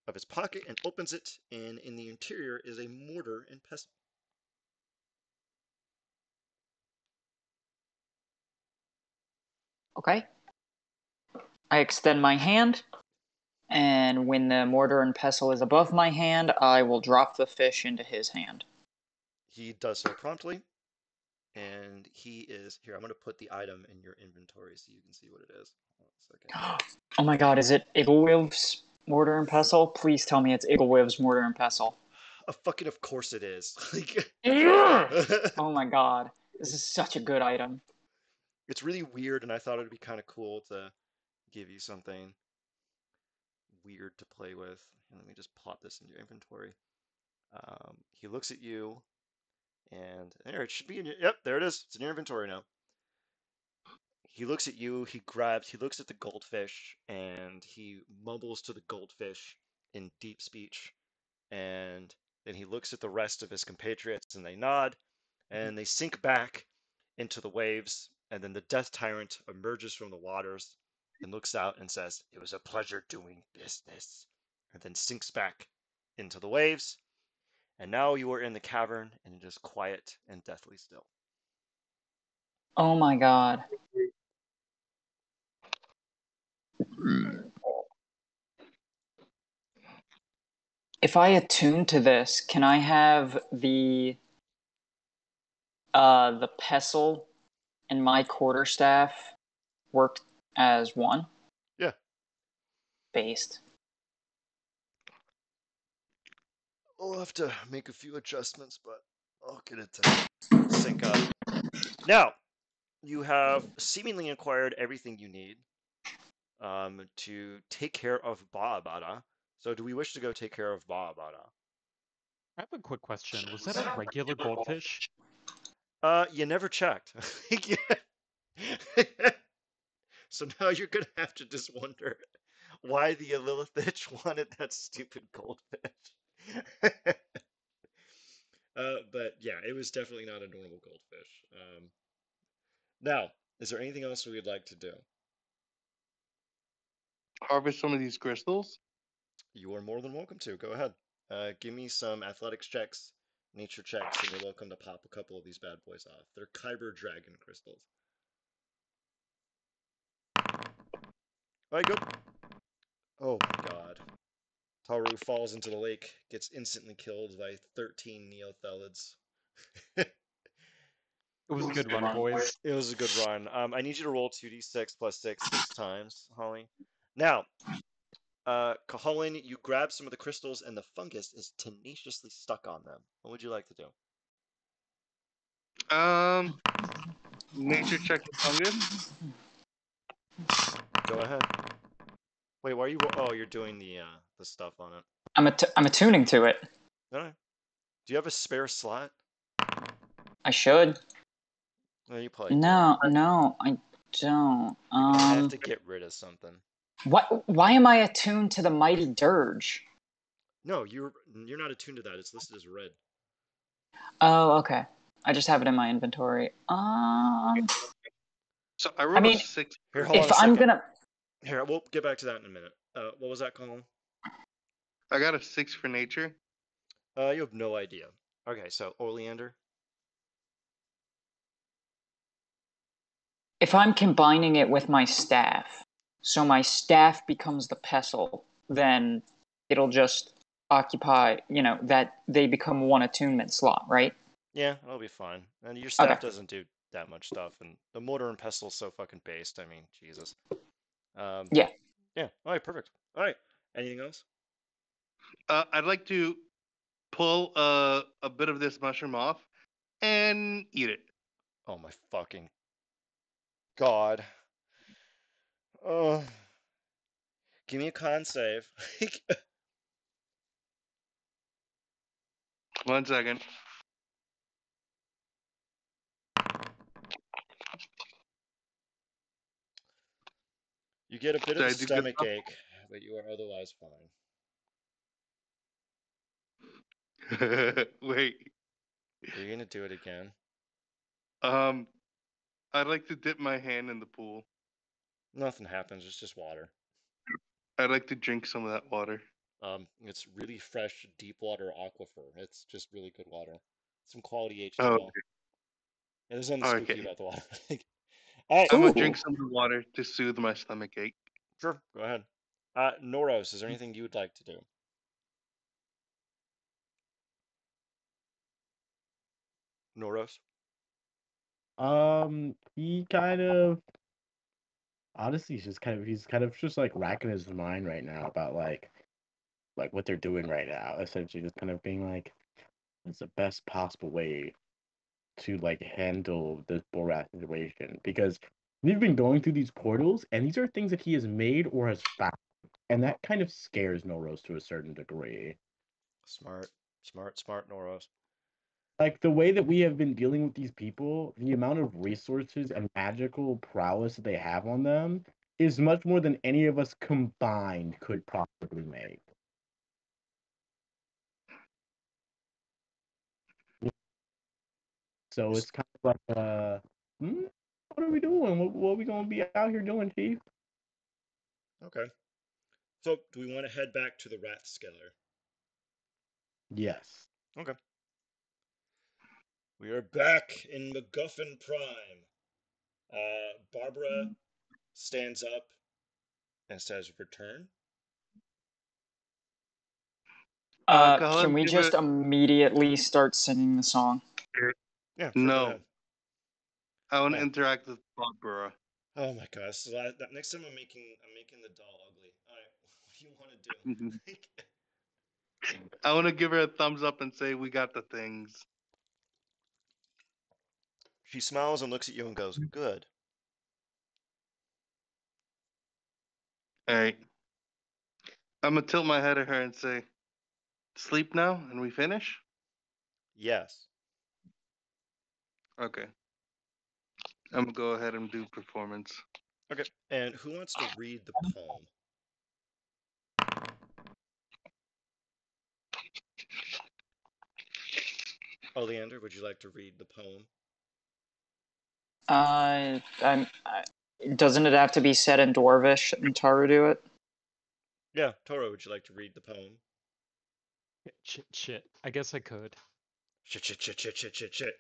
of his pocket and opens it, and in the interior is a mortar and pestle. Okay. I extend my hand, and when the mortar and pestle is above my hand, I will drop the fish into his hand. He does so promptly, and he is here. I'm going to put the item in your inventory so you can see what it is. Hold on a second. Oh my god, is it Igglewiv's mortar and pestle? Please tell me it's Igglewiv's mortar and pestle. Fucking of course it is. Oh my god, this is such a good item. It's really weird, and I thought it'd be kind of cool to give you something weird to play with. And let me just plot this in your inventory. He looks at you, and there it should be in your. Yep, there it is. It's in your inventory now. He looks at you. He looks at the goldfish, and he mumbles to the goldfish in deep speech, and then he looks at the rest of his compatriots, and they nod, and they sink back into the waves, and then the Death Tyrant emerges from the waters and looks out and says, "It was a pleasure doing business," and then sinks back into the waves. And now you are in the cavern, and it is quiet and deathly still. Oh my god. If I attune to this, can I have the pestle and my quarterstaff work as one? Yeah. Based. I'll have to make a few adjustments, but I'll get it to sync up. Now, you have seemingly acquired everything you need to take care of Baabada. So do we wish to go take care of Baabada? I have a quick question. Was that a regular goldfish? You never checked. So now you're gonna have to just wonder why the Lilithitch wanted that stupid goldfish. But yeah, it was definitely not a normal goldfish. Now, is there anything else we would like to do? Harvest some of these crystals. You are more than welcome to. Go ahead. Give me some athletics checks, nature checks, and you're welcome to pop a couple of these bad boys off. They're Kyber Dragon crystals. All right, good. Oh my god. Taru falls into the lake, gets instantly killed by 13 Neothelids. It was a good run, boys. It was a good run. I need you to roll 2d6 plus 6 times, Holly. Now, Cahalan, you grab some of the crystals and the fungus is tenaciously stuck on them. What would you like to do? Nature check the fungus. Go ahead. Wait, why are you? Oh, you're doing the stuff on it. I'm attuning to it. All right. Do you have a spare slot? I should. No, you probably do. No, I don't. You're gonna have to get rid of something. Why am I attuned to the mighty dirge? No, you're not attuned to that. It's listed as red. Oh, okay. I just have it in my inventory. So I wrote mean, a 6. Here, hold on If a I'm second. gonna, Here, we'll get back to that in a minute. What was that, Colin? I got a 6 for nature. You have no idea. Okay, so Oleander. if I'm combining it with my staff, so my staff becomes the pestle, then it'll just occupy, that they become one attunement slot, right? Yeah, that'll be fine. And your staff Okay. doesn't do that much stuff, and the mortar and pestle's so fucking based. I mean, Jesus. Yeah. Yeah. All right, perfect. All right. Anything else? I'd like to pull a bit of this mushroom off and eat it. Oh my fucking god. Oh, give me a con save. 1 second. You get a bit of Did a I do good stomach ache, but you are otherwise fine. enough? Wait. Are you gonna do it again? Um, I'd like to dip my hand in the pool. Nothing happens. It's just water. I'd like to drink some of that water. It's really fresh, deep water aquifer. It's just really good water. Some quality Oh, H2O. And there's nothing spooky okay. about the water. All right, I'm gonna Ooh. drink some of the water to soothe my stomach ache. sure, go ahead. Norros, is there anything you would like to do? Norros? He kind of honestly he's kind of just like racking his mind right now about like what they're doing right now. Essentially, just kind of being like, what's the best possible way to like handle this Borat situation? Because we've been going through these portals, and these are things that he has made or has found, and that kind of scares Noros to a certain degree. Smart, smart, smart Norros. Like the way that we have been dealing with these people, the amount of resources and magical prowess that they have on them is much more than any of us combined could possibly make. So it's kind of like, what are we doing? What are we gonna be out here doing, Chief? Okay. So, do we want to head back to the rat skeller? Yes. Okay. We are back in MacGuffin Prime. Barbara stands up and says, "Return." Go ahead Can and we give it. just immediately start singing the song? Yeah, sure, go No, ahead. I want to Oh, interact with Barbara. oh my gosh! So next time I'm making the doll ugly. All right, what do you want to do? I want to give her a thumbs up and say we got the things. She smiles and looks at you and goes, "Good." All right. I'm gonna tilt my head at her and say, "Sleep now, and we finish." Yes. Okay. I'm gonna go ahead and do performance. Okay. And who wants to read the poem? Oleander, would you like to read the poem? Doesn't it have to be said in Dwarvish and Taru do it? Yeah, Toro, would you like to read the poem? Shit. I guess I could. Shit, shit, shit, shit, shit, shit, shit.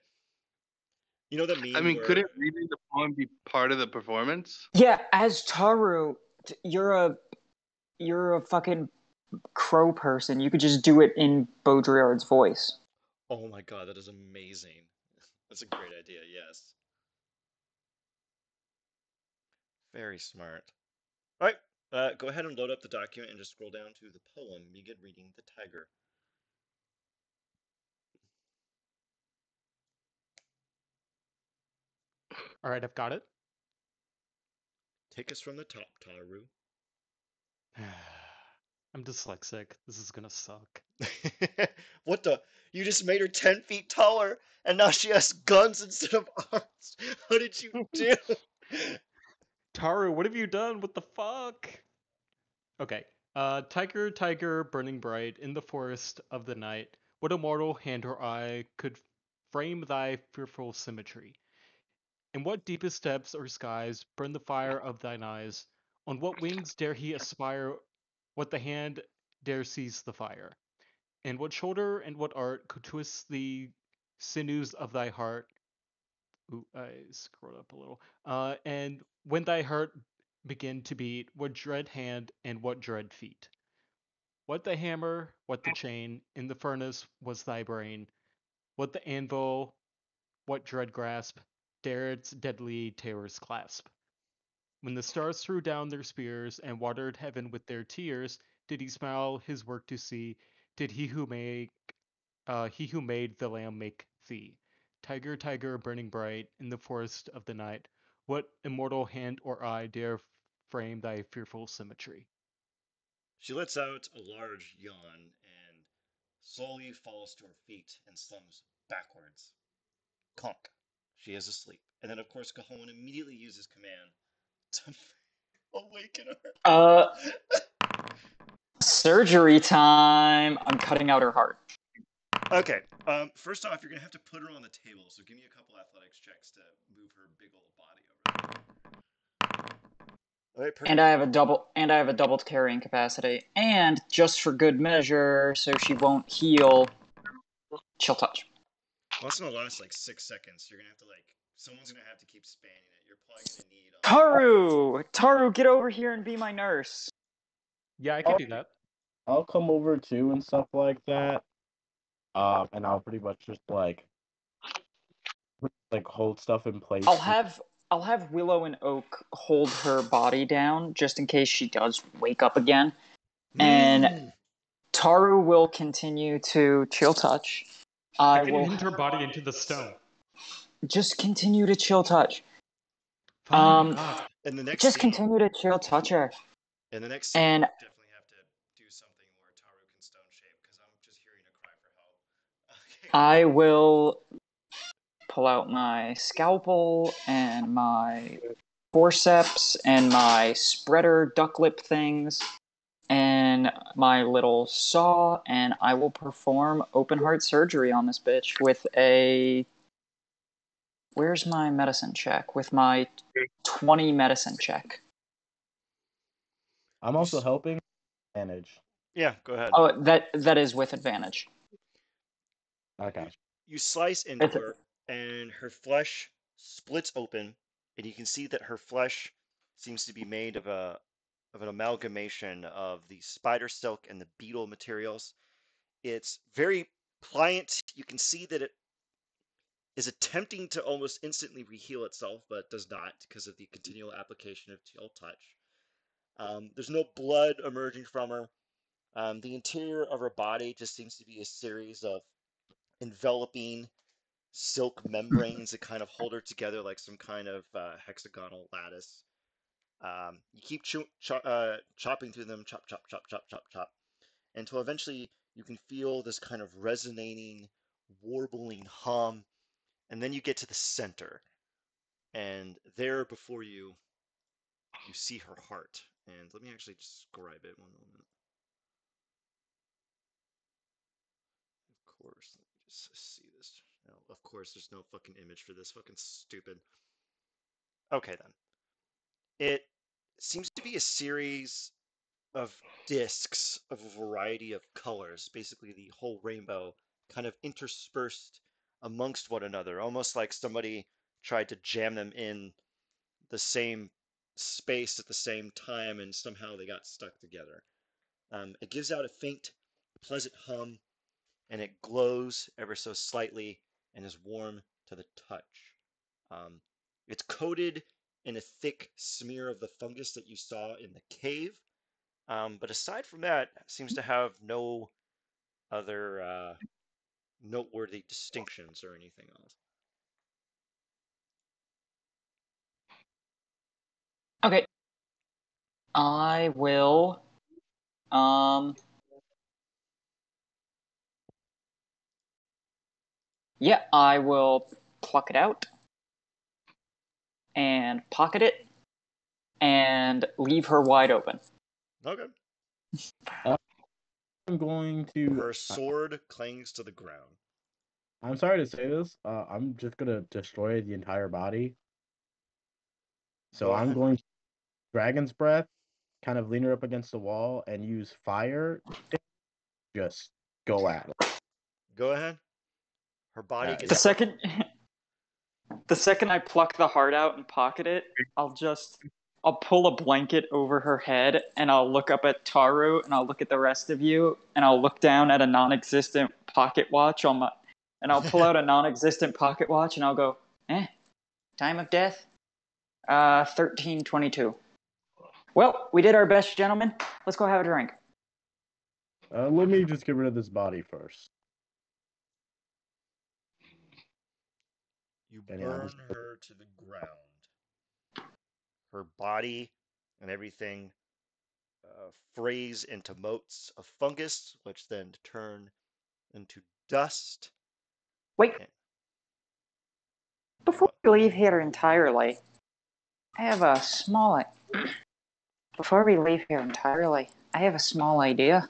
You know the I meme mean, where couldn't reading the poem be part of the performance? Yeah, as Taru, you're a fucking crow person. You could just do it in Baudrillard's voice. oh my god, that is amazing. That's a great idea, yes. Very smart. All right, go ahead and load up the document and just scroll down to the poem, begin reading the tiger. All right, I've got it. Take us from the top, Taru. I'm dyslexic. This is gonna suck. What the? You just made her 10 feet taller, and now she has guns instead of arms. What did you do? Taru, what have you done? What the fuck? Okay. Tiger, tiger, burning bright in the forest of the night, what a mortal hand or eye could frame thy fearful symmetry? In what deepest depths or skies burn the fire of thine eyes? On what wings dare he aspire? What the hand dare seize the fire? And what shoulder and what art could twist the sinews of thy heart? Ooh, I scrolled up a little. And when thy heart begin to beat, what dread hand and what dread feet? What the hammer, what the chain, in the furnace was thy brain? What the anvil, what dread grasp, dare its deadly terrors clasp? When the stars threw down their spears and watered heaven with their tears, did he smile his work to see? Did he who make He who made the lamb make thee. Tiger, tiger, burning bright in the forest of the night. What immortal hand or eye dare frame thy fearful symmetry? She lets out a large yawn and slowly falls to her feet and slumps backwards. Conk. She is asleep. And then, of course, Cajon immediately uses command to awaken her. Uh, surgery time. I'm cutting out her heart. Okay. First off, you're gonna have to put her on the table. So give me a couple athletics checks to move her big old body over there. All right, perfect. And I have a double carrying capacity. And just for good measure, so she won't heal, chill touch. Well, it's gonna last like 6 seconds. You're gonna have to someone's gonna have to keep spanning it. You're probably gonna need. Taru, get over here and be my nurse. Yeah, I can do that. I'll come over too and stuff like that. And I'll pretty much just like hold stuff in place. I'll have Willow and Oak hold her body down just in case she does wake up again. And Taru will continue to chill touch. I can hint her body into the stone. Just continue to chill touch. Fine, God. In the next Just scene, continue to chill touch her. in the next scene, And you definitely have to do something where Taru can stone shape because I'm just hearing a cry for help. Okay. I will pull out my scalpel and my forceps and my spreader duck lip things and my little saw, and I will perform open heart surgery on this bitch with a... Where's my medicine check? With my 20 medicine check. I'm also helping manage. Yeah, go ahead. Oh, that is with advantage. Okay. You slice into her, and her flesh splits open, and you can see that her flesh seems to be made of an amalgamation of the spider silk and the beetle materials. It's very pliant. You can see that it is attempting to almost instantly reheal itself, but does not because of the continual application of chill touch. There's no blood emerging from her. The interior of her body just seems to be a series of enveloping silk membranes that kind of hold her together like some kind of hexagonal lattice. You keep chopping through them, chop, chop, chop, chop, chop, chop, until eventually you can feel this kind of resonating, warbling hum, and then you get to the center, and there before you, you see her heart. And let me actually describe it one moment. Of course, let me just see this. No, of course, there's no fucking image for this. Fucking stupid. Okay, then. It seems to be a series of discs of a variety of colors, basically the whole rainbow, kind of interspersed amongst one another, almost like somebody tried to jam them in the same space at the same time and somehow they got stuck together. It gives out a faint, pleasant hum, and it glows ever so slightly and is warm to the touch. Um, it's coated in a thick smear of the fungus that you saw in the cave, but aside from that, seems to have no other noteworthy distinctions or anything else. Okay. I will... Yeah, I will pluck it out and pocket it and leave her wide open. Okay. I'm going to. Her sword clings to the ground. I'm sorry to say this. I'm just gonna destroy the entire body. So Go I'm ahead. going to Dragon's Breath, kind of lean her up against the wall, and use fire. Just go at it. Go ahead. Her body The gets second, the second I pluck the heart out and pocket it, I'll pull a blanket over her head and I'll look up at Taru and I'll look at the rest of you and I'll look down at a non-existent pocket watch and I'll pull out a non-existent pocket watch and I'll go, time of death, 13:22. Well, we did our best, gentlemen. Let's go have a drink. Let me just get rid of this body first. You Danny, I burn just her to the ground. Her body and everything frays into motes of fungus, which then turn into dust. Wait, And before what? we leave here entirely, I have a small. Before we leave here entirely, I have a small idea.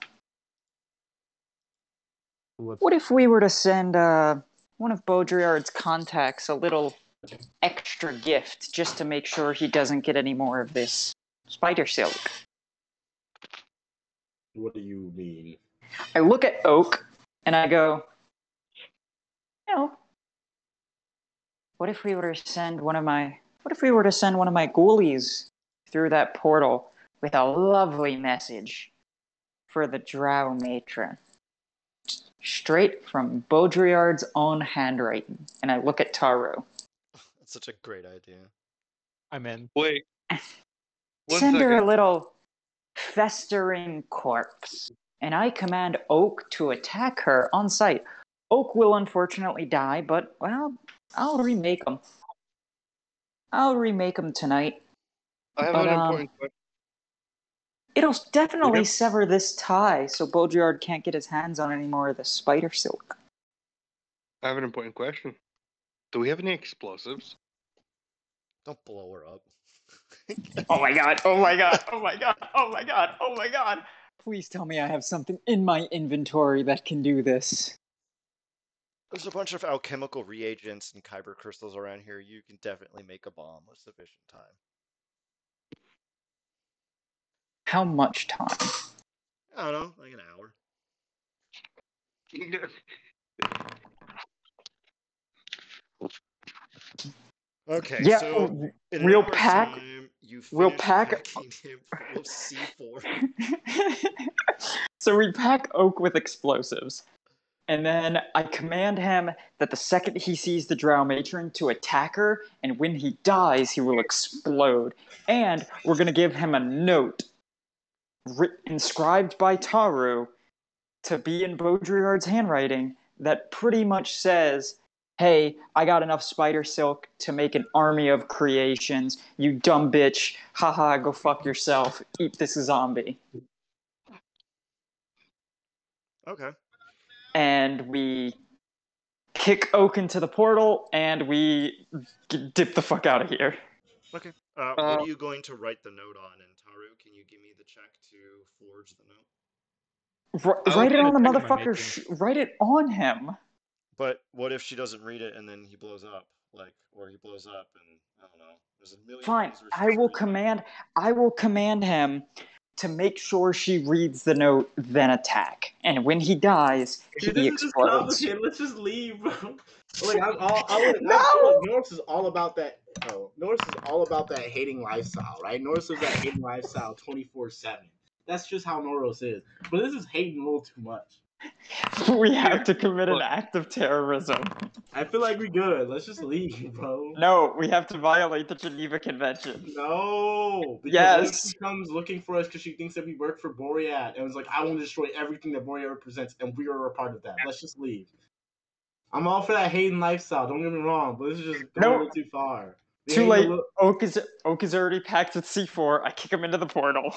what's What if we were to send one of Baudrillard's contacts a little extra gift just to make sure he doesn't get any more of this spider silk? What do you mean? I look at Oak and I go, you know, what if we were to send one of my ghoulies through that portal with a lovely message for the Drow matron, straight from Baudrillard's own handwriting? And I look at Taru. That's such a great idea. I'm in. Wait, one Send her a second. little festering corpse, and I command Oak to attack her on sight. Oak will unfortunately die, but, well, I'll remake him. I'll remake him tonight. I have But, an important question. it'll definitely Yep. sever this tie so Baudrillard can't get his hands on any more of the spider silk. I have an important question. Do we have any explosives? Don't blow her up. Oh my god, oh my god, oh my god, oh my god, oh my god! Please tell me I have something in my inventory that can do this. There's a bunch of alchemical reagents and kyber crystals around here. You can definitely make a bomb with sufficient time. How much time? I don't know, like an hour. Okay, Yeah, so in an we'll hour's pack. time, you We'll finish pack. packing him full of C4. So we pack Oak with explosives. And then I command him that the second he sees the Drow matron to attack her, and when he dies, he will explode. And we're going to give him a note inscribed by Taru to be in Baudrillard's handwriting that pretty much says, hey, I got enough spider silk to make an army of creations. You dumb bitch. Haha, go fuck yourself. Eat this zombie. Okay. And we kick Oak into the portal, and we dip the fuck out of here. Okay. What are you going to write the note on? And Taru, can you give me the check to forge the note? Write it I'll on the check my motherfucker. Write it on him. But what if she doesn't read it and then he blows up? Or he blows up and, I don't know. There's a million Fine. ways where she doesn't read it. I will command him to make sure she reads the note, then attack. And when he dies, Dude, he this is just explodes. complicated. Let's just leave, bro. Like No! Norris is all about that. Oh, Norris is all about that hating lifestyle, right? Norris is that hating lifestyle 24/7. That's just how Norris is. But this is hating a little too much. We have to commit an Look. act of terrorism. I feel like we're good. Let's just leave, bro. No, we have to violate the Geneva Convention. No, because what if Yes. she comes looking for us because she thinks that we work for Boread and was like, I want to destroy everything that Boread represents, and we are a part of that. Let's just leave. I'm all for that hating lifestyle. Don't get me wrong, but this is just going a little too far. We Too hating a late. little- Oak is already packed with C4. I kick him into the portal.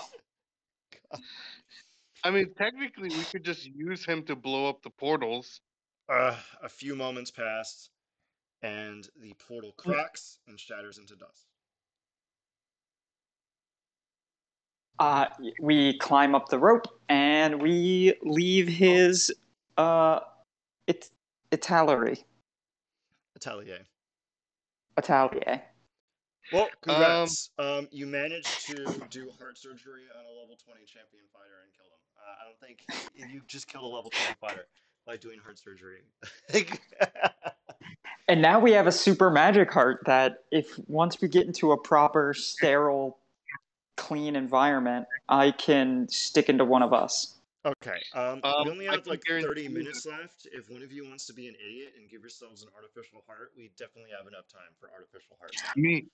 I mean, technically, we could just use him to blow up the portals. A few moments pass, and the portal cracks and shatters into dust. We climb up the rope and we leave his Atelier. Atelier. Atelier. Well, congrats. You managed to do heart surgery on a level 20 champion fighter and kill him. I don't think you just killed a level 20 fighter by doing heart surgery. And now we have a super magic heart that if once we get into a proper sterile clean environment, I can stick into one of us. Okay. We only I have can like guarantee 30 you minutes left. If one of you wants to be an idiot and give yourselves an artificial heart, we definitely have enough time for artificial hearts. Me.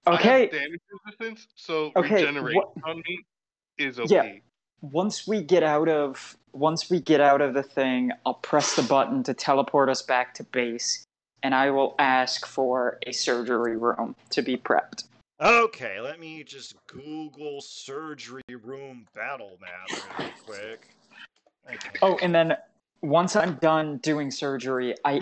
Okay. I have damage resistance, so Okay, regenerate on me is OP. Yeah. Once we get out of the thing, I'll press the button to teleport us back to base, and I will ask for a surgery room to be prepped. Okay, let me just Google surgery room battle map really quick. Okay. Oh, and then once I'm done doing surgery, Hey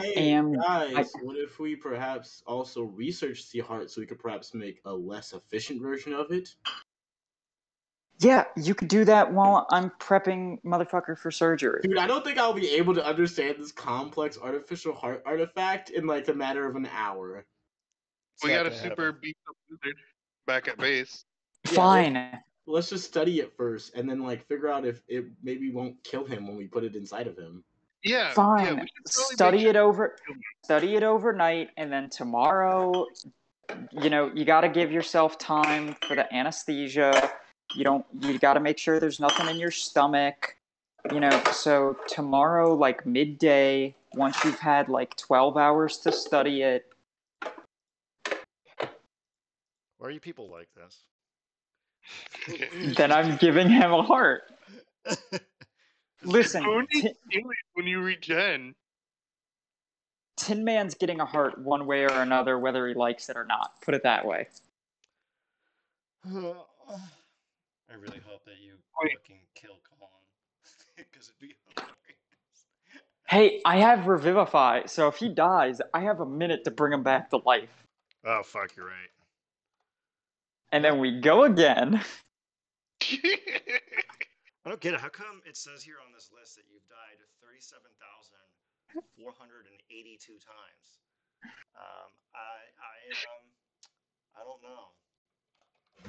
guys, what if we perhaps also research the heart so we could perhaps make a less efficient version of it? Yeah, you could do that while I'm prepping motherfucker for surgery. Dude, I don't think I'll be able to understand this complex artificial heart artifact in like a matter of an hour. It's We not got a gonna super happen. beat up wizard back at base. Yeah, Fine. let's just study it first and then like figure out if it maybe won't kill him when we put it inside of him. Yeah, yeah, Fine. we should totally make sure. Study it overnight, and then tomorrow, you got to give yourself time for the anesthesia. You got to make sure there's nothing in your stomach. So tomorrow, like midday, once you've had like 12 hours to study it. Why are you people like this? Then I'm giving him a heart. Listen, Who needs healing when you regen? Tin Man's getting a heart one way or another, whether he likes it or not. Put it that way. I really hope that you Wait. fucking kill Colin. Because it'd be hilarious. Hey, I have Revivify, so if he dies, I have a minute to bring him back to life. Oh, fuck, you're right. And then we go again. I don't get it. How come it says here on this list that you've died 37,482 times? I don't know. I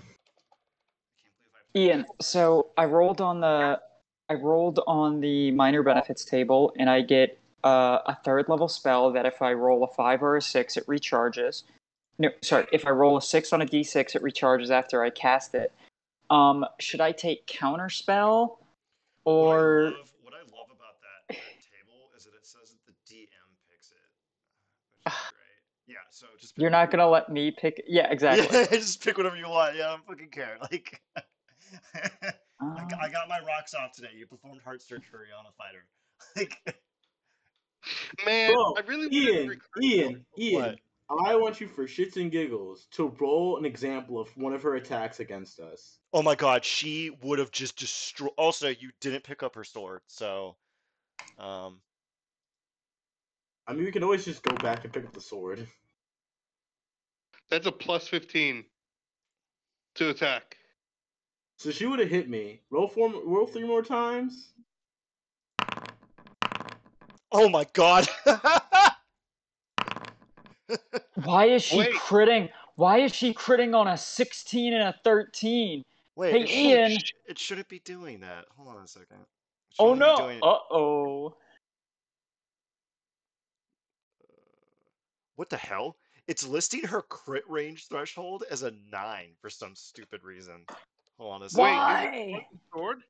can't believe I played Ian, so I rolled on the minor benefits table, and I get a third level spell that if I roll a 5 or a 6, it recharges. No, sorry, if I roll a 6 on a d6, it recharges after I cast it. Should I take counterspell or What I love about that table is that it says that the DM picks it, which is great. Yeah, so just pick you're not whatever gonna you let me pick? Yeah, exactly. want. Yeah, just pick whatever you want. Yeah, I don't fucking care. Like, Um, I got my rocks off today. You performed heart surgery on a fighter. Like, Man, Bro, I really wanted to Ian, recruit Ian, what? Ian, I want you for shits and giggles to roll an example of one of her attacks against us. Oh my god, she would have just destroyed. Also, you didn't pick up her sword, so, um, I mean, we can always just go back and pick up the sword. That's a plus 15 to attack. So she would have hit me. Roll 3 more times. oh my god. why is she Wait. critting? Why is she critting on a 16 and a 13? Wait, Hey, Ian. it shouldn't be doing that. Hold on a second. It should Oh only be no. doing. Uh-oh. What the hell? It's listing her crit range threshold as a 9 for some stupid reason. Hold on a second. Wait, is it Why? the sword?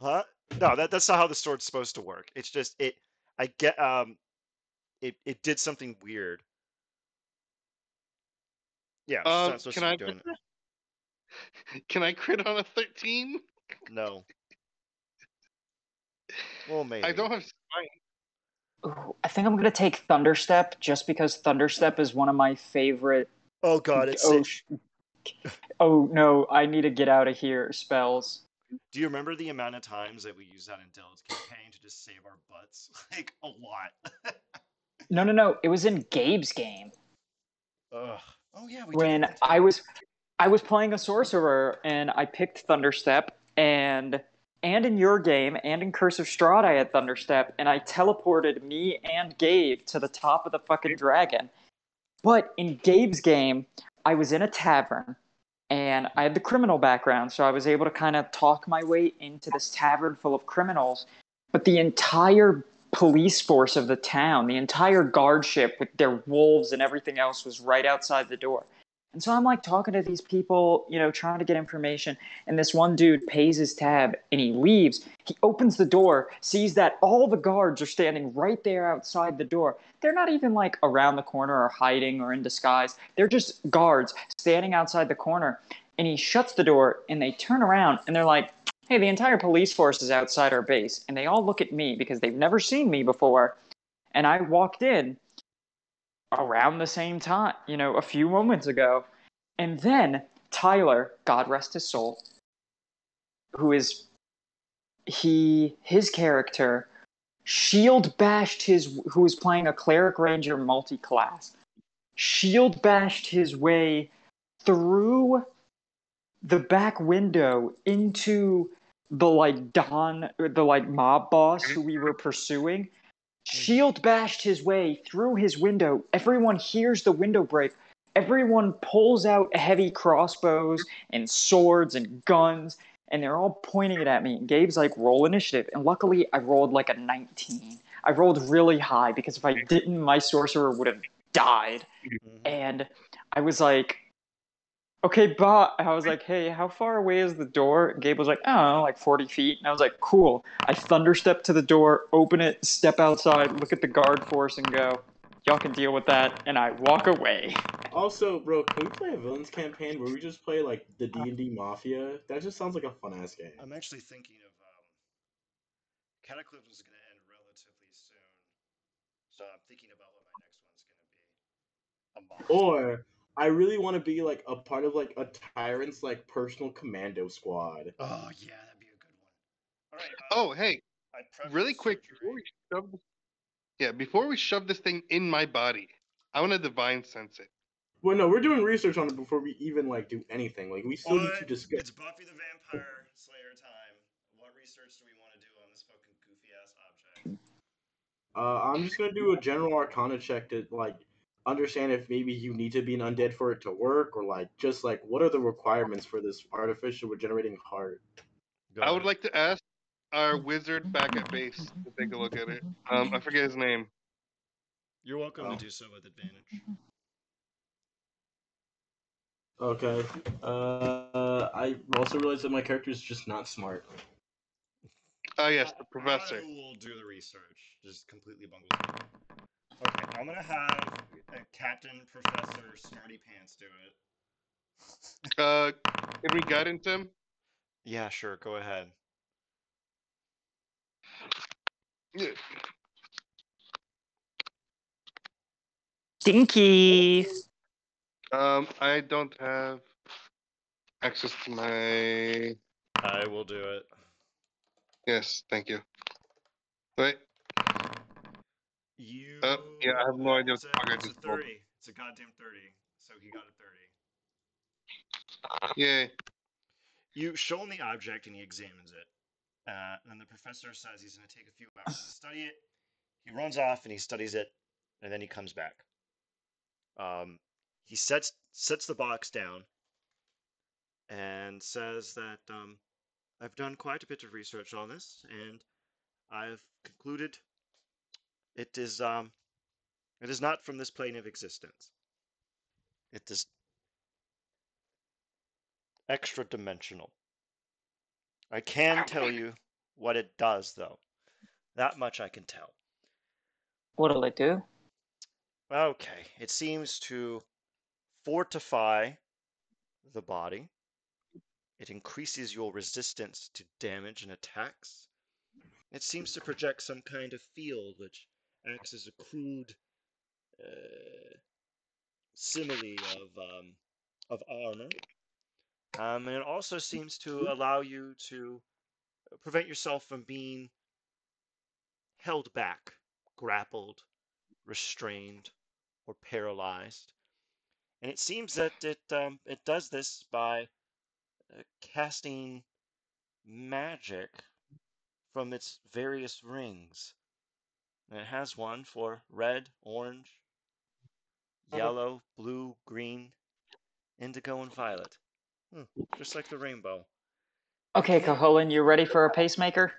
Huh? No, that's not how the sword's supposed to work. It's just I get it did something weird. Yeah, she's not supposed Can to be I doing can I crit on a 13? no. Well, maybe. I don't have spine. Ooh, I think I'm gonna take Thunderstep just because Thunderstep is one of my favorite. Oh god, it's Oh, oh no! I need to get out of here. Spells. Do you remember the amount of times that we used that in Dylan's campaign to just save our butts? Like a lot. No. It was in Gabe's game Ugh. Oh yeah, we did it when one I was playing a sorcerer and I picked Thunderstep and in your game and in Curse of Strahd I had Thunderstep and I teleported me and Gabe to the top of the fucking dragon. But in Gabe's game, I was in a tavern and I had the criminal background, so I was able to kind of talk my way into this tavern full of criminals. But the entire police force of the town, the entire guardship with their wolves and everything else was right outside the door. And so I'm like talking to these people, trying to get information. And this one dude pays his tab and he leaves. He opens the door, sees that all the guards are standing right there outside the door. They're not even like around the corner or hiding or in disguise. They're just guards standing outside the corner. And he shuts the door and they turn around and they're like, hey, the entire police force is outside our base. And they all look at me because they've never seen me before. And I walked in around the same time, a few moments ago. And then Tyler, God rest his soul, his character shield bashed who was playing a cleric ranger multi-class, shield bashed his way through the back window into the mob boss who we were pursuing. Shield bashed his way through his window. Everyone hears the window break. Everyone pulls out heavy crossbows and swords and guns, and they're all pointing it at me. And Gabe's like, roll initiative. And luckily, I rolled like a 19. I rolled really high because if I didn't, my sorcerer would have died. And I was like, okay, but I was like, hey, how far away is the door? Gabe was like, I don't know, like 40 feet. And I was like, cool. I thunderstep to the door, open it, step outside, look at the guard force, and go, y'all can deal with that. And I walk away. Also, bro, can we play a villains campaign where we just play like the D&D Mafia? That just sounds like a fun ass game. I'm actually thinking of Cataclysm is going to end relatively soon, so I'm thinking about what my next one's going to be. A monster. Or I really want to be like a part of like a tyrant's like personal commando squad. Oh yeah, that'd be a good one. All right. Oh, hey, I prepped really the quick before we shove this thing in my body, I want to divine sense it. Well, no, we're doing research on it before we even like do anything. Like we still need to discuss. It's Buffy the Vampire Slayer time. What research do we want to do on this fucking goofy ass object? I'm just gonna do a general Arcana check to like understand if maybe you need to be an undead for it to work, or like just like what are the requirements for this artificial regenerating heart. I would like to ask our wizard back at base to take a look at it. I forget his name. You're welcome to do so with advantage. Okay. I also realized that my character is just not smart. Oh yes, the professor. I will do the research. Just completely bungles it. Okay, I'm gonna have Captain Professor Smarty Pants do it. Can we guidance him? Yeah, sure. Go ahead. Yeah. Stinky. I don't have access to my. I will do it. Yes, thank you. Wait. You. Yeah, I have no idea what the fuck I It's a just rolled. 30. It's a goddamn 30. So he got a 30. Yay. You show him the object and he examines it. And the professor says he's going to take a few hours to study it. He runs off and he studies it, and then he comes back. He sets the box down and says that I've done quite a bit of research on this, and I've concluded it is not from this plane of existence. It is extra dimensional. I can tell you what it does, though. That much I can tell. What'll it do? Okay, it seems to fortify the body. It increases your resistance to damage and attacks. It seems to project some kind of field which acts as a crude simile of armor. And it also seems to allow you to prevent yourself from being held back, grappled, restrained, or paralyzed. And it seems that it does this by casting magic from its various rings. And it has one for red, orange, yellow, blue, green, indigo, and violet. Just like the rainbow. Okay, Caholen, you ready for a pacemaker?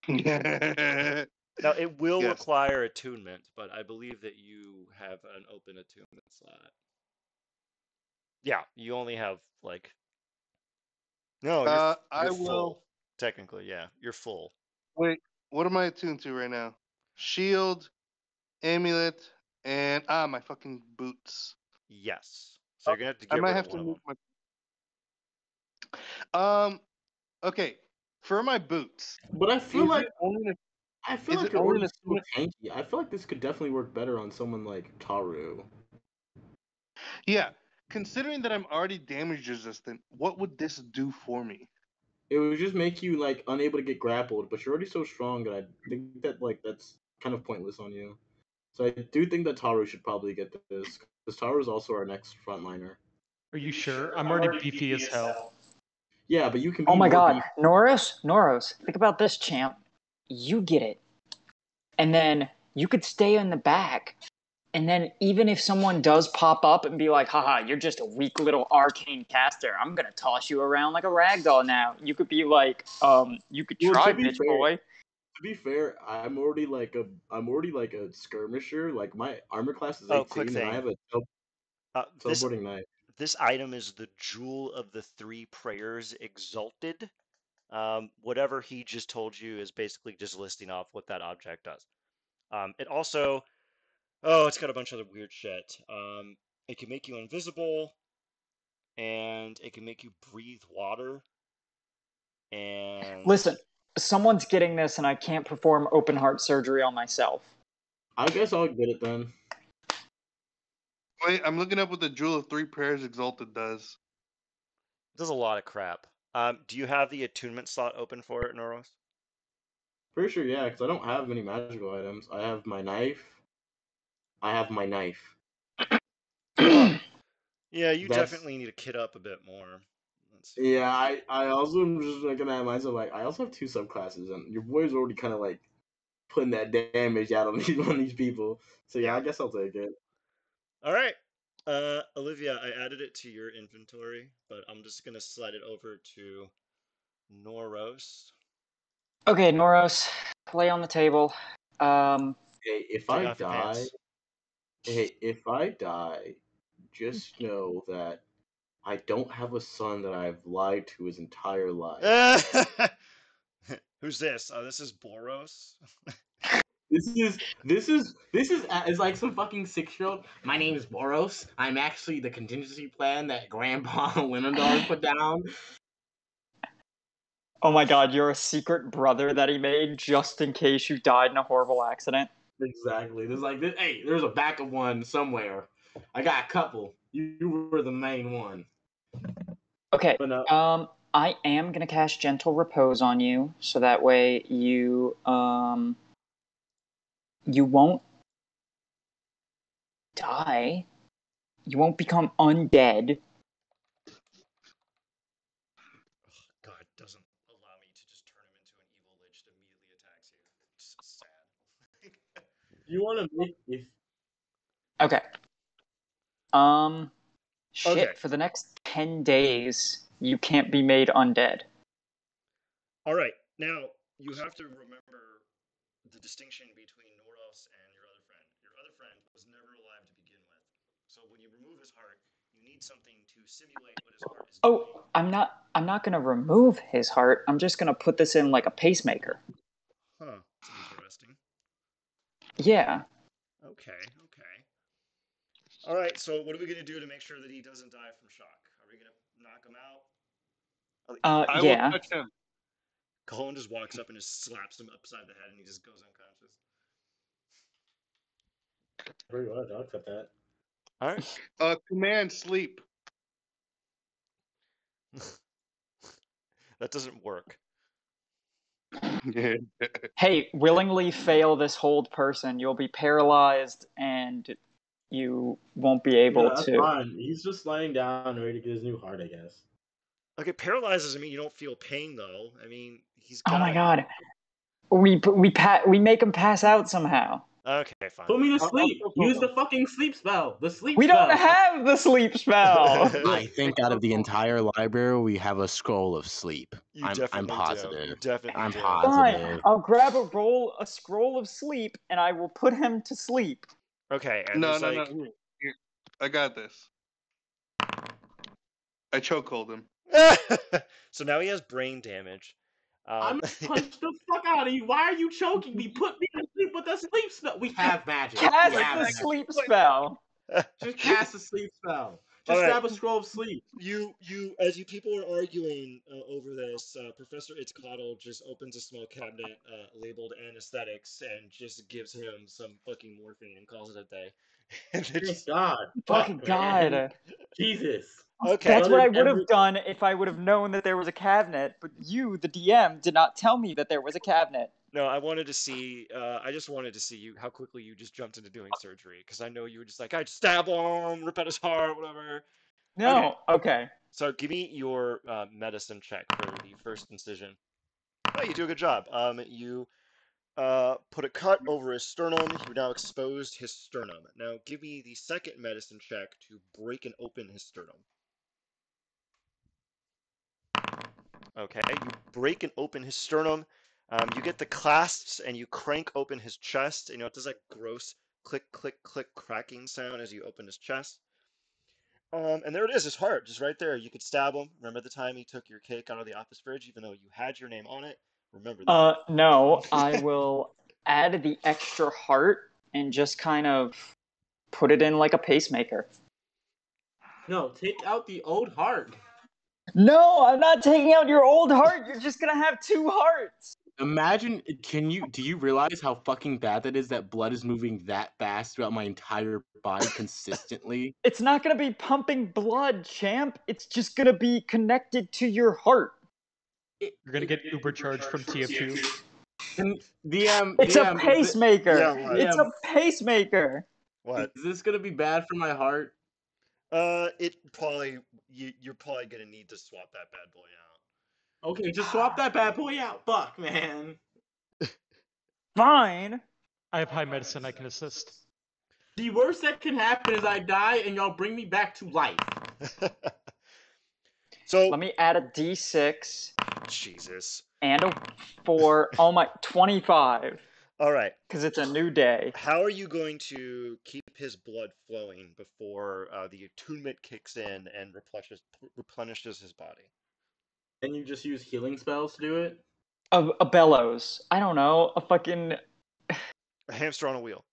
Now, it will Yes. require attunement, but I believe that you have an open attunement slot. Yeah, you only have, like... No, you're I will. full. Technically, yeah. You're full. Wait, what am I attuned to right now? Shield, amulet, and my fucking boots. Yes. So you're going to have to I get might rid have of to one of move them. my. Okay, for my boots. But I feel Is like it only I feel Is like it you're only already the so tanky. I feel like this could definitely work better on someone like Taru. Yeah. Considering that I'm already damage resistant, what would this do for me? It would just make you like unable to get grappled, but you're already so strong that I think that like that's kind of pointless on you. So I do think that Taru should probably get this because Taru is also our next frontliner. Are you sure? I'm already beefy as hell. Yeah, but you can Oh be my more god, beefy. Norros, think about this, champ. You get it. And then you could stay in the back. And then even if someone does pop up and be like, haha, you're just a weak little arcane caster, I'm gonna toss you around like a ragdoll now. You could be like, you could Well, try, bitch boy. to be fair, I'm already like a skirmisher. Like my armor class is Oh, quick 18, and I thing. have a This teleporting knight. this item is the Jewel of the Three Prayers Exalted. Whatever he just told you is basically just listing off what that object does. It also, it's got a bunch of other weird shit. It can make you invisible, and it can make you breathe water. And Listen, someone's getting this and I can't perform open heart surgery on myself. I guess I'll get it then. Wait, I'm looking up what the Jewel of Three Prayers Exalted does. it does a lot of crap. Do you have the attunement slot open for it, Norros? Pretty sure, yeah, because I don't have many magical items. I have my knife. I have my knife. Huh. Yeah, you That's definitely need to kit up a bit more. Let's see. yeah. I also am just looking at myself like I also have two subclasses, and your boy's already kind of like putting that damage out on these people. So yeah, Yeah. I guess I'll take it. All right. Olivia, I added it to your inventory, but I'm just gonna slide it over to Norros. Okay, Norros, lay on the table. Hey, if Take I off your die, pants. just know that I don't have a son that I've lied to his entire life. Who's this? This is Boros. It's like some fucking 6-year-old. My name is Boros. I'm actually the contingency plan that Grandpa Winondar put down. Oh my god, you're a secret brother that he made just in case you died in a horrible accident. Exactly. Hey, there's a backup one somewhere. I got a couple. You were the main one. Okay, But no, I am gonna cast Gentle Repose on you, so that way you won't die. You won't become undead. God doesn't allow me to just turn him into an evil lich that immediately attacks you. It's so sad. you want to make if Okay. Shit, Okay. for the next 10 days, you can't be made undead. All right. Now you have to remember the distinction between Norros and your other friend. Your other friend was never alive to begin with. So when you remove his heart, you need something to simulate what his heart is doing. Oh, I'm not gonna remove his heart. I'm just gonna put this in like a pacemaker. Huh. It's interesting. Yeah. Okay. All right. So what are we gonna do to make sure that he doesn't die from shock? Are we gonna knock him out? I will Yeah. touch him. Colin just walks up and just slaps him upside the head, and he just goes unconscious. very well, I'll accept that. All right. Command sleep. That doesn't work. Hey, willingly fail this hold person. You'll be paralyzed and you won't be able Yeah, that's to. fine. He's just lying down, ready to get his new heart, I guess. Okay, paralyzes. I mean, you don't feel pain though. I mean, he's Oh my got. god. We make him pass out somehow. Okay, fine. Put me to I'll sleep. still Use hold the him. fucking sleep spell. The sleep We spell. don't have the sleep spell. I think out of the entire library, we have a scroll of sleep. You I'm definitely do. positive. You definitely I'm do. Fine. positive. I'll grab a scroll of sleep and I will put him to sleep. Okay, and No, there's no, like. no. Here. I got this. I chokehold him. So now he has brain damage. I'm gonna punch the fuck out of you. Why are you choking me? Put me to sleep with the sleep spell. We have magic. Cast We have the magic. sleep spell. Just cast a sleep spell. Just All right. grab a scroll of sleep. As you people are arguing over this, Professor Itzcoddle just opens a small cabinet labeled anesthetics and just gives him some fucking morphine and calls it a day. And it Thank just, God. Fucking Fuck, man. God. Jesus. okay. That's what I would Every- have done if I would have known that there was a cabinet, but you, the DM, did not tell me that there was a cabinet. No, I wanted to see. I just wanted to see you how quickly you just jumped into doing surgery because I know you were just like, I'd stab him, rip out his heart, whatever. No, okay. So give me your medicine check for the first incision. Oh, you do a good job. You put a cut over his sternum. You now exposed his sternum. Now give me the second medicine check to break and open his sternum. Okay, you break and open his sternum. You get the clasps and you crank open his chest. You know, it does that gross click, click, click cracking sound as you open his chest. And there it is, his heart, just right there. You could stab him. Remember the time he took your cake out of the office fridge, even though you had your name on it? Remember that. No, I will add the extra heart and just kind of put it in like a pacemaker. No, take out the old heart. No, I'm not taking out your old heart. You're just gonna have two hearts. Imagine, do you realize how fucking bad that is that blood is moving that fast throughout my entire body consistently? It's not gonna be pumping blood, champ. It's just gonna be connected to your heart. You're gonna get Uber charged from TF2. And DM, It's a DM, pacemaker. Yeah, what? It's a pacemaker. What? is this gonna be bad for my heart? It probably you're probably gonna need to swap that bad boy out. Okay, just swap that bad boy out. Fuck, man. Fine. I have high medicine. I can assist. The worst that can happen is I die and y'all bring me back to life. So Let me add a D6 Jesus. and a 4. Oh my, 25. All right. Because it's a new day. How are you going to keep his blood flowing before the attunement kicks in and replenishes his body? And you just use healing spells to do it? A bellows. I don't know. A fucking. A hamster on a wheel.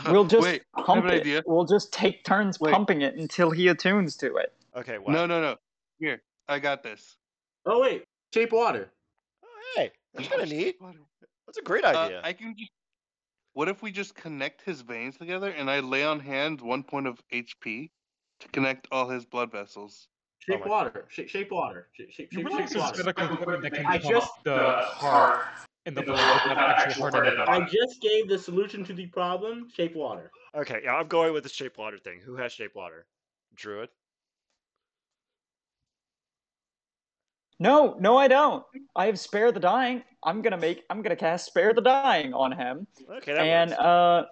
We'll just Wait, I have pump an it. idea. We'll just take turns Wait. pumping it until he attunes to it. Okay, wow. No. Here, I got this. Oh, wait. Shape water. Oh, hey, that's kind of neat. That's a great idea. I can just. What if we just connect his veins together and I lay on hands 1 point of HP to connect all his blood vessels? Shape my- water. Shape water. Shape You realize there's water. medical equipment that can I pump just- the heart and the blood without actual heart in the I body. just gave the solution to the problem. Shape water. Okay, yeah, I'm going with the shape water thing. Who has shape water? Druid? No, I don't. I have spare the dying. I'm gonna cast spare the dying on him. Okay, that And works.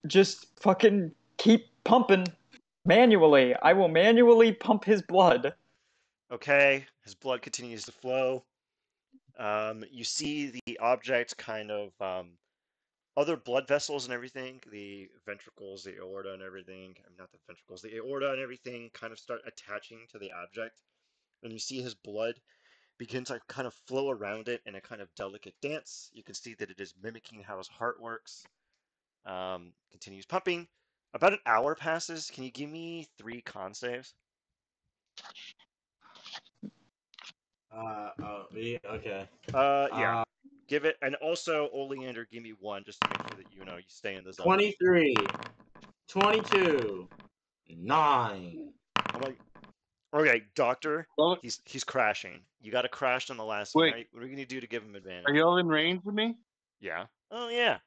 just fucking keep pumping manually. I will manually pump his blood. Okay, his blood continues to flow. You see the object kind of other blood vessels and everything, the ventricles, the aorta and everything, not the ventricles, the aorta and everything kind of start attaching to the object. And you see his blood begin to kind of flow around it in a kind of delicate dance. You can see that it is mimicking how his heart works. Continues pumping. About an hour passes. Can you give me 3 con saves? Yeah, okay. Yeah. Give it, and also Oleander, give me 1 just to make sure that you stay in the zone. 23, 22, 9. I'm like, okay, Doctor, Well, he's crashing. You got to crash on the last one. Wait. What are you gonna do to give him advantage? Are y'all in range of me? Yeah. Oh yeah.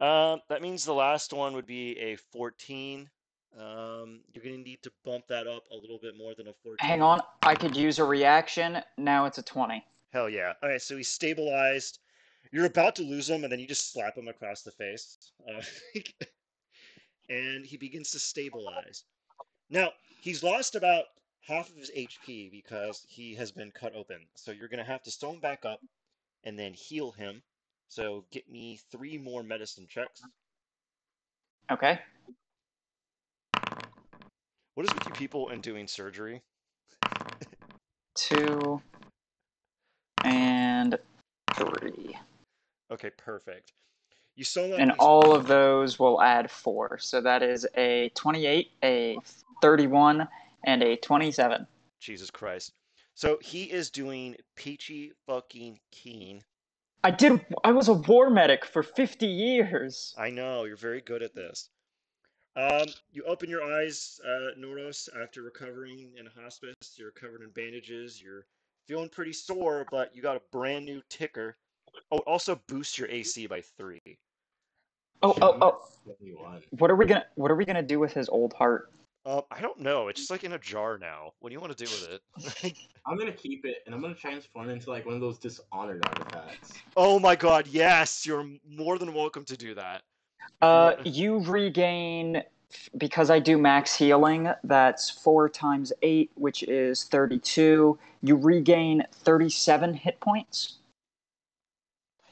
That means the last one would be a 14. You're gonna need to bump that up a little bit more than a 14. Hang on, I could use a reaction. Now it's a 20. Hell yeah. All right, so he's stabilized. You're about to lose him, and then you just slap him across the face. And he begins to stabilize. Now, he's lost about half of his HP because he has been cut open. So you're going to have to sew him back up and then heal him. So get me 3 more medicine checks. Okay. What is with you people and doing surgery? 2 and 3. Okay, perfect. You sew up And these. all of those will add 4. So that is a 28, a 31, and a 27. Jesus Christ. So he is doing peachy fucking keen. I was a war medic for 50 years. I know, you're very good at this. You open your eyes, Norros, after recovering in hospice. You're covered in bandages. You're feeling pretty sore, but you got a brand new ticker. Oh, it also boosts your AC by 3. Oh, Shit, oh, I'm at oh. 21. What are we gonna do with his old heart? I don't know. It's just like in a jar now. What do you want to do with it? I'm gonna keep it, and I'm gonna transform it into like one of those dishonored artifacts. Oh my god, yes! You're more than welcome to do that. If you want. You regain, because I do max healing, that's 4 times 8, which is 32. You regain 37 hit points.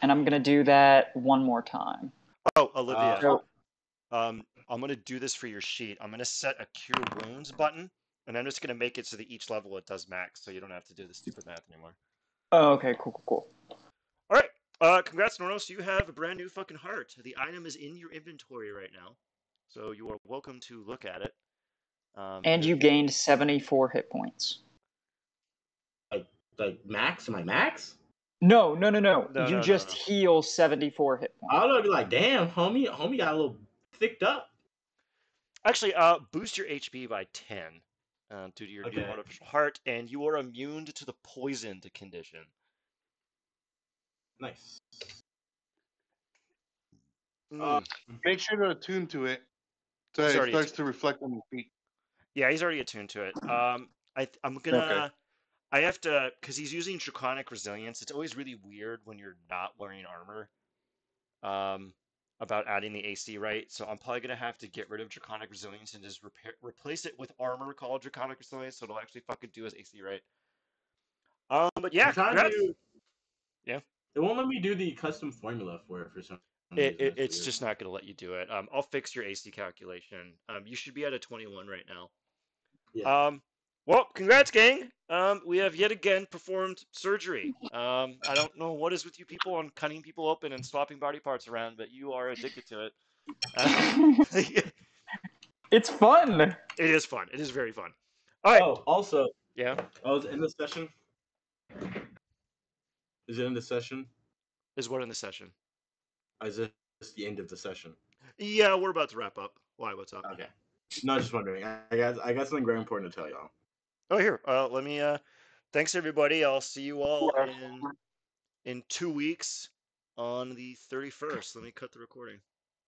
And I'm gonna do that one more time. Oh, Olivia. So, I'm gonna do this for your sheet. I'm gonna set a cure wounds button, and I'm just gonna make it so that each level it does max, so you don't have to do the stupid math anymore. oh, okay, cool. All right. Congrats, Nornos. You have a brand new fucking heart. The item is in your inventory right now, so you are welcome to look at it. And you gained 74 hit points. Like max? Am I max? No. You No. just heal 74 hit points. I don't know. I'd be like, damn, homie got a little thicked up. Actually, boost your HP by 10 due to your new Okay. artificial heart, and you are immune to the poisoned condition. Nice. Mm. Make sure to attune to it so He's it already starts to reflect on your feet. Yeah, he's already attuned to it. I'm Okay. gonna. I have to, because he's using Draconic Resilience. It's always really weird when you're not wearing armor. About adding the AC right. So I'm probably gonna have to get rid of Draconic Resilience and just replace it with armor called Draconic Resilience, so it'll actually fucking do his AC right. But yeah, I'm trying congrats. to. Yeah. It won't let me do the custom formula for it for some reason. It's Weird. just not gonna let you do it. I'll fix your AC calculation. You should be at a 21 right now. Yeah. Well, congrats, gang. We have yet again performed surgery. I don't know what is with you people on cutting people open and swapping body parts around, but you are addicted to it. It's fun. It is fun. It is very fun. All right. Oh, also, Yeah. oh, is it in the session? Is it in the session? Is what in the session? Is this the end of the session? Yeah, we're about to wrap up. Why? What's up? Okay. No, just wondering. I got something very important to tell y'all. Oh, here. Let me. Thanks everybody. I'll see you all in 2 weeks on the 31st. Let me cut the recording.